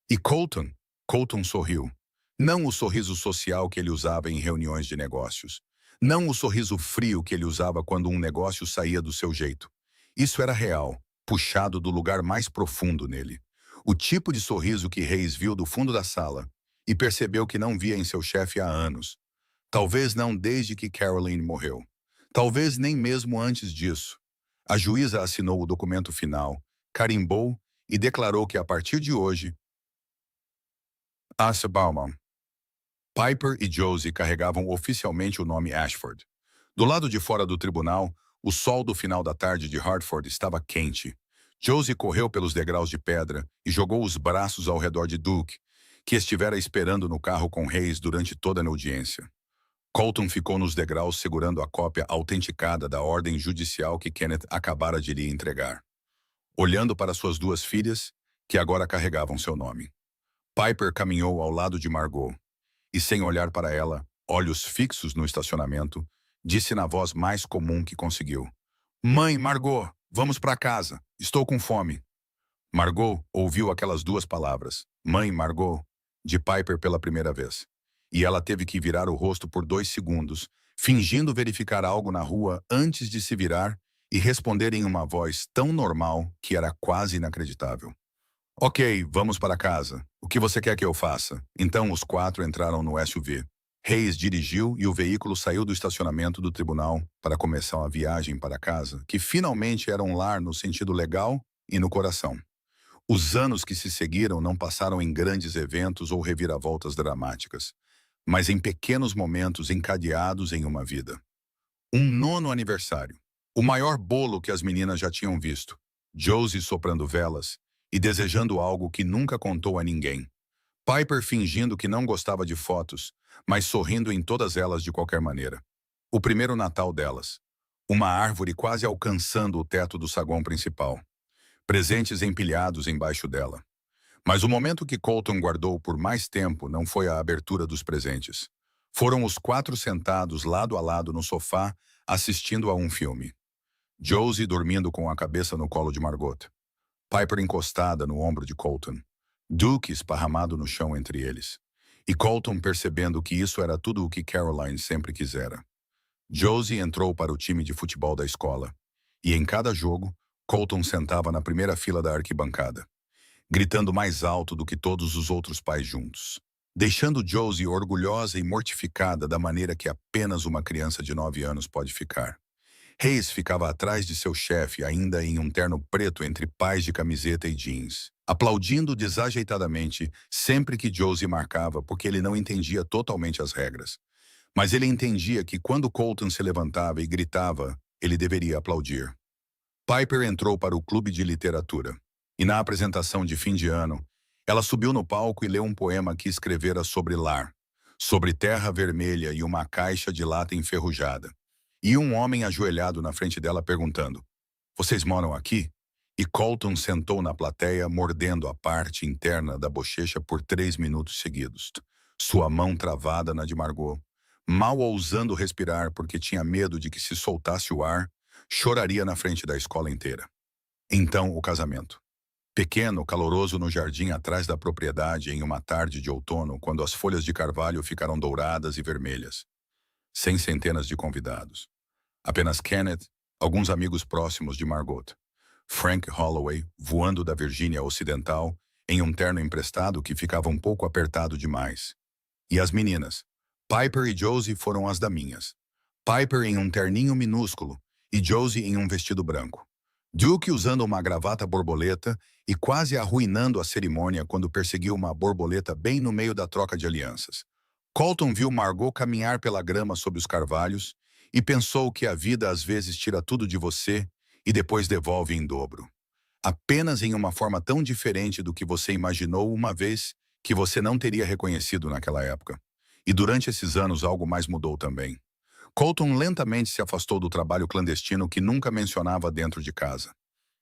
E Colton? Colton sorriu. Não o sorriso social que ele usava em reuniões de negócios. Não o sorriso frio que ele usava quando um negócio saía do seu jeito. Isso era real, puxado do lugar mais profundo nele. O tipo de sorriso que Hayes viu do fundo da sala e percebeu que não via em seu chefe há anos. Talvez não desde que Caroline morreu. Talvez nem mesmo antes disso. A juíza assinou o documento final, carimbou e declarou que a partir de hoje, Asa Bauman. Piper e Josie carregavam oficialmente o nome Ashford. Do lado de fora do tribunal, o sol do final da tarde de Hartford estava quente. Josie correu pelos degraus de pedra e jogou os braços ao redor de Duke, que estivera esperando no carro com Hayes durante toda a audiência. Colton ficou nos degraus segurando a cópia autenticada da ordem judicial que Kenneth acabara de lhe entregar, olhando para suas 2 filhas, que agora carregavam seu nome. Piper caminhou ao lado de Margot, e sem olhar para ela, olhos fixos no estacionamento, disse na voz mais comum que conseguiu. Mãe, Margot, vamos para casa. Estou com fome. Margot ouviu aquelas 2 palavras, Mãe, Margot, de Piper pela primeira vez. E ela teve que virar o rosto por 2 segundos, fingindo verificar algo na rua antes de se virar e responder em uma voz tão normal que era quase inacreditável. Ok, vamos para casa. O que você quer que eu faça? Então os 4 entraram no SUV. Hayes dirigiu e o veículo saiu do estacionamento do tribunal para começar a viagem para casa, que finalmente era um lar no sentido legal e no coração. Os anos que se seguiram não passaram em grandes eventos ou reviravoltas dramáticas, mas em pequenos momentos encadeados em uma vida. Um nono aniversário. O maior bolo que as meninas já tinham visto. Josie soprando velas e desejando algo que nunca contou a ninguém. Piper fingindo que não gostava de fotos, mas sorrindo em todas elas de qualquer maneira. O primeiro Natal delas. Uma árvore quase alcançando o teto do saguão principal. Presentes empilhados embaixo dela. Mas o momento que Colton guardou por mais tempo não foi a abertura dos presentes. Foram os quatro sentados lado a lado no sofá, assistindo a um filme. Josie dormindo com a cabeça no colo de Margot. Piper encostada no ombro de Colton. Duke esparramado no chão entre eles. E Colton percebendo que isso era tudo o que Caroline sempre quisera. Josie entrou para o time de futebol da escola. E em cada jogo, Colton sentava na primeira fila da arquibancada, gritando mais alto do que todos os outros pais juntos, deixando Josie orgulhosa e mortificada da maneira que apenas uma criança de 9 anos pode ficar. Hayes ficava atrás de seu chefe, ainda em um terno preto entre pás de camiseta e jeans, aplaudindo desajeitadamente sempre que Josie marcava porque ele não entendia totalmente as regras. Mas ele entendia que quando Colton se levantava e gritava, ele deveria aplaudir. Piper entrou para o clube de literatura, e na apresentação de fim de ano, ela subiu no palco e leu um poema que escrevera sobre lar, sobre terra vermelha e uma caixa de lata enferrujada, e um homem ajoelhado na frente dela perguntando: "Vocês moram aqui?" E Colton sentou na plateia, mordendo a parte interna da bochecha por 3 minutos seguidos, sua mão travada na de Margot, mal ousando respirar porque tinha medo de que se soltasse o ar, choraria na frente da escola inteira. Então, o casamento. Pequeno, caloroso no jardim atrás da propriedade em uma tarde de outono, quando as folhas de carvalho ficaram douradas e vermelhas. Sem centenas de convidados. Apenas Kenneth, alguns amigos próximos de Margot. Frank Holloway, voando da Virgínia Ocidental, em um terno emprestado que ficava um pouco apertado demais. E as meninas. Piper e Josie foram as daminhas. Piper em um terninho minúsculo e Josie em um vestido branco. Duke usando uma gravata borboleta e quase arruinando a cerimônia quando perseguiu uma borboleta bem no meio da troca de alianças. Colton viu Margot caminhar pela grama sob os carvalhos e pensou que a vida às vezes tira tudo de você e depois devolve em dobro. Apenas em uma forma tão diferente do que você imaginou uma vez que você não teria reconhecido naquela época. E durante esses anos algo mais mudou também. Colton lentamente se afastou do trabalho clandestino que nunca mencionava dentro de casa,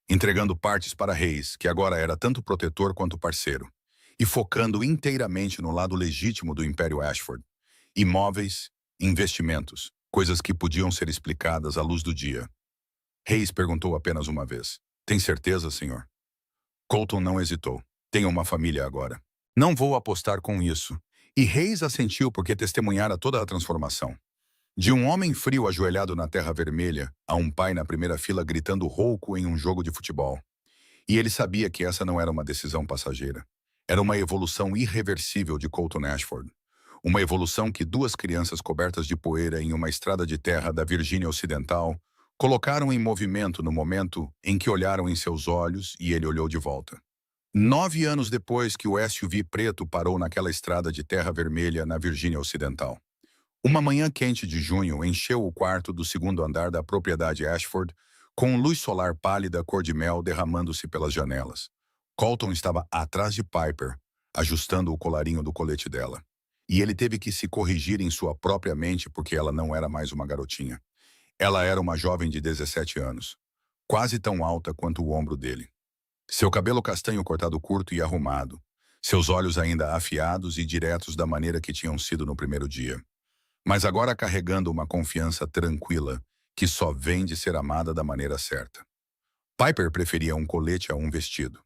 entregando partes para Hayes, que agora era tanto protetor quanto parceiro, e focando inteiramente no lado legítimo do Império Ashford. Imóveis, investimentos, coisas que podiam ser explicadas à luz do dia. Hayes perguntou apenas uma vez: "Tem certeza, senhor?" Colton não hesitou. "Tenho uma família agora. Não vou apostar com isso." E Hayes assentiu porque testemunhara toda a transformação. De um homem frio ajoelhado na terra vermelha, a um pai na primeira fila gritando rouco em um jogo de futebol. E ele sabia que essa não era uma decisão passageira. Era uma evolução irreversível de Colton Ashford. Uma evolução que duas crianças cobertas de poeira em uma estrada de terra da Virgínia Ocidental colocaram em movimento no momento em que olharam em seus olhos e ele olhou de volta. 9 anos depois que o SUV preto parou naquela estrada de terra vermelha na Virgínia Ocidental. Uma manhã quente de junho encheu o quarto do segundo andar da propriedade Ashford, com luz solar pálida cor de mel derramando-se pelas janelas. Colton estava atrás de Piper, ajustando o colarinho do colete dela. E ele teve que se corrigir em sua própria mente porque ela não era mais uma garotinha. Ela era uma jovem de 17 anos, quase tão alta quanto o ombro dele. Seu cabelo castanho cortado curto e arrumado, seus olhos ainda afiados e diretos da maneira que tinham sido no primeiro dia. Mas agora carregando uma confiança tranquila que só vem de ser amada da maneira certa. Piper preferia um colete a um vestido,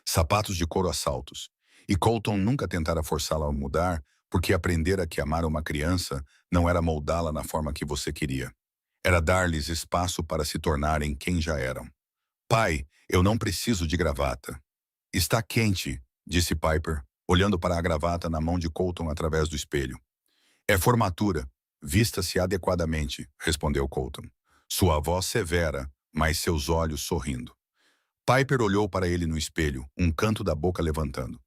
sapatos de couro a saltos, e Colton nunca tentara forçá-la a mudar porque aprendera que amar uma criança não era moldá-la na forma que você queria. Era dar-lhes espaço para se tornarem quem já eram. "Pai, eu não preciso de gravata." "Está quente", disse Piper, olhando para a gravata na mão de Colton através do espelho. "É formatura. Vista-se adequadamente", respondeu Colton. Sua voz severa, mas seus olhos sorrindo. Piper olhou para ele no espelho, um canto da boca levantando.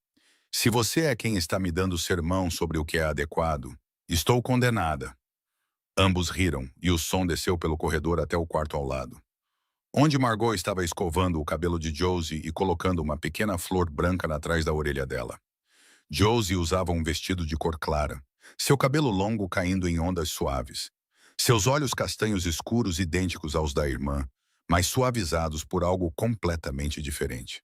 Se você é quem está me dando sermão sobre o que é adequado, estou condenada. Ambos riram, e o som desceu pelo corredor até o quarto ao lado, onde Margot estava escovando o cabelo de Josie e colocando uma pequena flor branca atrás da orelha dela. Josie usava um vestido de cor clara, seu cabelo longo caindo em ondas suaves. Seus olhos castanhos escuros idênticos aos da irmã, mas suavizados por algo completamente diferente.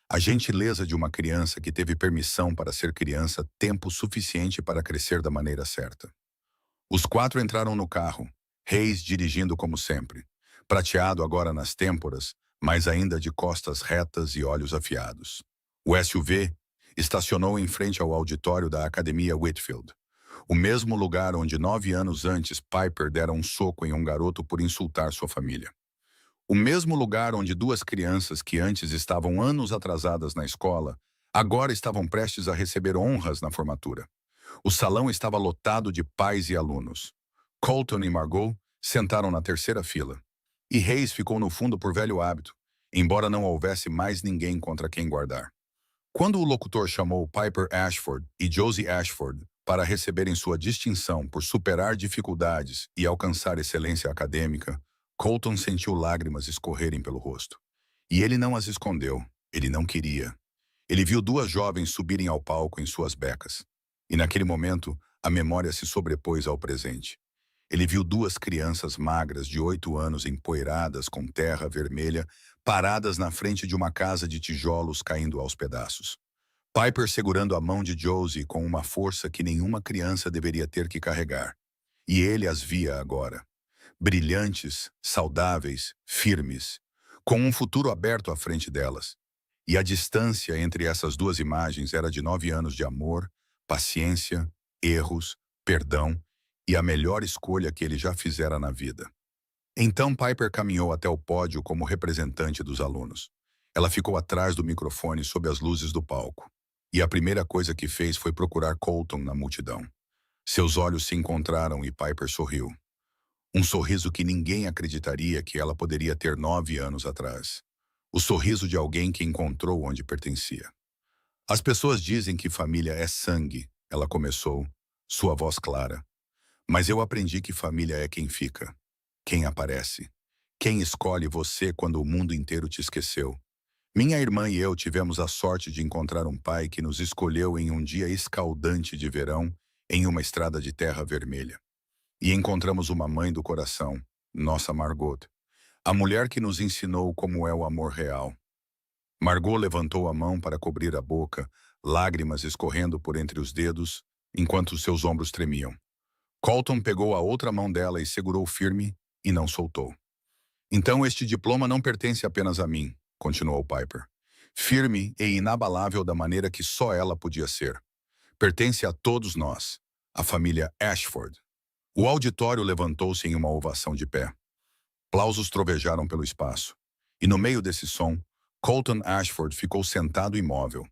A gentileza de uma criança que teve permissão para ser criança tempo suficiente para crescer da maneira certa. Os quatro entraram no carro, Hayes dirigindo como sempre, prateado agora nas têmporas, mas ainda de costas retas e olhos afiados. O SUV estacionou em frente ao auditório da Academia Whitfield, o mesmo lugar onde 9 anos antes Piper dera um soco em um garoto por insultar sua família. O mesmo lugar onde duas crianças que antes estavam anos atrasadas na escola, agora estavam prestes a receber honras na formatura. O salão estava lotado de pais e alunos. Colton e Margot sentaram na terceira fila. E Hayes ficou no fundo por velho hábito, embora não houvesse mais ninguém contra quem guardar. Quando o locutor chamou Piper Ashford e Josie Ashford para receberem sua distinção por superar dificuldades e alcançar excelência acadêmica, Colton sentiu lágrimas escorrerem pelo rosto. E ele não as escondeu, ele não queria. Ele viu duas jovens subirem ao palco em suas becas. E naquele momento, a memória se sobrepôs ao presente. Ele viu duas crianças magras de 8 anos empoeiradas com terra vermelha, paradas na frente de uma casa de tijolos caindo aos pedaços. Piper segurando a mão de Josie com uma força que nenhuma criança deveria ter que carregar. E ele as via agora. Brilhantes, saudáveis, firmes, com um futuro aberto à frente delas. E a distância entre essas duas imagens era de 9 anos de amor, paciência, erros, perdão e a melhor escolha que ele já fizera na vida. Então Piper caminhou até o pódio como representante dos alunos. Ela ficou atrás do microfone sob as luzes do palco. E a primeira coisa que fez foi procurar Colton na multidão. Seus olhos se encontraram e Piper sorriu. Um sorriso que ninguém acreditaria que ela poderia ter 9 anos atrás. O sorriso de alguém que encontrou onde pertencia. As pessoas dizem que família é sangue, ela começou, sua voz clara. Mas eu aprendi que família é quem fica, quem aparece, quem escolhe você quando o mundo inteiro te esqueceu. Minha irmã e eu tivemos a sorte de encontrar um pai que nos escolheu em um dia escaldante de verão, em uma estrada de terra vermelha. E encontramos uma mãe do coração, nossa Margot, a mulher que nos ensinou como é o amor real. Margot levantou a mão para cobrir a boca, lágrimas escorrendo por entre os dedos, enquanto seus ombros tremiam. Colton pegou a outra mão dela e segurou firme, e não soltou. Então este diploma não pertence apenas a mim, continuou Piper. Firme e inabalável da maneira que só ela podia ser. Pertence a todos nós, a família Ashford. O auditório levantou-se em uma ovação de pé. Aplausos trovejaram pelo espaço. E no meio desse som, Colton Ashford ficou sentado imóvel.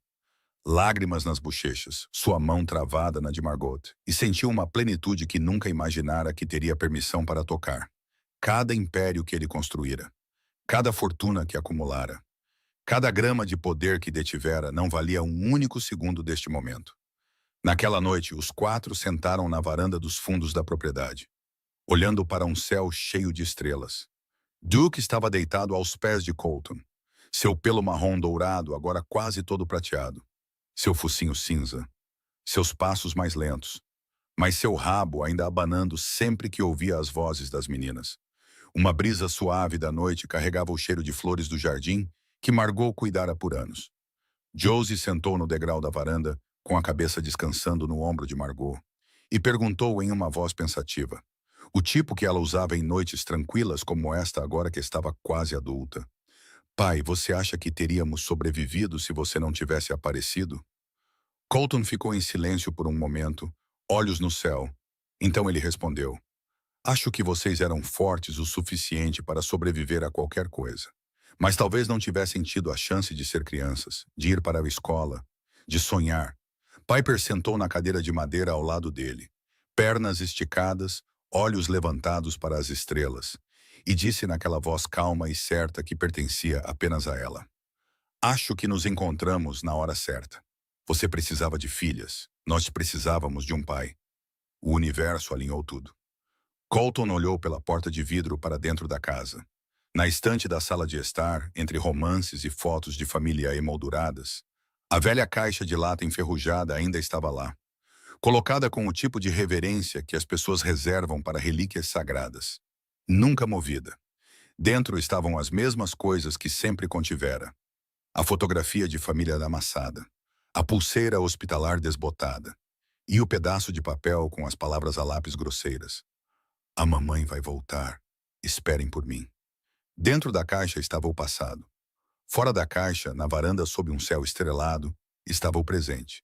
Lágrimas nas bochechas, sua mão travada na de Margot, e sentiu uma plenitude que nunca imaginara que teria permissão para tocar. Cada império que ele construíra, cada fortuna que acumulara, cada grama de poder que detivera não valia um único segundo deste momento. Naquela noite, os quatro sentaram na varanda dos fundos da propriedade, olhando para um céu cheio de estrelas. Duke estava deitado aos pés de Colton, seu pelo marrom dourado agora quase todo prateado, seu focinho cinza, seus passos mais lentos, mas seu rabo ainda abanando sempre que ouvia as vozes das meninas. Uma brisa suave da noite carregava o cheiro de flores do jardim que Margot cuidara por anos. Josie sentou no degrau da varanda, com a cabeça descansando no ombro de Margot, e perguntou em uma voz pensativa, o tipo que ela usava em noites tranquilas como esta agora que estava quase adulta. Pai, você acha que teríamos sobrevivido se você não tivesse aparecido? Colton ficou em silêncio por um momento, olhos no céu. Então ele respondeu, acho que vocês eram fortes o suficiente para sobreviver a qualquer coisa. Mas talvez não tivessem tido a chance de ser crianças, de ir para a escola, de sonhar. Piper sentou na cadeira de madeira ao lado dele, pernas esticadas, olhos levantados para as estrelas, e disse naquela voz calma e certa que pertencia apenas a ela. Acho que nos encontramos na hora certa. Você precisava de filhas. Nós precisávamos de um pai. O universo alinhou tudo. Colton olhou pela porta de vidro para dentro da casa. Na estante da sala de estar, entre romances e fotos de família emolduradas, a velha caixa de lata enferrujada ainda estava lá, colocada com o tipo de reverência que as pessoas reservam para relíquias sagradas. Nunca movida. Dentro estavam as mesmas coisas que sempre contivera. A fotografia de família amassada, a pulseira hospitalar desbotada e o pedaço de papel com as palavras a lápis grosseiras. A mamãe vai voltar. Esperem por mim. Dentro da caixa estava o passado. Fora da caixa, na varanda sob um céu estrelado, estava o presente.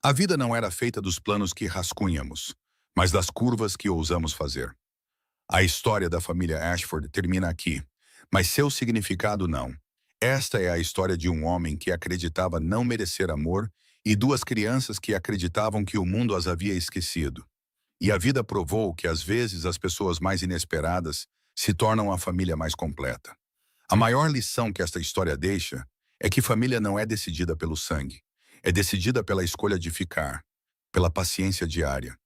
A vida não era feita dos planos que rascunhamos, mas das curvas que ousamos fazer. A história da família Ashford termina aqui, mas seu significado não. Esta é a história de um homem que acreditava não merecer amor e duas crianças que acreditavam que o mundo as havia esquecido. E a vida provou que às vezes as pessoas mais inesperadas se tornam a família mais completa. A maior lição que esta história deixa é que família não é decidida pelo sangue, é decidida pela escolha de ficar, pela paciência diária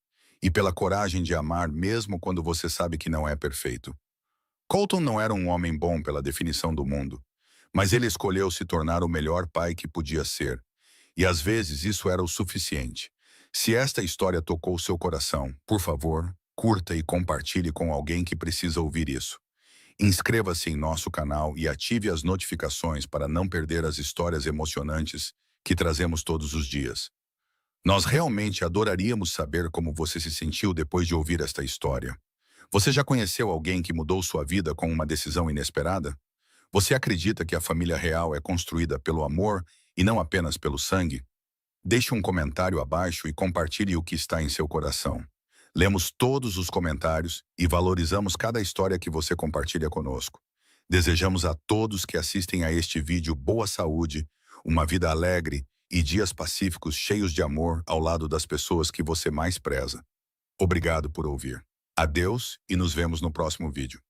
e pela coragem de amar mesmo quando você sabe que não é perfeito. Colton não era um homem bom pela definição do mundo, mas ele escolheu se tornar o melhor pai que podia ser, e às vezes isso era o suficiente. Se esta história tocou seu coração, por favor, curta e compartilhe com alguém que precisa ouvir isso. Inscreva-se em nosso canal e ative as notificações para não perder as histórias emocionantes que trazemos todos os dias. Nós realmente adoraríamos saber como você se sentiu depois de ouvir esta história. Você já conheceu alguém que mudou sua vida com uma decisão inesperada? Você acredita que a família real é construída pelo amor e não apenas pelo sangue? Deixe um comentário abaixo e compartilhe o que está em seu coração. Lemos todos os comentários e valorizamos cada história que você compartilha conosco. Desejamos a todos que assistem a este vídeo boa saúde, uma vida alegre e dias pacíficos cheios de amor ao lado das pessoas que você mais preza. Obrigado por ouvir. Adeus e nos vemos no próximo vídeo.